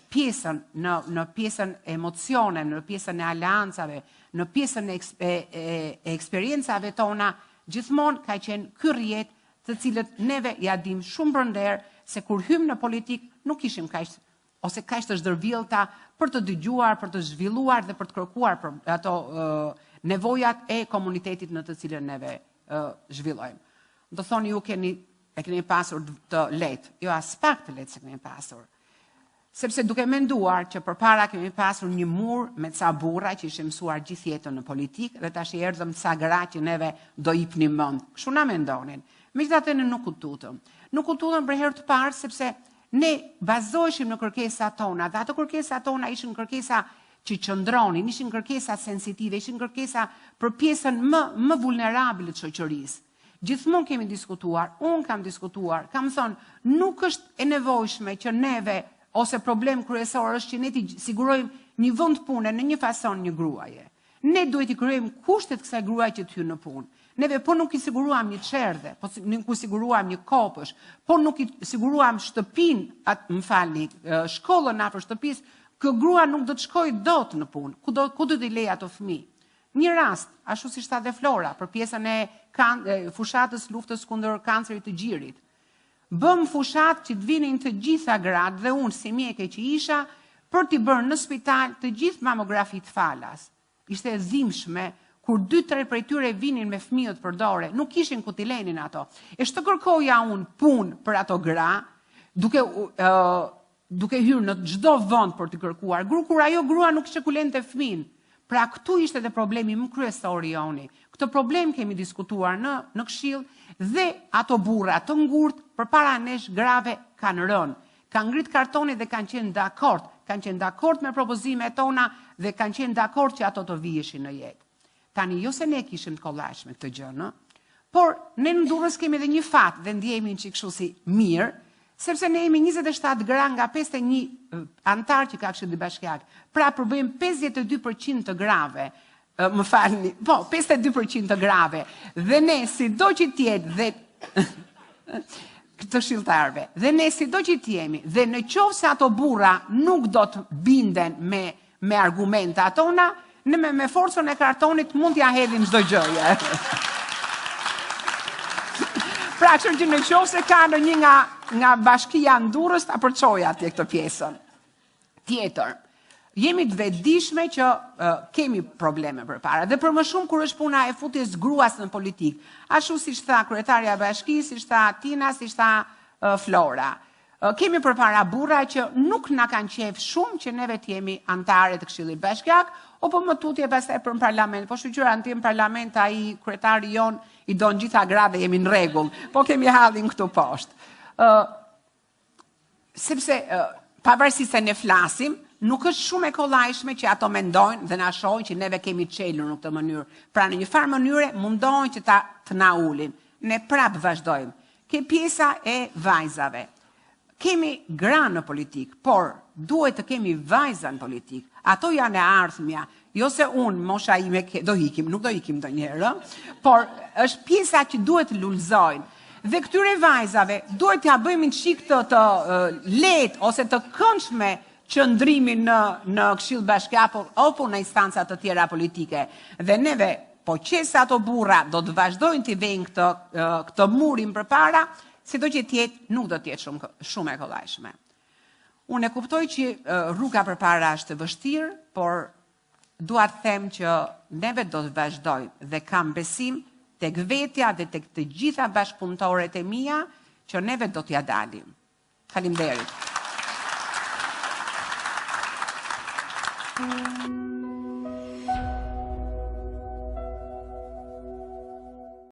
pjesën, në pjesën e emocione, në pjesën e aleancave, në pjesën e eksperiencave tona, gjithmonë ka qenë ky rrjet të cilët neve ja dim shumë brënder se kur hym në politik nuk ishim kaq të zhdërvjellta për të dëgjuar, për të zhvilluar dhe për të kërkuar ato nevojat e komunitetit në të cilën neve zhvillojmë. Do thoni ju e keni pasur të lehtë, jo as pak të lehtë se keni pasur. Sepse duke menduar që përpara kemi pasur një mur me ca burra që ishim mësuar gjithë jetën në politikë dhe tash i erdhëm ca gra që neve do jipnim mend. Kështu na mendonin. Megjithatë ne nuk u tutëm. Nuk u tutëm për herë të parë sepse ne bazoheshim në kërkesat tona dhe ato kërkesat tona ishin kërkesa që qëndronin, ishin kërkesa sensitive, ishin kërkesa për pjesën më vulnerabile të shoqërisë. Gjithmonë kemi diskutuar, unë kam diskutuar, kam thënë, nuk është e nevojshme që neve ose problem kryesor është që ne t'i sigurojmë një vend pune në një fason një gruaje. Ne duhet i krijojmë kushtet kësaj gruaje që të hyjë në punë. Neve po nuk i siguruam një çerdhe, po nuk i siguruam një kopësh, po nuk i siguruam shtëpinë, më falni, shkollën afër shtëpisë, kë grua nuk do të shkojë dot në punë. Ku do t'i lejë ato fëmijë? Një rast, ashtu si tha dhe Flora, për pjesën e fushatës luftës kundër kancerit të gjirit. Bëm fushat që të vinin të gjitha gratë dhe unë si mjeke që isha për t'i bërë në spital të gjithë mamografit falas. Ishte e dhimbshme kur 2-3 prej tyre vinin me fëmijët përdore, nuk kishin ku t'i lenin ato. E shtë kërkoja unë punë për ato gra, duke hyrë në çdo vend për t'i kërkuar, kur ajo grua nuk ishte ku lente fëmin. Pra këtu ishte dhe problemi më kryesor i joni. Këtë problem kemi diskutuar në këshill dhe ato burra të ngurt përpara nesh grave kanë rënë. Kanë ngrit kartoni dhe kanë qenë dakord. Kanë qenë dakord me propozimet tona dhe kanë qenë dakord që ato të vijeshin në jetë. Tani jo se ne kishim të kollajshme këtë gjë, në? Por ne në Durrës kemi edhe një fat dhe ndjehemi që kështu si mirë, sepse ne jemi 27 gra nga 51 antar që ka Këshilli Bashkiak. Pra përbëjmë 52% të grave, më falni, po, 52% të grave, dhe ne si do që tjetë dhe të shiltarve, dhe ne si do që tjemi, dhe në qovë se ato burra nuk do të binden me argumenta tona, ne me forcën e kartonit mund t'ja hedhim çdo gjëje. Pra që në qovë se ka në një nga bashkia në Durrës ta përçoja atje këtë pjesën. Tjetër, jemi të vetëdijshme që kemi probleme përpara. Dhe për më shumë kur është puna e futjes gruas në politikë, ashtu si tha kryetarja e bashkisë, si tha Tina, si tha Flora. Kemi përpara burra që nuk na kanë qef shumë që neve të jemi antare të Këshillit Bashkiak, apo më tutje pastaj për në parlament. Po shqyra në tim parlament ai kryetari jon i don gjitha gra dhe jemi në rregull, po kemi hallin këtu poshtë. Sepse pavarësisht se ne flasim, nuk është shumë e kollajshme që ato mendojnë dhe na shohin që neve kemi çelur në këtë mënyrë. Pra në një farë mënyre mundohen që të na ulin. Ne prapë vazhdojmë. Ke pjesa e vajzave. Kemi gra në politik, por duhet të kemi vajza në politik. Ato janë e ardhmja. Jo se unë, mosha ime, nuk do ikim do njërë, por është pjesa që duhet të lullzojnë. Dhe këtyre vajzave duhet t'ja bëjmë në qik të letë ose të këndshme qëndrimin në Këshill Bashkiak apo në instanca të tjera politike. Dhe neve, po qesa ato burra do të vazhdojnë t'i vejnë këtë murin përpara, si do që tjetë, nuk do tjetë shumë e kollajshme. Unë e kuptoj që rruga përpara është e vështirë, por dua të them që neve do të vazhdojmë dhe kam besim tek vetja dhe tek të gjitha bashkëpunëtorët e mia që neve do t'ja dalim. Faleminderit.